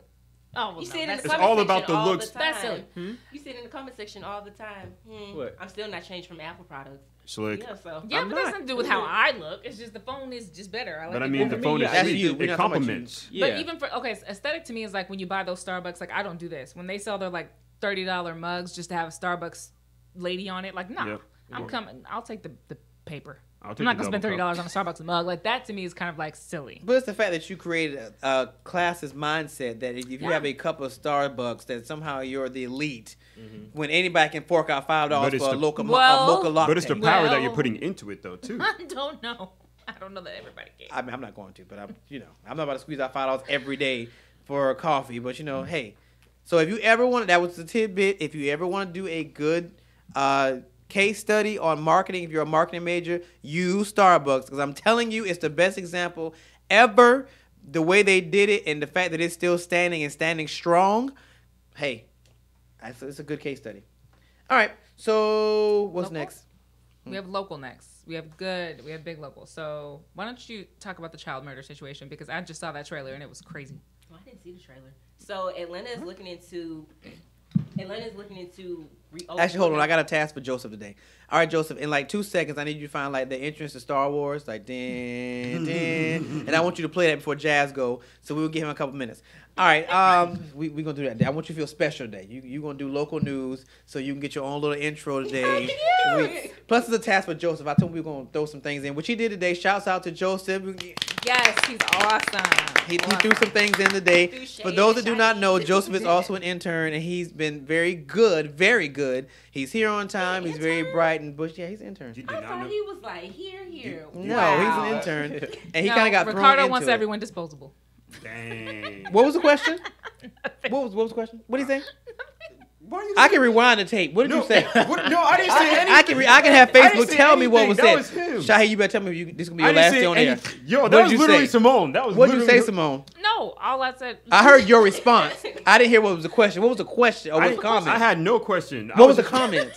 Oh, well, you see it in the it's all about the looks. That's silly. You see it in the comment section all the time. What? I'm still not changed from Apple products. Slick. Yeah, but that's nothing to do with how I look. It's just the phone is just better. But I mean, the phone is sweet. It compliments. But even for aesthetic to me is like when you buy those Starbucks. Like I don't do this when they sell their like $30 mugs just to have a Starbucks lady on it. Like no, I'm coming. I'll take the paper. I'm not gonna spend $30 on a Starbucks mug. Like that to me is kind of like silly. But it's the fact that you created a classist mindset that if you have a cup of Starbucks, that somehow you're the elite. When anybody can fork out $5 for a mocha latte. But it's the power that you're putting into it, though, too. I don't know that everybody can. I mean, I'm not going to, but I'm not about to squeeze out $5 every day for coffee. But hey, so if you ever want, that was the tidbit. If you ever want to do a good case study on marketing, if you're a marketing major, use Starbucks because I'm telling you, it's the best example ever. The way they did it and the fact that it's still standing and standing strong. Hey, it's a good case study. All right, so what's next? We have local next. We have big local. So why don't you talk about the child murder situation because I just saw that trailer and it was crazy. Oh, I didn't see the trailer. So Atlanta is looking into Actually, hold on. I got a task for Joseph today. All right, Joseph. In like 2 seconds, I need you to find like the entrance to Star Wars, like din din, and I want you to play that before Jazz go. So we will give him a couple minutes. All right, we gonna do that. I want you to feel special today. You gonna do local news, so you can get your own little intro today. Plus, it's a task for Joseph. I told him we were gonna throw some things in, which he did today. Shouts out to Joseph. Yes, he's awesome. He threw some things in today. For those that do not know, Joseph is also an intern, and he's been very good, very good. He's here on time. He's very bright and bushy. Yeah, he's an intern. I thought he was like here. No, he's an intern, and he kind of got thrown Ricardo into wants it. everyone disposable. Dang. What was the question? What was the question? What did he say? I can rewind the tape. What did you say? No, I didn't say anything. I can have Facebook tell me what was that said. Was him. Shahid, you better tell me this is gonna be your last day on air. Yo, that was literally Simone. What did you say, Simone? No, all I said. I heard your response. I didn't hear what was the question. What was the question? Or what was the comment? I had no question. What was the comment?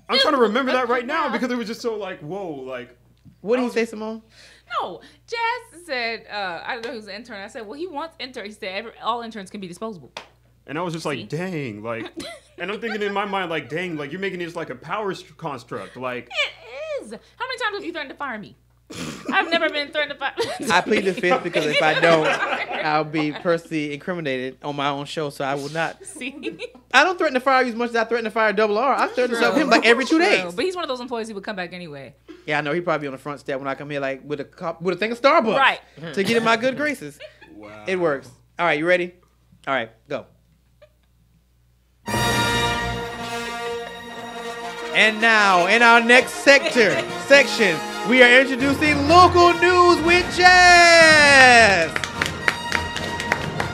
I'm trying to remember that right now because it was just so like, whoa, like. What did he say, Simone? No, Jazz said, I don't know who's an intern. I said, well, he wants intern. He said, all interns can be disposable. And I was just like, dang, like, and I'm thinking in my mind, like, dang, like, you're making this like a power construct, like. It is. How many times have you threatened to fire me? I've never been threatened to fire. I plead the fifth because if I don't, I'll be personally incriminated on my own show, so I will not. See? I don't threaten to fire you as much as I threaten to fire Double R. I threaten to him like every 2 days. But he's one of those employees who would come back anyway. Yeah, I know. He probably on the front step when I come here, like with a thing of Starbucks, Right. to get in my good graces. Wow. It works. All right, you ready? All right, go. And now, in our next section, we are introducing local news with Jazz.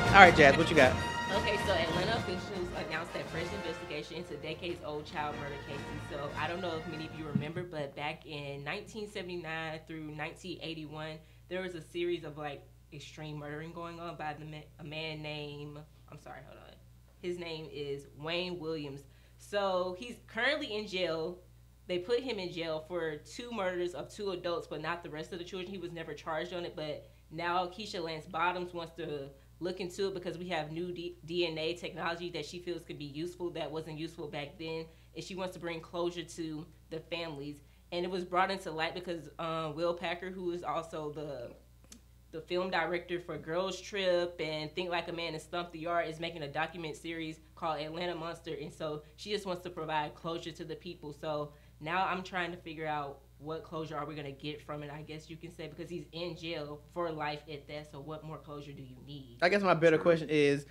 All right, Jazz, what you got? Okay, so Atlanta officials announced that fresh investigation into decades-old child murder cases. So I don't know if many of you remember, but back in 1979 through 1981, there was a series of like extreme murdering going on by a man named, I'm sorry, hold on. His name is Wayne Williams. So he's currently in jail. They put him in jail for 2 murders of 2 adults, but not the rest of the children. He was never charged on it, but now Keisha Lance Bottoms wants to look into it because we have new DNA technology that she feels could be useful that wasn't useful back then, and she wants to bring closure to the families. And it was brought into light because Will Packer, who is also the film director for Girls Trip and Think Like a Man and Stump the Yard, is making a document series called Atlanta Monster, and so she just wants to provide closure to the people. So now I'm trying to figure out what closure are we going to get from it, I guess you can say, because he's in jail for life at that. So what more closure do you need? I guess my better question is,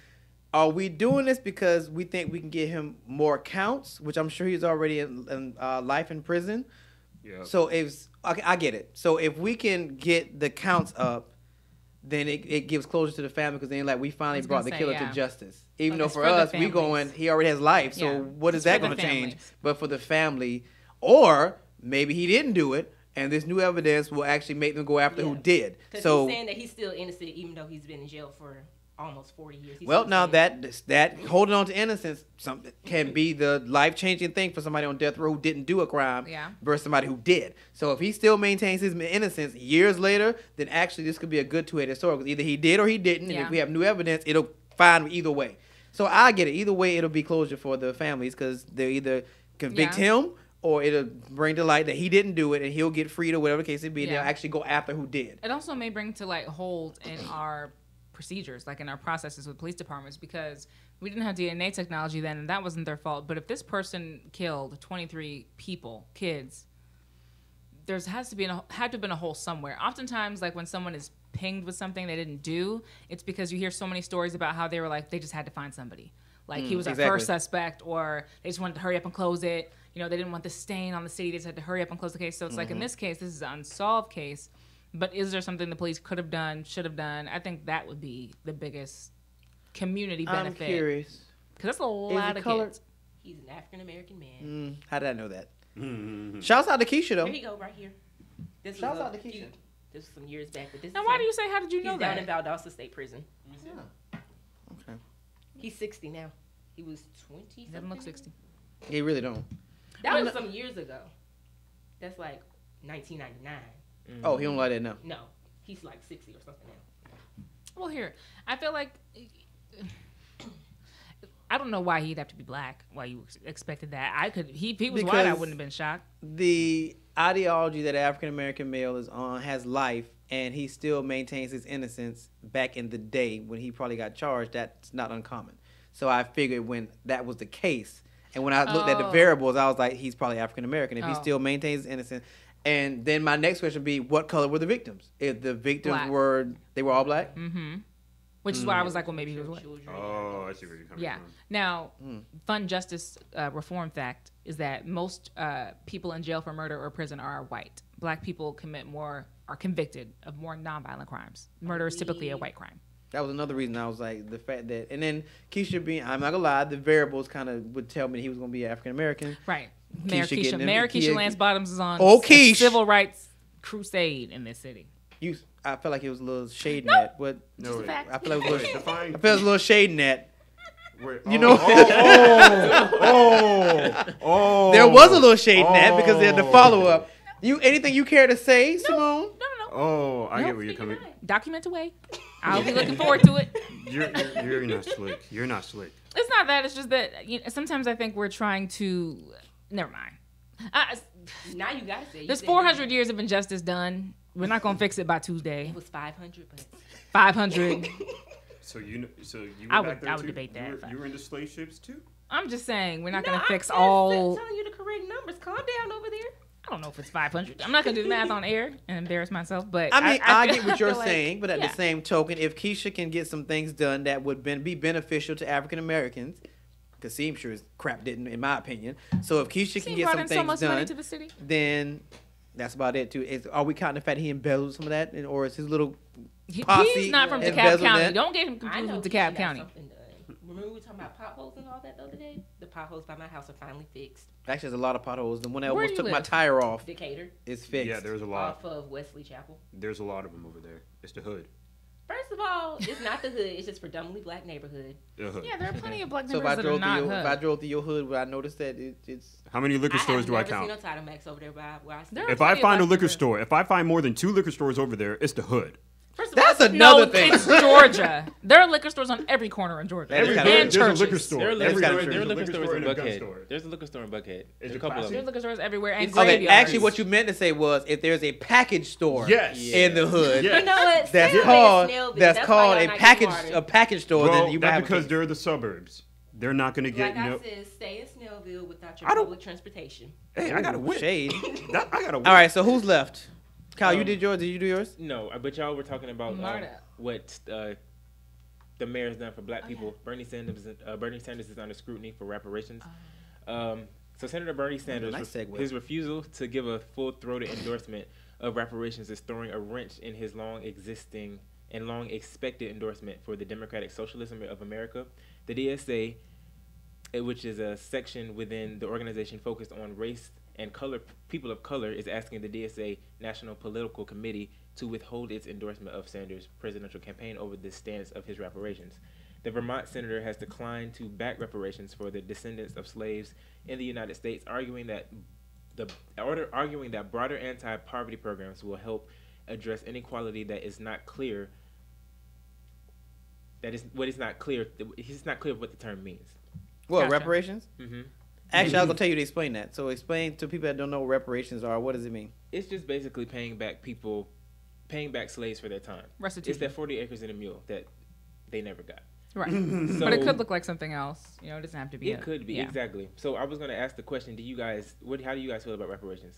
are we doing this because we think we can get him more counts, which I'm sure he's already in life in prison? Yeah. So I get it. So if we can get the counts up, then it gives closure to the family, because then like we finally brought the killer to justice. Even though for us, we going, he already has life. So what is that going to change? But for the family, or maybe he didn't do it, and this new evidence will actually make them go after who did. So he's saying that he's still innocent, even though he's been in jail for almost 40 years. Well, now that holding on to innocence can be the life-changing thing for somebody on death row who didn't do a crime versus somebody who did. So if he still maintains his innocence years later, then actually this could be a good two-headed sword, because either he did or he didn't, and if we have new evidence, it'll find either way. So I get it. Either way, it'll be closure for the families, because they'll either convict him, or it'll bring to light that he didn't do it and he'll get freed, or whatever the case may be. They'll actually go after who did. It also may bring to like hold in our procedures, like in our processes with police departments, because we didn't have DNA technology then, and that wasn't their fault. But if this person killed 23 people, kids, had to have been a hole somewhere. Oftentimes, like when someone is pinged with something they didn't do, it's because you hear so many stories about how they were like, they just had to find somebody. Like he was our first suspect, or they just wanted to hurry up and close it. You know, they didn't want the stain on the city. They just had to hurry up and close the case. So it's like in this case, this is an unsolved case. But is there something the police could have done, should have done? I think that would be the biggest community benefit. I'm curious. Because that's a lot of kids. He's an African-American man. How did I know that? Shouts out to Keisha, though. Here you go, right here. Shouts out to Keisha. This was some years back. But this now, why do you say, how did you know that? He's down in Valdosta State Prison. Okay. He's 60 now. He was 20. He doesn't look 60. He really don't. That was some years ago. That's like 1999. Oh, he don't like that now. No, he's like 60 or something now. Well, here, I feel like I don't know why he'd have to be black. Why you expected that? If he was white, I wouldn't have been shocked. The ideology that African American male is on has life, and he still maintains his innocence. Back in the day when he probably got charged, that's not uncommon. So I figured when that was the case, and when I looked at the variables, I was like, he's probably African American if he still maintains his innocence. And then my next question would be, what color were the victims? If the victims were all black? Mm-hmm. Which is why I was like, well, maybe he was white. Oh, I see where you're coming from. Now, fun justice reform fact is that most people in jail for murder or prison are white. Black people are convicted of more nonviolent crimes. Murder is typically a white crime. That was another reason I was like, the fact that, and then Keisha being, I'm not gonna lie, the variables kind of would tell me he was gonna be African American. Right. Mayor Keisha Lance Bottoms is on a civil rights crusade in this city. I felt like it was a little shade in that. What? No, I feel like it was a little shade in that. You know, there was a little shade in that because they had the follow up. Anything you care to say, Simone? No. Oh, I get where you're coming. Document away. I'll be looking forward to it. You're not slick. You're not slick. It's not that. It's just that sometimes I think we're trying to. Never mind. Now you gotta say. There's 400 years of injustice done. We're not gonna fix it by Tuesday. It was 500, but 500. So you I would debate that. You were into slave ships too? I'm just saying we're not gonna fix I'm all. telling you the correct numbers. Calm down over there. I don't know if it's 500. I'm not gonna do the math on air and embarrass myself, but I mean, I get what you're feel saying, but at yeah. the same token, if Keisha can get some things done that would be beneficial to African Americans, because Seamstress crap didn't, in my opinion. So if Keisha can get some things done, to the city. then that's about it too. Are we counting the fact he embezzled some of that, or is his little posse He's not from DeKalb embezzled County. that? Don't get him confused with DeKalb County. Remember we were talking about potholes and all that the other day? The potholes by my house are finally fixed. Actually, there's a lot of potholes. The one that Where almost do took you my live? tire off Decatur, is fixed. Yeah, there's a lot. off of Wesley Chapel. There's a lot of them over there. It's the hood. First of all, it's not the hood. It's just predominantly black neighborhood. The hood. Yeah, there are plenty of black So if neighborhoods that are not if I hood. drove through your hood, would I notice that it's? How many liquor stores do I I've never count? seen no Title Max over there where I stay. There are If I plenty of find a black liquor neighborhoods. store, if I find more than 2 liquor stores over there, it's the hood. First of That's all, another no, thing. It's Georgia. There are liquor stores on every corner in Georgia. Every- and there's a churches. liquor store. There are Every liquor country stores. There are there's a liquor stores in and a gun Buckhead. store. There's a liquor store in Buckhead. There's it a couple of classy? There's them. liquor stores everywhere and Okay, graveyards. actually, what you meant to say was if there's a package store Yes. in the hood, Yes. You know what? that's Snellville, called Snellville. that's That's called why a y'all not getting package water. store. Well, then you might that's have because a- they're the suburbs. They're not going to get Like I no. said, stay in Snellville without your I don't- public transportation. Hey, I got a whip. shade. I got a whip. All right, so who's left? Kyle, you did yours. Did you do yours? No, but y'all were talking about Marta. what the mayor's done for black people. Bernie Sanders is under scrutiny for reparations. So Senator Bernie Sanders, nice segue. his refusal to give a full-throated endorsement of reparations is throwing a wrench in his long-existing and long-expected endorsement for the Democratic Socialism of America. The DSA, which is a section within the organization focused on race and color, people of color, is asking the DSA National Political Committee to withhold its endorsement of Sanders' presidential campaign over the stance of his reparations. The Vermont senator has declined to back reparations for the descendants of slaves in the United States, arguing that broader anti-poverty programs will help address inequality that is not clear. It's not clear what the term means. What, Gotcha. reparations? Mm-hmm. Actually, I was gonna tell you to explain that. So explain to people that don't know what reparations are. What does it mean? It's just basically paying back slaves for their time. Restitution. It's that 40 acres and a mule that they never got. Right. So But it could look like something else. You know, it doesn't have to be. It could be, yeah. exactly. So I was going to ask the question: how do you guys feel about reparations?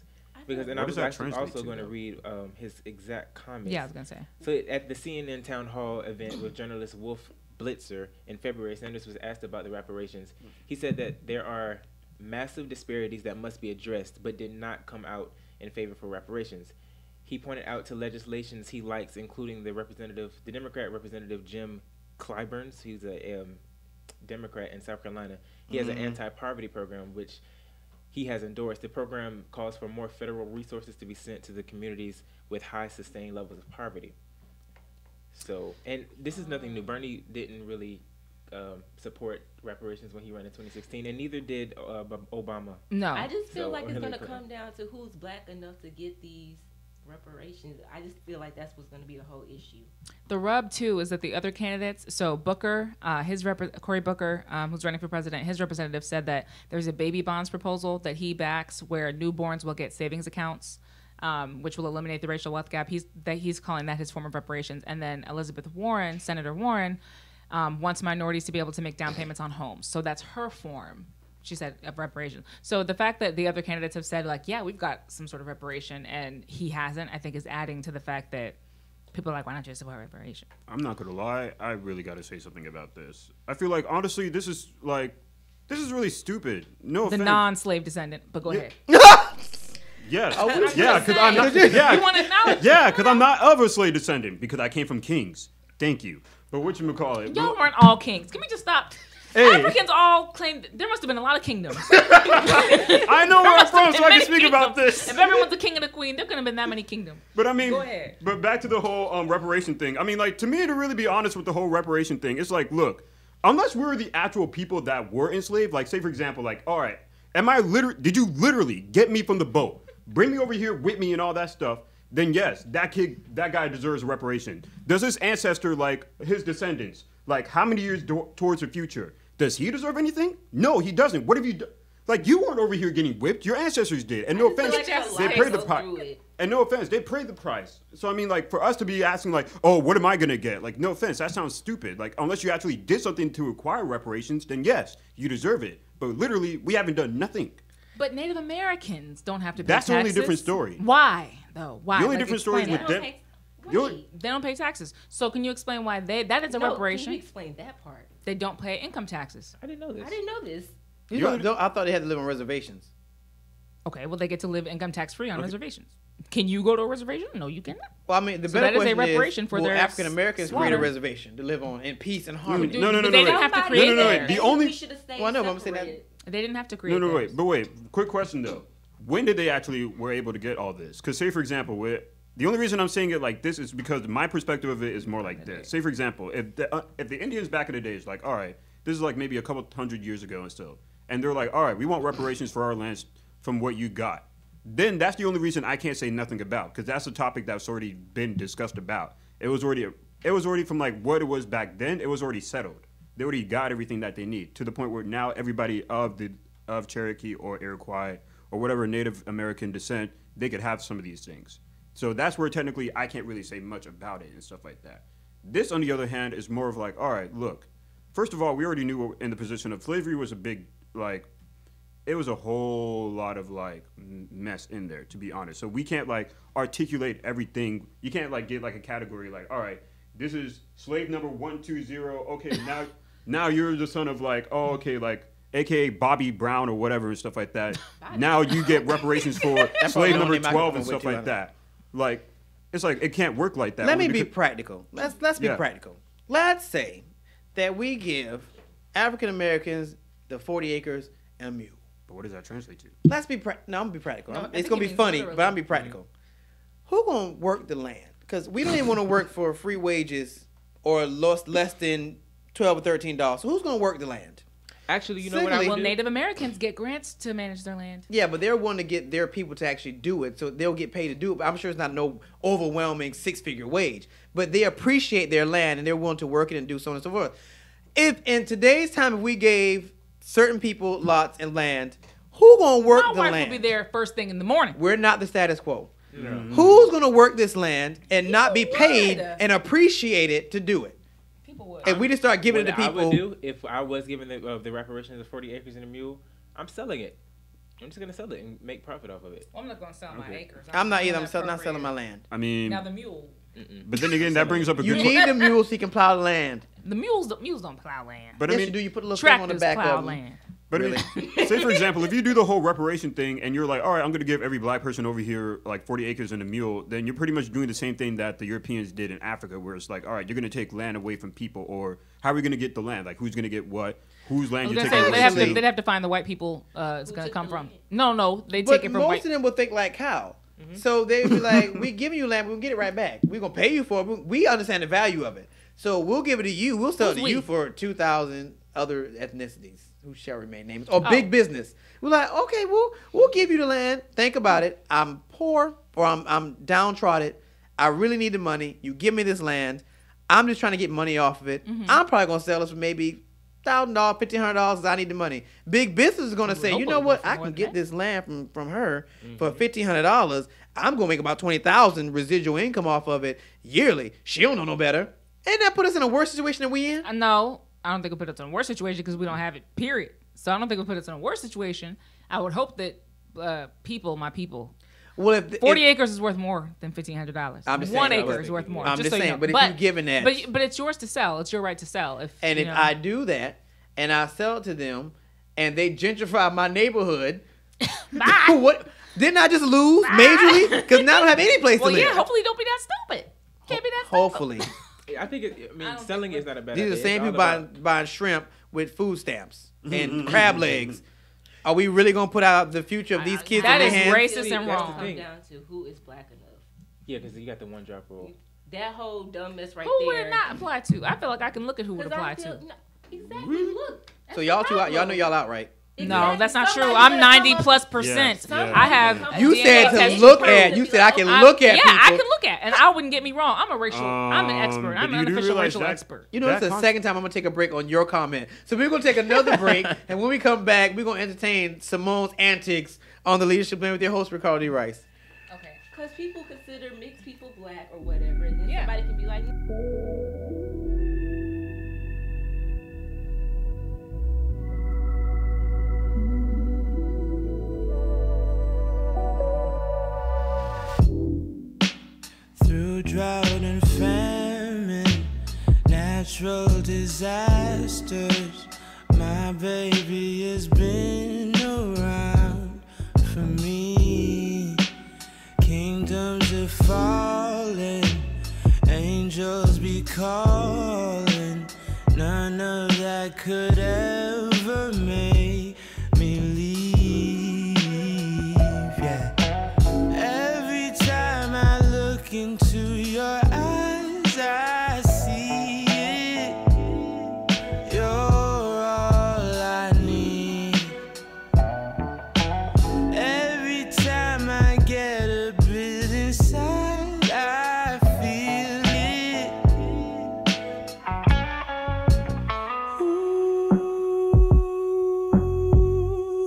Because What I does was that actually translate also to, going to though? read his exact comments. Yeah, I was gonna say. So at the CNN town hall event with journalist Wolf Blitzer in February, Sanders was asked about the reparations. He said that there are massive disparities that must be addressed, but did not come out in favor for reparations. He pointed out to legislations he likes, including the Democrat representative Jim Clyburn. He's a Democrat in South Carolina. He has an anti-poverty program, which he has endorsed. The program calls for more federal resources to be sent to the communities with high sustained levels of poverty. So, and this is nothing new. Bernie didn't really support reparations when he ran in 2016, and neither did Obama. No. I just feel So, like it's Hillary going to Clinton. come down to who's black enough to get these reparations. I just feel like that's what's going to be the whole issue. The rub too is that the other candidates. So Booker, Cory Booker, who's running for president, his representative said that there's a baby bonds proposal that he backs where newborns will get savings accounts, which will eliminate the racial wealth gap. He's calling that his form of reparations. And then Elizabeth Warren, Senator Warren, wants minorities to be able to make down payments on homes. So that's her form, she said, of reparation. So the fact that the other candidates have said, like, yeah, we've got some sort of reparation, and he hasn't, I think is adding to the fact that people are like, why not just support reparation? I'm not gonna lie. I really got to say something about this. I feel like honestly, this is really stupid. No The offense. non-slave descendant, but go ahead. Yes. I'm Yeah, just because I'm not. saying. Yeah, You want to acknowledge yeah, because I'm not of a slave descendant because I came from kings. Thank you. But whatchamacallit? Y'all weren't all kings. Can we just stop? Hey. Africans all claimed there must have been a lot of kingdoms. I know where I'm Must have from, been so I can many speak about kingdoms. this. If everyone's a king and a queen, there couldn't have been that many kingdoms. But I mean, Go ahead. But back to the whole reparation thing. I mean, like, to me, to really be honest with the whole reparation thing, it's like, look, unless we're the actual people that were enslaved, like, say for example, like, all right, did you literally get me from the boat, bring me over here with me and all that stuff? Then yes, that guy deserves a reparation. Does his ancestor, like his descendants, like how many years towards the future? Does he deserve anything? No, he doesn't. What have you done? Like, you weren't over here getting whipped. Your ancestors did. And no offense, they paid the price. And no offense, they paid the price. So I mean, like, for us to be asking, like, oh, what am I gonna get? Like, no offense, that sounds stupid. Like, unless you actually did something to acquire reparations, then yes, you deserve it. But literally, we haven't done nothing. But Native Americans don't have to pay That's taxes. the only different story. Why, though? Why? The only different story is explain with it. them. They don't pay taxes. So can you explain why that is a reparation? Can you explain that part? They don't pay income taxes. I didn't know this. I didn't know this. I thought they had to live on reservations. Okay, well, they get to live income tax free on reservations. Can you go to a reservation? No, you cannot. Well, I mean, the So better that is a question reparation for will their African Americans create a slaughter. reservation to live on in peace and harmony? No. But they didn't have to create No. that. The only. We should have stayed Well, no, but I'm saying separated. They didn't have to create No, theirs. wait. Quick question though. When did they actually were able to get all this? Because say for example, the only reason I'm saying it like this is because my perspective of it is more like this. Say for example, if the Indians back in the day is like, all right, this is like maybe a couple hundred years ago and still, and they're like, all right, we want reparations for our lands from what you got. Then that's the only reason I can't say nothing about, because that's a topic that's already been discussed about. It was already from like what it was back then. It was already settled. They already got everything that they need to the point where now everybody of Cherokee or Iroquois or whatever Native American descent, they could have some of these things. So that's where technically I can't really say much about it and stuff like that. This, on the other hand, is more of like, all right, look, first of all, we already knew in the position of slavery was a big, like, it was a whole lot of like mess in there, to be honest. So we can't like articulate everything. You can't like get like a category like, all right, this is slave number 120. Okay, now you're the son of like, oh, okay, like AKA Bobby Brown or whatever and stuff like that. Now you get reparations for slave number 12 and stuff like that. Like, it's like it can't work like that. Let me be practical. Let's be practical. Let's say that we give African Americans the 40 acres and a mule. But what does that translate to? Let's be no, I'm gonna be practical. No, It's gonna be funny, but I'm gonna be practical. Who gonna work the land? Because we don't even want to work for free wages or less than $12 or $13. So who's gonna work the land? Actually, you know what I would Well, do? Native Americans get grants to manage their land. Yeah, but they're wanting to get their people to actually do it, so they'll get paid to do it. But I'm sure it's not no overwhelming 6-figure wage. But they appreciate their land and they're willing to work it and do so on and so forth. If in today's time, if we gave certain people lots and land, who gonna work My the wife land? will be there first thing in the morning. We're not the status quo. Who's gonna work this land and not be paid and appreciate it to do it? People would. If we just start giving it to What I people, would do if I was given the reparations of 40 acres and a mule, I'm selling it. I'm just gonna sell it and make profit off of it. Well, I'm not going to sell my acres. I'm not either. I'm gonna not selling my appropriate land. I mean, Now the mule. but then again, that brings up a You good need the mule so you can plow the land. The mules don't plow land. But Yes, I mean, you do. You put a little thing on the Tractors back plow of them. land. But I mean, say for example, if you do the whole reparation thing and you're like, all right, I'm going to give every black person over here like 40 acres and a mule, then you're pretty much doing the same thing that the Europeans did in Africa, where it's like, all right, you're going to take land away from people, or how are we going to get the land? Like, who's going to get what? Whose land you're taking away? Actually- They'd have to find the white people it's going to took come the from. land? No, they But take it from most white. of them will think like Cal. So they'd be like, we giving you land, we're going to get it right back. We're going to pay you for it. We understand the value of it. So we'll give it to you. We'll sell it to Who's you we? for 2,000 other ethnicities who shall remain nameless. Or big business. We're like, okay, we'll give you the land. Think about it. I'm poor or I'm downtrodden. I really need the money. You give me this land. I'm just trying to get money off of it. I'm probably going to sell this for maybe $1,000, $1,500 because I need the money. Big business is going to say, you know what? I can get this land from her for $1,500. I'm going to make about $20,000 residual income off of it yearly. She don't know no better. Ain't that put us in a worse situation than we in? No, I don't think it'll put us in a worse situation because we don't have it, period. So I don't think it'll put us in a worse situation. I would hope that my people, Well, 40 acres is worth more than $1,500. I'm just One saying, acre is worth more. I'm just so you saying, know. but if you're given that, but it's yours to sell. It's your right to sell. If I do that and I sell it to them and they gentrify my neighborhood, what? Didn't I just lose majorly? Because now I don't have any place well, to live. yeah. Hopefully, don't be that stupid. Can't be that stupid. Hopefully. I think selling is not a bad These idea. are the same It's people all about- buying shrimp with food stamps and crab legs. Are we really going to put out the future of these kids That in is their hands? racist See, and that's the wrong. thing. Come down to who is black enough. Yeah, because you got the one drop rule. That whole dumb mess right Who there. would it not apply to? I feel like I can look at who would 'Cause I apply feel- to. no, exactly. Look. So y'all two out. Y'all know y'all out, right? No, that's not true. Somebody I'm gotta 90+%. Yeah, yeah. I have. You DNA said to test look proof. at. You said I can I'm- look at yeah, people. I can look at, and I wouldn't get me wrong. I'm I'm an expert. but I'm you an do unofficial realize racial that- expert. You know, it's the second time I'm going to take a break on your comment. So we're going to take another break, and when we come back, we're going to entertain Simone's antics on the Leadership Blend with your host, Ricardo D. Rice. Okay. Because people consider mixed people black or whatever, and then Yeah. somebody can be like, disasters. My baby has been around for me. Kingdoms are falling, angels be calling. None of that could ever make me leave. Yeah. Every time I look into your eyes, I see it. You're all I need. Every time I get a bit inside, I feel it. Ooh,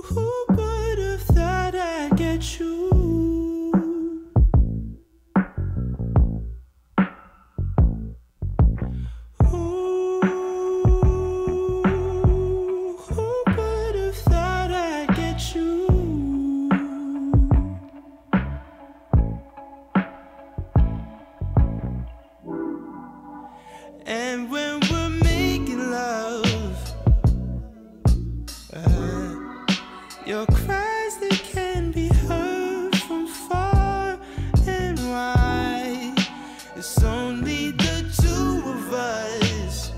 who would have thought I'd get you? Ooh, who would have thought I'd get you? And when we're making love, your cries they can be heard from far and wide. It's only the two of us.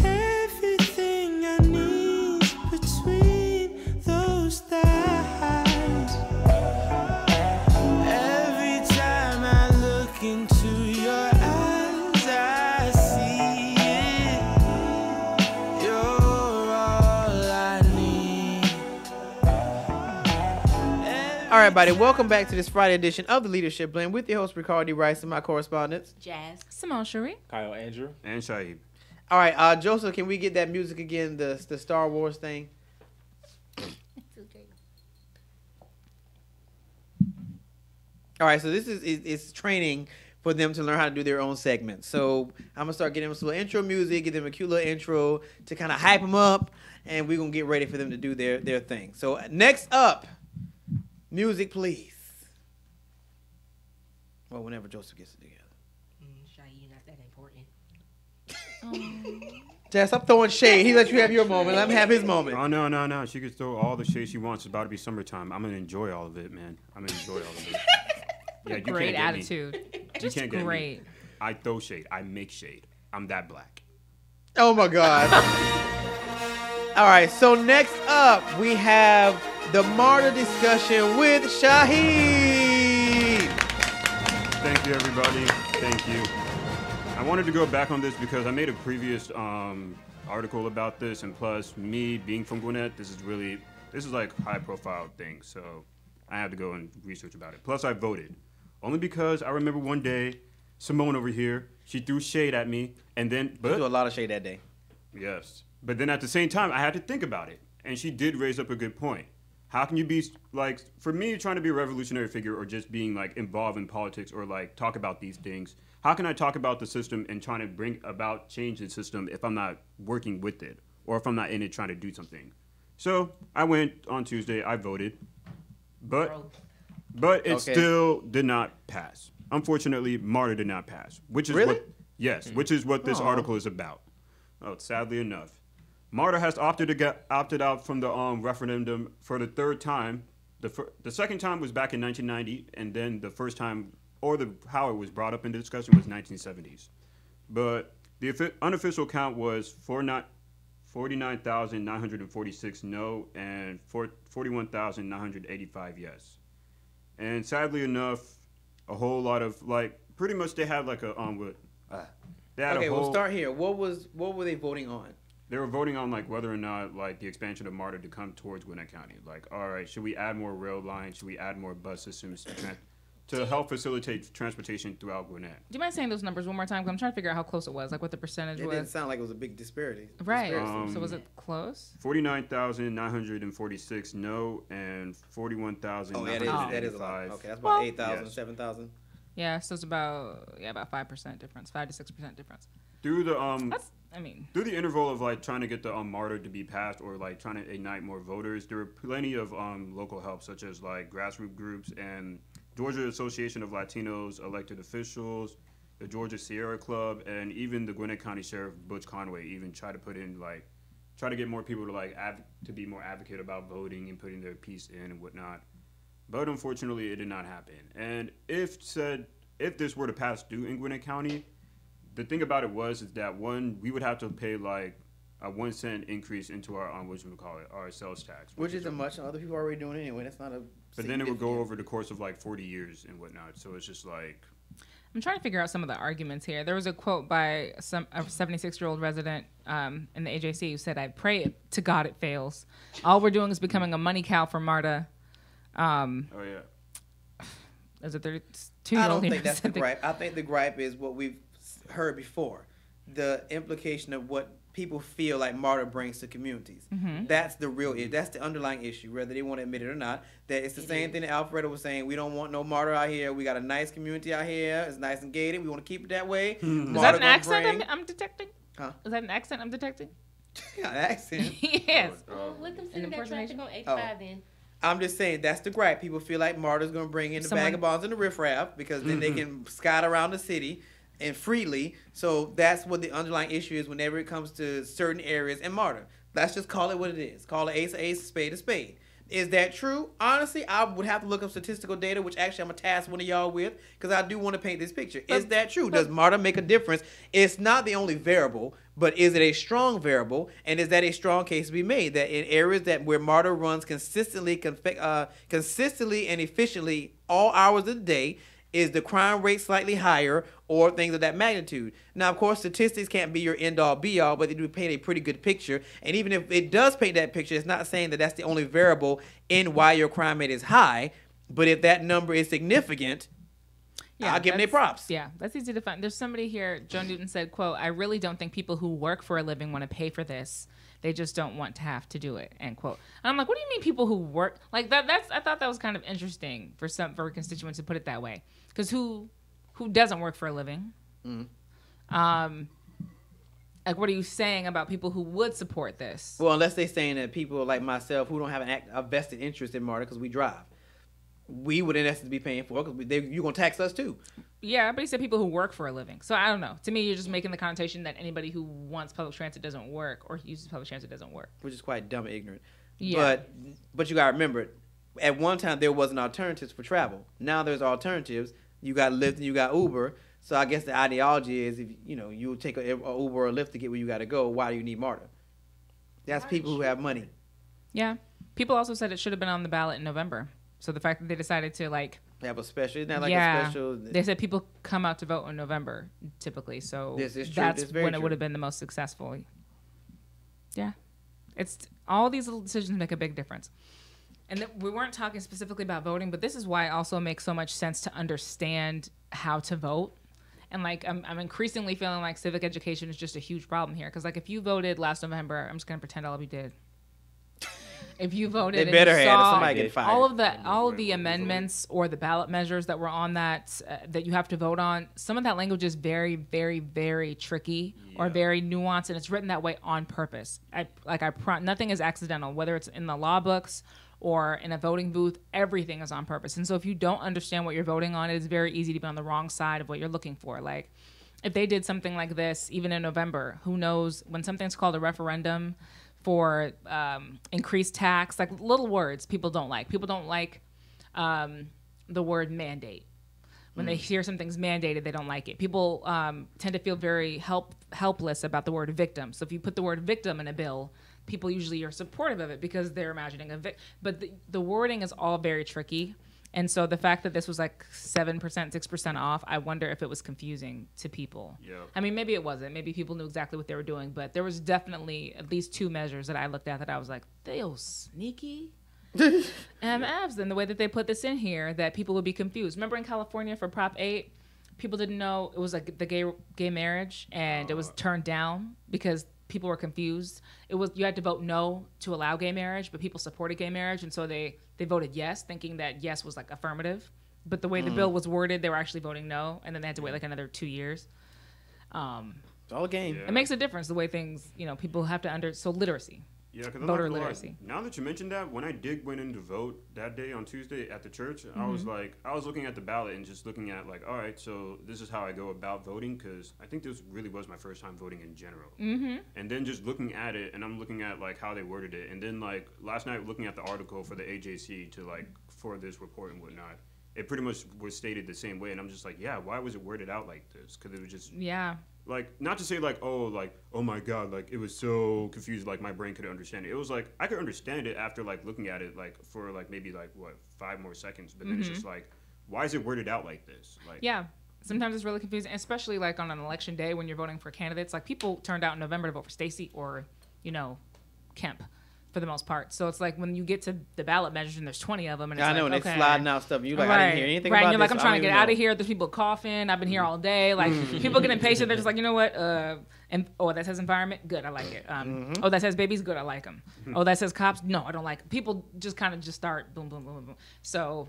Everything I need between those thighs. Every time I look into your eyes, I see it. You're all I need. All right, everybody, welcome back to this Friday edition of the Leadership Blend with your host, Ricardi Rice, and my correspondents. Jazz. Simone Cherie. Kyle Andrew. And Shahid. All right, Joseph, can we get that music again, the Star Wars thing? All right, so this is training for them to learn how to do their own segments. So I'm gonna start getting them some little intro music, get them a cute little intro to kind of hype them up, and we're gonna get ready for them to do their thing. So next up, music, please. Well, whenever Joseph gets it together. Shahid, you're not that important. Jazz, stop throwing shade. He let you have your moment. Let him have his moment. Oh, no. She can throw all the shade she wants. It's about to be summertime. I'm going to enjoy all of it, man. I'm going to enjoy all of it. Yeah, you Great can't get me. attitude. You Just can't get great. me. I throw shade. I make shade. I'm that black. Oh my God. All right, so next up we have the martyr discussion with Shahid. Thank you, everybody. Thank you. I wanted to go back on this because I made a previous article about this, and plus me being from Gwinnett, this is like high profile thing, so I had to go and research about it. Plus I voted. Only because I remember one day, Simone over here, she threw shade at me, and then... You threw a lot of shade that day. Yes. But then at the same time, I had to think about it. And she did raise up a good point. How can you be, like, for me, trying to be a revolutionary figure or just being, like, involved in politics or, like, talk about these things, how can I talk about the system and trying to bring about change in the system if I'm not working with it or if I'm not in it trying to do something? So I went on Tuesday, I voted, but it still did not pass. Unfortunately, Martyr did not pass, which is which is what this article is about. Oh, sadly enough. Martyr has opted out from the referendum for the third time. The second time was back in 1990, and then the first time, or how it was brought up into discussion, was 1970s. But the unofficial count was 49,946 no and 41,985 yes. And sadly enough, a whole lot of, like, pretty much they had like a we'll start here. What were they voting on? They were voting on, like, whether or not, like, the expansion of MARTA to come towards Gwinnett County. Like, all right, should we add more rail lines? Should we add more bus systems to help facilitate transportation throughout Gwinnett? Do you mind saying those numbers one more time? 'Cause I'm trying to figure out how close it was, like what the percentage It was. didn't sound like it was a big disparity. Right. So was it close? 49,946 no and 41,985. That is a lot. Okay, that's about 8,000, yes. 7,000. Yeah, so it's about 5% difference, 5 to 6% difference. Through the through the interval of, like, trying to get the MARTA to be passed or, like, trying to ignite more voters, there were plenty of local help, such as, like, grassroots groups and Georgia Association of Latinos elected officials, the Georgia Sierra Club, and even the Gwinnett County Sheriff Butch Conway even try to get more people to to be more advocate about voting and putting their piece in and whatnot. But unfortunately, it did not happen. And if this were to pass due in Gwinnett County, the thing about it is that we would have to pay like a 1 cent increase into our our sales tax, which isn't much. Other people are already doing it anyway. That's not a. But then it would go over the course of like 40 years and whatnot. So it's just like. I'm trying to figure out some of the arguments here. There was a quote by a 76-year-old resident in the AJC who said, "I pray to God it fails. All we're doing is becoming a money cow for MARTA." Oh yeah. Is it 32-year-old? I don't think that's the gripe. I think the gripe is what we've heard before, the implication of what people feel like MARTA brings to communities. Mm-hmm. That's the real issue. That's the underlying issue, whether they want to admit it or not. That it's the same thing that Alfredo was saying. We don't want no MARTA out here. We got a nice community out here. It's nice and gated. We want to keep it that way. Is that an accent I'm detecting? Huh? Is that an accent I'm detecting? An accent? Yes. Well, let them see that traffic on 85 then. I'm just saying that's the gripe. People feel like MARTA's going to bring in the vagabonds and the riffraff because then they can scout around the city and freely. So that's what the underlying issue is whenever it comes to certain areas in MARTA. Let's just call it what it is. Call it ace a ace, spade a spade. Is that true? Honestly, I would have to look up statistical data, which actually I'm going to task one of y'all with because I do want to paint this picture. Is that true? Does MARTA make a difference? It's not the only variable, but is it a strong variable? And is that a strong case to be made that in areas where MARTA runs consistently and efficiently all hours of the day, is the crime rate slightly higher or things of that magnitude? Now, of course, statistics can't be your end-all, be-all, but they do paint a pretty good picture. And even if it does paint that picture, it's not saying that that's the only variable in why your crime rate is high. But if that number is significant, I'll give them their props. Yeah, that's easy to find. There's somebody here, Joe Newton said, quote, "I really don't think people who work for a living want to pay for this. They just don't want to have to do it," end quote. And I'm like, what do you mean people who work like that? I thought that was kind of interesting for constituents to put it that way. Because who doesn't work for a living? Mm. Like, what are you saying about people who would support this? Well, unless they're saying that people like myself who don't have a vested interest in MARTA because we drive, we would in essence be paying for it because you're going to tax us too. Yeah, but he said people who work for a living. So I don't know. To me, you're just making the connotation that anybody who wants public transit doesn't work or uses public transit doesn't work. Which is quite dumb and ignorant. Yeah. But you got to remember, at one time there wasn't alternatives for travel. Now there's alternatives. You got Lyft and you got Uber. So I guess the ideology is if you take a Uber or a Lyft to get where you got to go, why do you need MARTA? That's people who have money. Yeah. People also said it should have been on the ballot in November. So the fact that they decided to have a special, isn't that like a special? They said people come out to vote in November typically. So that's when it would have been the most successful. Yeah. It's all these little decisions make a big difference. And we weren't talking specifically about voting, but this is why it also makes so much sense to understand how to vote. And like, I'm increasingly feeling like civic education is just a huge problem here. Because like, if you voted last November, I'm just gonna pretend all of you did. If you voted, they better and you have saw somebody get fired. all of the amendments or the ballot measures that were on that that you have to vote on, some of that language is very, very, very tricky or very nuanced, and it's written that way on purpose. Nothing is accidental, whether it's in the law books or in a voting booth. Everything is on purpose. And so if you don't understand what you're voting on, it is very easy to be on the wrong side of what you're looking for. Like, if they did something like this, even in November, who knows, when something's called a referendum for increased tax, like little words people don't like. People don't like the word mandate. When they hear something's mandated, they don't like it. People tend to feel very helpless about the word victim. So if you put the word victim in a bill, people usually are supportive of it because they're imagining a victim. But the wording is all very tricky. And so the fact that this was like 7%, 6% off, I wonder if it was confusing to people. Yeah. I mean, maybe it wasn't. Maybe people knew exactly what they were doing. But there was definitely at least two measures that I looked at that I was like, they're sneaky. MFs. And the way that they put this in here, that people would be confused. Remember in California for Prop 8, people didn't know it was like the gay marriage, and it was turned down because people were confused. It was, you had to vote no to allow gay marriage, but people supported gay marriage, and so they voted yes, thinking that yes was like affirmative. But the way the bill was worded, they were actually voting no, and then they had to wait like another 2 years. It's all a game. It makes a difference the way things, people have to so literacy. Yeah, because voter literacy. Now that you mentioned that, when I went in to vote that day on Tuesday at the church, I was looking at the ballot and just looking at like, all right, so this is how I go about voting, because I think this really was my first time voting in general. Mm-hmm. And then just looking at it, and I'm looking at like how they worded it, and then like last night looking at the article for the AJC to like for this report and whatnot, it pretty much was stated the same way, and I'm just like, yeah, why was it worded out like this? Because it was just like, not to say like, oh my god, like it was so confused, like my brain couldn't understand it. It was like I could understand it after like looking at it like for like maybe like 5 more seconds, but then it's just like, why is it worded out like this? Like, sometimes it's really confusing, especially like on an election day when you're voting for candidates. Like people turned out in November to vote for Stacey or Kemp for the most part. So it's like when you get to the ballot measures and there's 20 of them, and it's I know, like, and they're sliding out stuff. You like, right. I didn't hear anything right. about And you're like, this. I'm trying to get out of here. There's people coughing. I've been here all day. Like people get impatient. They're just like, you know what? That says environment. Good, I like it. Oh, that says babies. Good, I like them. Oh, that says cops. No, I don't like them. People just kind of just start boom, boom, boom, boom, boom. So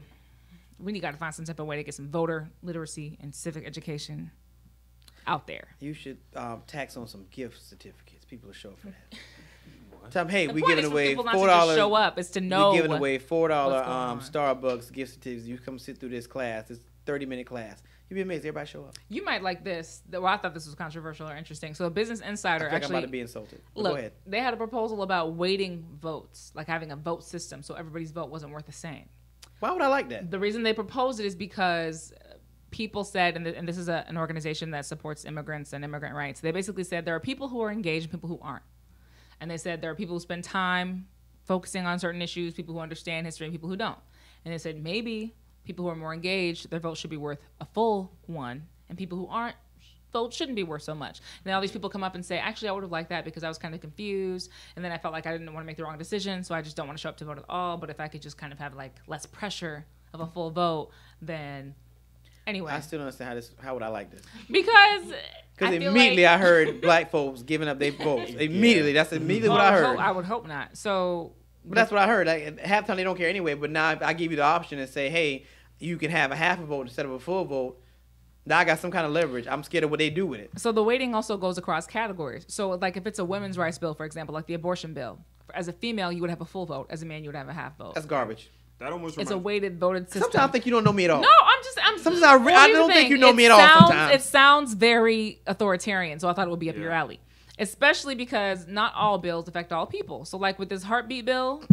we got to find some type of way to get some voter literacy and civic education out there. You should tax on some gift certificates. People will show up for that. Tell them, hey, The we point giving is for away people not to $4. just show up. It's to know We're giving away $4 on. Starbucks gift certificates. You come sit through this class. It's 30-minute class. You'd be amazed. Everybody show up. You might like this. Well, I thought this was controversial or interesting. So, a Business Insider I'm actually. about to be insulted. Look, go ahead. They had a proposal about weighting votes, like having a vote system, so everybody's vote wasn't worth the same. Why would I like that? The reason they proposed it is because people said, and this is an organization that supports immigrants and immigrant rights. They basically said there are people who are engaged and people who aren't. And they said there are people who spend time focusing on certain issues, people who understand history, and people who don't. And they said maybe people who are more engaged, their vote should be worth a full one, and people who aren't, vote shouldn't be worth so much. And then all these people come up and say, actually, I would have liked that because I was kind of confused, and then I felt like I didn't want to make the wrong decision, so I just don't want to show up to vote at all. But if I could just kind of have like less pressure of a full vote, then anyway. I still don't understand how would I like this? Because immediately I heard black folks giving up their votes. Immediately, that's immediately what I heard. I would hope not. So, but that's what I heard. Like, half the time they don't care anyway. But now if I give you the option and say, hey, you can have a half a vote instead of a full vote, now I got some kind of leverage. I'm scared of what they do with it. So the weighting also goes across categories. So like if it's a women's rights bill, for example, like the abortion bill, as a female you would have a full vote. As a man you would have a half vote. That's garbage. That almost it's a weighted voted system. Sometimes I think you don't know me at all. No, sometimes I don't think you know me at all sometimes. It sounds very authoritarian, so I thought it would be up your alley. Especially because not all bills affect all people. So like with this heartbeat bill,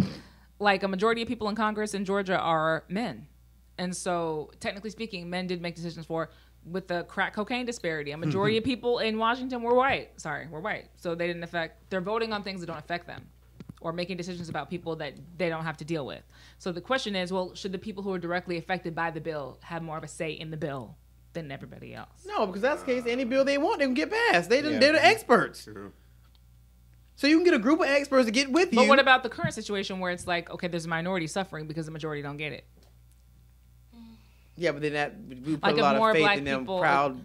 like a majority of people in Congress in Georgia are men. And so technically speaking, men did make decisions with the crack cocaine disparity. A majority of people in Washington were white. So they're voting on things that don't affect them, or making decisions about people that they don't have to deal with. So the question is, well, should the people who are directly affected by the bill have more of a say in the bill than everybody else? No, because that's the case. Any bill they want, they can get passed. They're the experts. True. So you can get a group of experts to get with you. But what about the current situation where it's like, okay, there's a minority suffering because the majority don't get it? Yeah, but then we put like a lot of faith in them people, crowd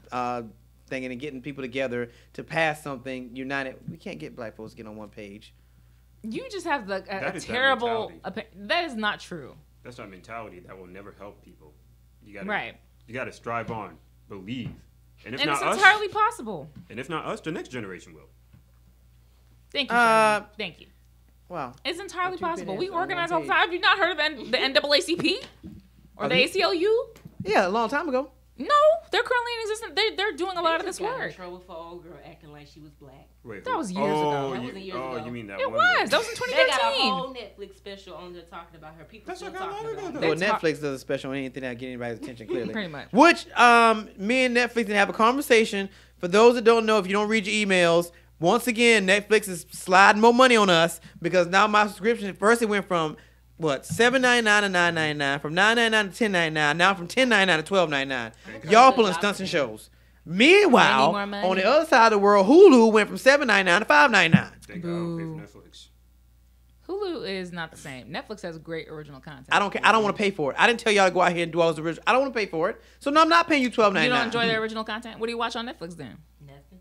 thing and getting people together to pass something united. We can't get black folks to get on one page. You just have a terrible. That is not true. That's not a mentality. That will never help people. You gotta, right. You got to strive on, believe, and if and not it's entirely possible. And if not us, the next generation will. Thank you. Shahid. Thank you. Wow. It's entirely possible. We organize all the time. Have you not heard of the NAACP or the ACLU? Yeah, a long time ago. No, they're currently in existence. They're doing a lot of this work. Got in trouble for old girl acting like she was black. Wait, that was years ago. That wasn't years ago. You mean that? It was. That was in 2013. They got a whole Netflix special on there talking about her. People still talking about her. Well, Netflix does a special on anything that get anybody's attention clearly. Pretty much. Which me and Netflix can have a conversation. For those that don't know, if you don't read your emails, once again, Netflix is sliding more money on us because now my subscription first it went from $7.99 to $9.99, from $9.99 to $10.99, now from $10.99 to $12.99. Y'all pulling stunts and shows. Meanwhile, on the other side of the world, Hulu went from $7.99 to $5.99. Thank God I don't pay for Netflix. Hulu is not the same. Netflix has great original content. I don't care. I don't want to pay for it. I didn't tell y'all to go out here and do all this original. I don't want to pay for it. So no, I'm not paying you $12.99. You don't enjoy their original content? What do you watch on Netflix then? Nothing.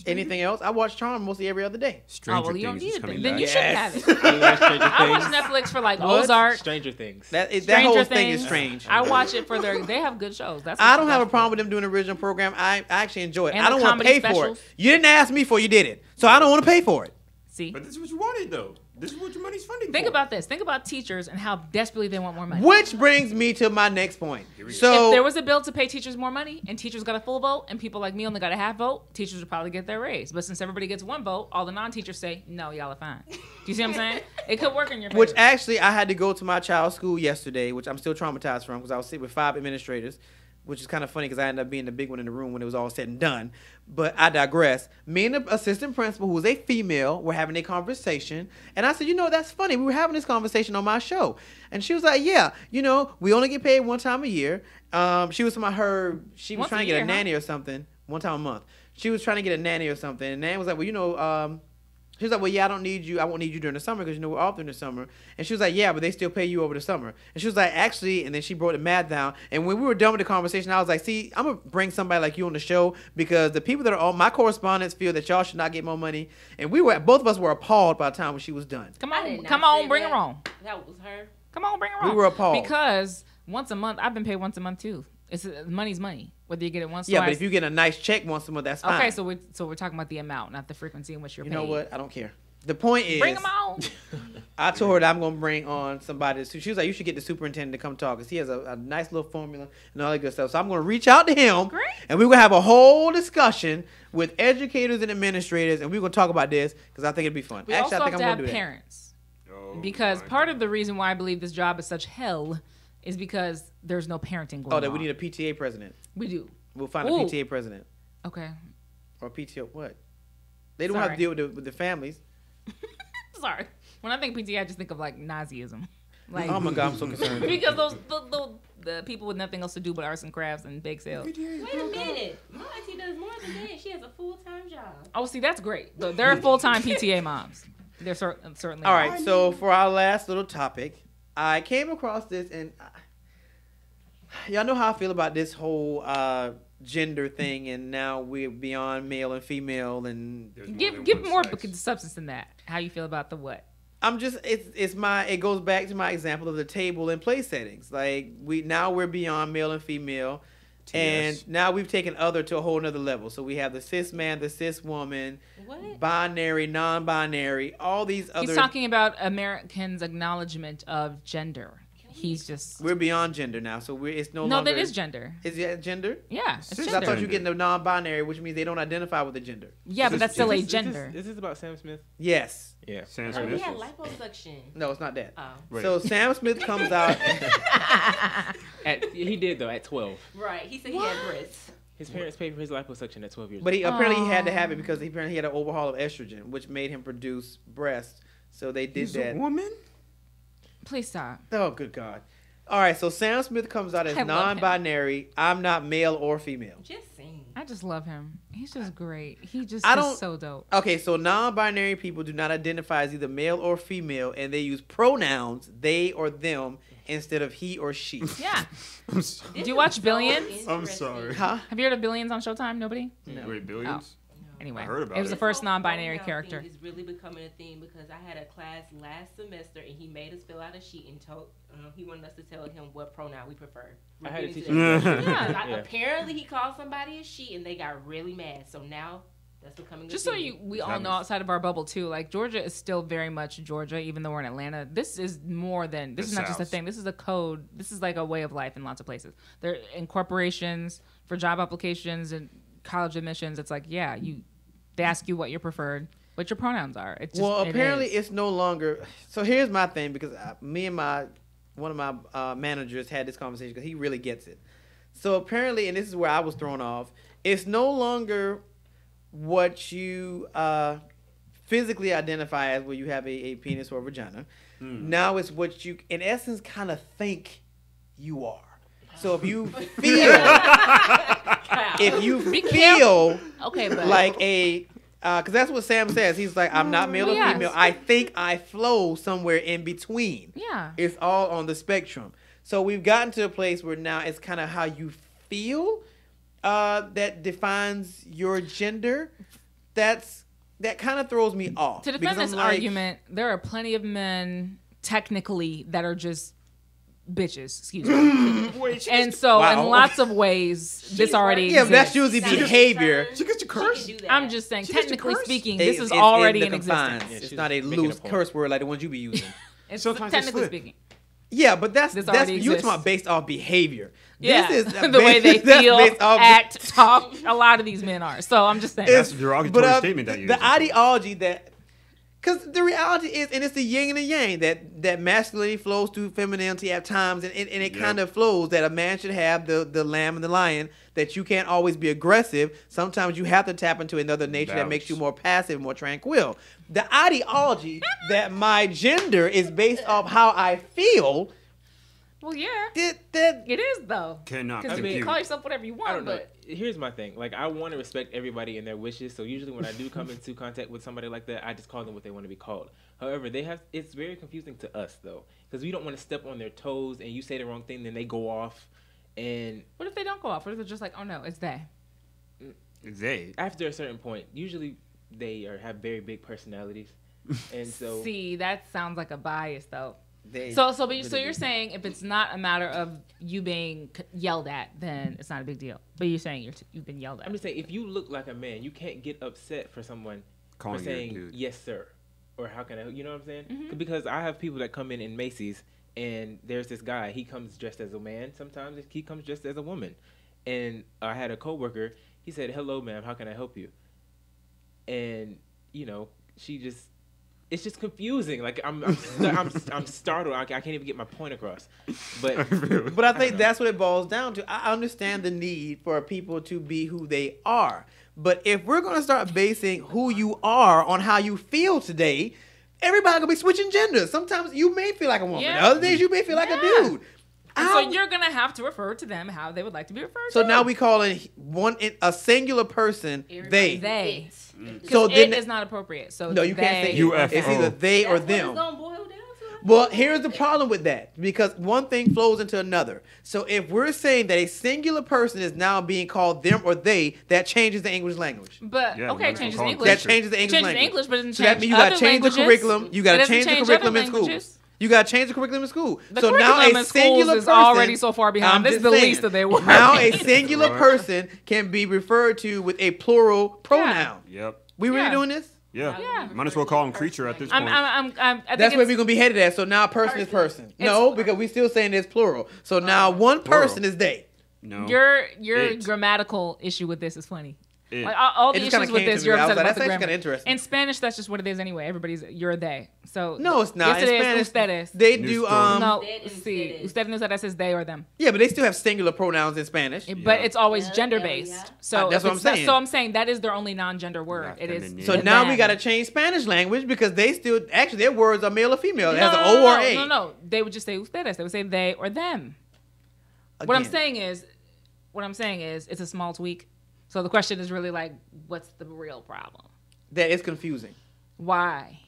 Anything else? I watch Charm mostly every other day. Stranger you don't Things need is it. Then coming you back. should have it. I watch Netflix for like Ozark. Stranger Things. That whole thing is strange. I watch it for they have good shows. I don't have a problem with them doing an original program. I actually enjoy it. And I don't want to pay for it. You didn't ask me for it. You did it. So I don't want to pay for it. See? But this is what you wanted, though. This is what your money's funding Think for. about this. Think about teachers and how desperately they want more money. Which brings me to my next point. So if there was a bill to pay teachers more money and teachers got a full vote and people like me only got a half vote, teachers would probably get their raise. But since everybody gets one vote, all the non-teachers say, no, y'all are fine. Do you see what I'm saying? It could work in your favor. Which actually, I had to go to my child's school yesterday, which I'm still traumatized from because I was sitting with 5 administrators, which is kind of funny because I ended up being the big one in the room when it was all said and done. But I digress. Me and the assistant principal, who was a female, were having a conversation. And I said, that's funny. We were having this conversation on my show. And she was like, yeah, we only get paid one time a year. She was trying to get a nanny or something. One time a month. She was trying to get a nanny or something. And Nan was like, well, she was like, well, yeah, I don't need you. I won't need you during the summer because, we're off during the summer. And she was like, yeah, but they still pay you over the summer. And she was like, actually, and then she brought the math down. And when we were done with the conversation, I was like, see, I'm going to bring somebody like you on the show because the people that are on my correspondents feel that y'all should not get more money. And both of us were appalled by the time when she was done. Come on, bring her on. That was her. Come on, bring her on. We were appalled. Because once a month, I've been paid once a month too. Money's money. Whether you get it once, yeah, twice. but if you get a nice check once a month, that's fine. Okay, so we're talking about the amount, not the frequency in which you're paid. You know what? I don't care. The point is, bring them on. I told her that I'm going to bring on somebody. She was like, you should get the superintendent to come talk because he has a nice little formula and all that good stuff. So I'm going to reach out to him. Great. And we're going to have a whole discussion with educators and administrators. And we're going to talk about this because I think it'd be fun. We also have to have parents. Because part of the reason why I believe this job is such hell is because there's no parenting going on. That we need a PTA president. We do. We'll find a PTA president. Okay. Or PTO, what? They don't have to deal with the families. Sorry. When I think PTA, I just think of like Nazism. Like, oh my God, I'm so concerned. Because the people with nothing else to do but arts and crafts and bake sales. Wait a minute. My auntie does more than that. She has a full-time job. Oh, see, that's great. There are full-time PTA moms. They're certainly. All right, so for our last little topic, I came across this, and y'all know how I feel about this whole gender thing, and now we're beyond male and female, and give more substance than that. How you feel about the what? I'm just it goes back to my example of the table and play settings. Like we're beyond male and female, and now we've taken other to a whole nother level. So we have the cis man, the cis woman, binary, non-binary, all these other. He's talking about Americans' acknowledgement of gender. We're beyond gender now, so it's no longer. No, that is gender. Is that gender? Yeah, it's gender. I thought you were getting the non-binary, which means they don't identify with the gender. Yeah, but that's still a gender. Is this about Sam Smith? Yes. Yeah. Sam Smith. He had liposuction. No, it's not that. Oh. Right. So Sam Smith comes out. He did though at 12. Right. He said he had breasts. His parents paid for his liposuction at 12 years. But apparently he had to have it because apparently he had an overhaul of estrogen, which made him produce breasts. So they did that. A woman? Please stop. Oh, good God. All right, so Sam Smith comes out as non-binary. I'm not male or female. Just saying. I just love him. He's just great. He's so dope. Okay, so non-binary people do not identify as either male or female, and they use pronouns they or them instead of he or she. Yeah. I'm sorry. Do you watch Billions? I'm sorry. Huh? Have you heard of Billions on Showtime? Nobody? No. Wait, Billions? Anyway, I heard about it was the first non-binary character. It's really becoming a thing because I had a class last semester and he made us fill out a sheet and told he wanted us to tell him what pronoun we preferred. I had a teacher. Apparently he called somebody a she and they got really mad. So now that's becoming just so we all know outside of our bubble too. Like Georgia is still very much Georgia, even though we're in Atlanta. This is more than this is not just a thing. This is a code. This is like a way of life in lots of places. There in corporations for job applications and college admissions. It's like they ask you what your preferred, what your pronouns are. It's just, apparently it's no longer. So here's my thing because me and one of my managers had this conversation because he really gets it. So apparently, and this is where I was thrown off. It's no longer what you physically identify as, where you have a penis or a vagina. Now it's what you, in essence, kind of think you are. So if you feel, okay, but like a, because that's what Sam says. He's like, I'm not male or female. I think I flow somewhere in between. Yeah. It's all on the spectrum. So we've gotten to a place where now it's kind of how you feel that defines your gender. That kind of throws me off. To defend this argument, there are plenty of men technically that are just bitches. Excuse me. And so, in lots of ways, this already exists. Yeah, but that's usually behavior. She gets to curse. I'm just saying, technically speaking, this is already in existence. It's not a loose curse word like the ones you be using. It's technically speaking. Yeah, but that's you're talking about based off behavior. Yeah, this is the way they feel, act, talk. A lot of these men are. So I'm just saying. That's a derogatory statement that you use. The ideology that. Because the reality is, and it's the yin and the yang, that masculinity flows through femininity at times, and it kind of flows that a man should have the lamb and the lion, that you can't always be aggressive. Sometimes you have to tap into another nature that makes you more passive, more tranquil. The ideology that my gender is based off how I feel. Well, yeah. It is, though. Cannot. Because you can call yourself whatever you want. I don't know. Here's my thing. Like, I want to respect everybody and their wishes. So usually when I do come into contact with somebody like that, I just call them what they want to be called. However, it's very confusing to us, though. Because we don't want to step on their toes, and you say the wrong thing, then they go off. And what if they don't go off? What if they're just like, oh, no, it's they? They? After a certain point, usually they have very big personalities. And so... See, that sounds like a bias, though. So you're saying if it's not a matter of you being yelled at, then it's not a big deal. But you're saying you've been yelled at. I'm just saying, if you look like a man, you can't get upset for someone for saying yes sir or how can I, you know what I'm saying? Mm-hmm. Because I have people that come in Macy's, and there's this guy. He comes dressed as a man. Sometimes he comes dressed as a woman. And I had a coworker. He said, "Hello, ma'am. How can I help you?" And she just. It's just confusing. Like I'm startled. I can't even get my point across. But I think that's what it boils down to. I understand the need for people to be who they are. But if we're gonna start basing who you are on how you feel today, everybody gonna be switching genders. Sometimes you may feel like a woman. Yeah. Other days you may feel like a dude. And so you're gonna have to refer to them how they would like to be referred to. So now we call a singular person they. They. So then it is not appropriate. So no, you can't say UFO. it's either they or them. Gonna boil down to. Well, here's the problem with that, because one thing flows into another. So if we're saying that a singular person is now being called them or they, that changes the English language. But okay, changes the English. That changes the English language. English, but it doesn't so that change means you got to change languages. the curriculum. You got to change the curriculum in schools. You got to change the curriculum in school. So now a singular person is already so far behind. This is the least of their work. Now a singular person can be referred to with a plural pronoun. Yep. We really doing this? Yeah. Might as well call him creature at this point. That's where we're gonna be headed at. So now person is person. No, because we still saying it's plural. So now one person is they. No. Your grammatical issue with this is funny. Like all the issues with this, you're upset about the grammar. Interesting. In Spanish, that's just what it is anyway. Everybody's you're they. So no, it's not. Yes, it in is. Spanish, ustedes. They do no. See, usted and ustedes is they or them. Yeah, but they still have singular pronouns in Spanish. But it's always gender based. So that's what I'm saying. So I'm saying that is their only non-gender word. It is. So now we got to change Spanish language because they still actually their words are male or female. It has an O or A. No. They would just say ustedes. They would say they or them. Again. What I'm saying is, it's a small tweak. So the question is really like, what's the real problem? That is confusing. Why?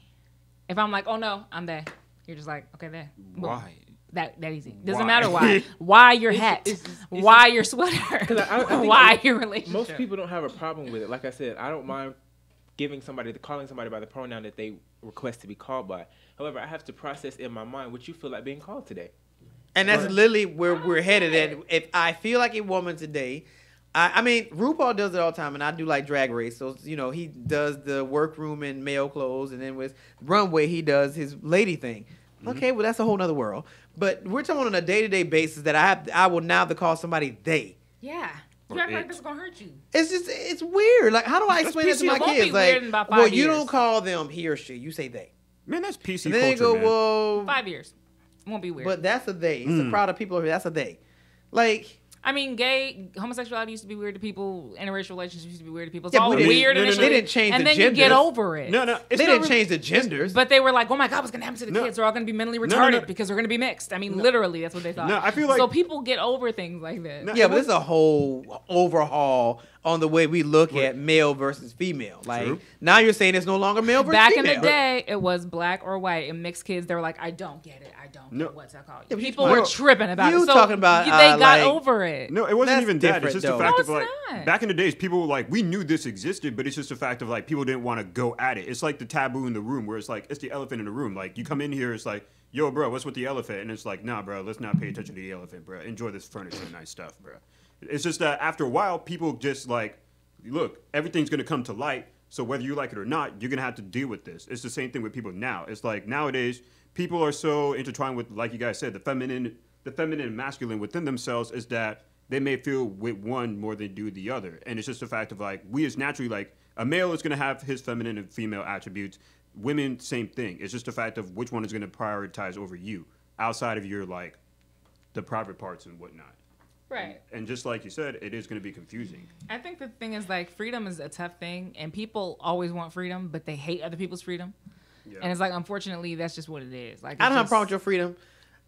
If I'm like, oh no, I'm there. You're just like, okay, there. Why? That easy. Doesn't matter why. Why your hat? Why your sweater? I why your relationship? Most people don't have a problem with it. Like I said, I don't mind calling somebody by the pronoun that they request to be called by. However, I have to process in my mind what you feel like being called today. And that's literally where we're headed at. If I feel like a woman today, I mean, RuPaul does it all the time, and I do like Drag Race. So, he does the workroom in male clothes, and then with Runway, he does his lady thing. Mm-hmm. Okay, well, that's a whole nother world. But we're talking on a day-to-day basis that I will now have to call somebody they. Yeah. You act like this is going to hurt you. It's weird. Like, how do I explain it to my kids? Like, well, you don't call them he or she. You say they. Man, that's PC and culture, then they go, man. well... 5 years. It won't be weird. But that's a they. It's a crowd of people over here. That's a they. Like... I mean, homosexuality used to be weird to people. Interracial relationships used to be weird to people. It's yeah, all weird initially. They didn't change and the genders. And then you get over it. No. They didn't change the genders. But they were like, oh my God, what's going to happen to the kids? They're all going to be mentally retarded because they're going to be mixed. I mean, literally, that's what they thought. No, I feel like... So people get over things like that. Yeah, but it's a whole overhaul on the way we look at male versus female. Like True. now you're saying it's no longer male versus Back female. in the day, it was black or white, and mixed kids. They were like, I don't get it. I don't get what's that called. Yeah, People were tripping about you it. So talking about, they got like- over it. No, it wasn't That's even that. It's different, just the though. fact No, of like it's not. back in the days, people were like we knew this existed, but it's just the fact of like people didn't want to go at it. It's like the taboo in the room where it's like it's the elephant in the room. Like you come in here, it's like, yo, bro, what's with the elephant? And it's like, nah, bro, let's not pay attention to the elephant, bro. Enjoy this furniture and nice stuff, bro. It's just that after a while, people just like, look, everything's gonna come to light. So whether you like it or not, you're gonna have to deal with this. It's the same thing with people now. It's like nowadays, people are so intertwined with, like you guys said, the feminine and masculine within themselves is that they may feel with one more than do the other. And it's just a fact of like, we as naturally, like a male is gonna have his feminine and female attributes. Women, same thing. It's just a fact of which one is gonna prioritize over you outside of your like the private parts and whatnot. Right. And just like you said, it is going to be confusing. I think the thing is like freedom is a tough thing, and people always want freedom, but they hate other people's freedom. Yeah. And it's like, unfortunately, that's just what it is. Like, I don't have a it's problem with just- your freedom.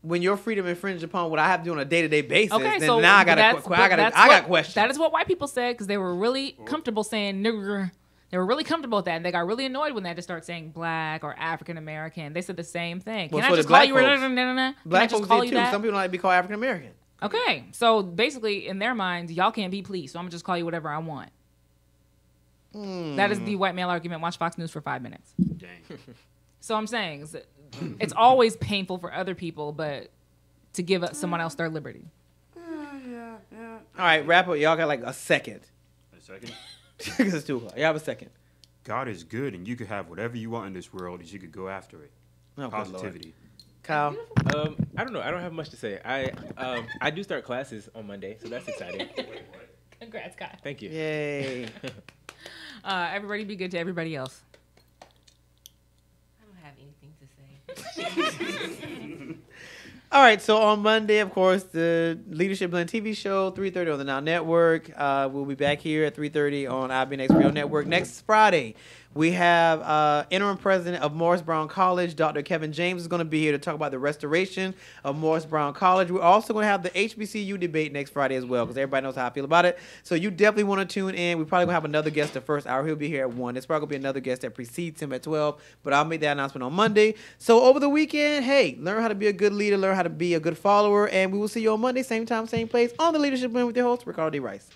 When your freedom infringes upon what I have to do on a day-to-day basis, Okay, then so now I got that's questions. That is what white people said because they were really comfortable saying nigger. They were really comfortable with that, and they got really annoyed when they had to start saying black or African American. They said the same thing. Well, Can so I did just call black you? folks. Can I Black just folks call did you too. that? Some people like to be called African American. Okay, so basically, in their minds, y'all can't be police, so I'm gonna just call you whatever I want. That is the white male argument. Watch Fox News for 5 minutes. Dang. So I'm saying it's always painful for other people, but to give someone else their liberty. All right, wrap up. Y'all got like a second. A second. Because it's 2 o'clock. You have a second. God is good, and you could have whatever you want in this world, as you could go after it. Oh, good Positivity. Kyle. I don't know. I don't have much to say. I do start classes on Monday, so that's exciting. Congrats, Kai. Thank you. Yay. Everybody be good to everybody else. I don't have anything to say. All right, so on Monday, of course, the Leadership Blend TV show, 3:30 on the Now Network. We'll be back here at 3:30 on IBNX Radio Network. Next Friday, we have interim president of Morris Brown College, Dr. Kevin James, is going to be here to talk about the restoration of Morris Brown College. We're also going to have the HBCU debate next Friday as well, because everybody knows how I feel about it. So you definitely want to tune in. We're probably going to have another guest the first hour. He'll be here at 1. There's probably going to be another guest that precedes him at 12, but I'll make that announcement on Monday. So over the weekend, hey, learn how to be a good leader, learn how to be a good follower, and we will see you on Monday, same time, same place, on the Leadership Blend with your host, Ricardo D. Rice.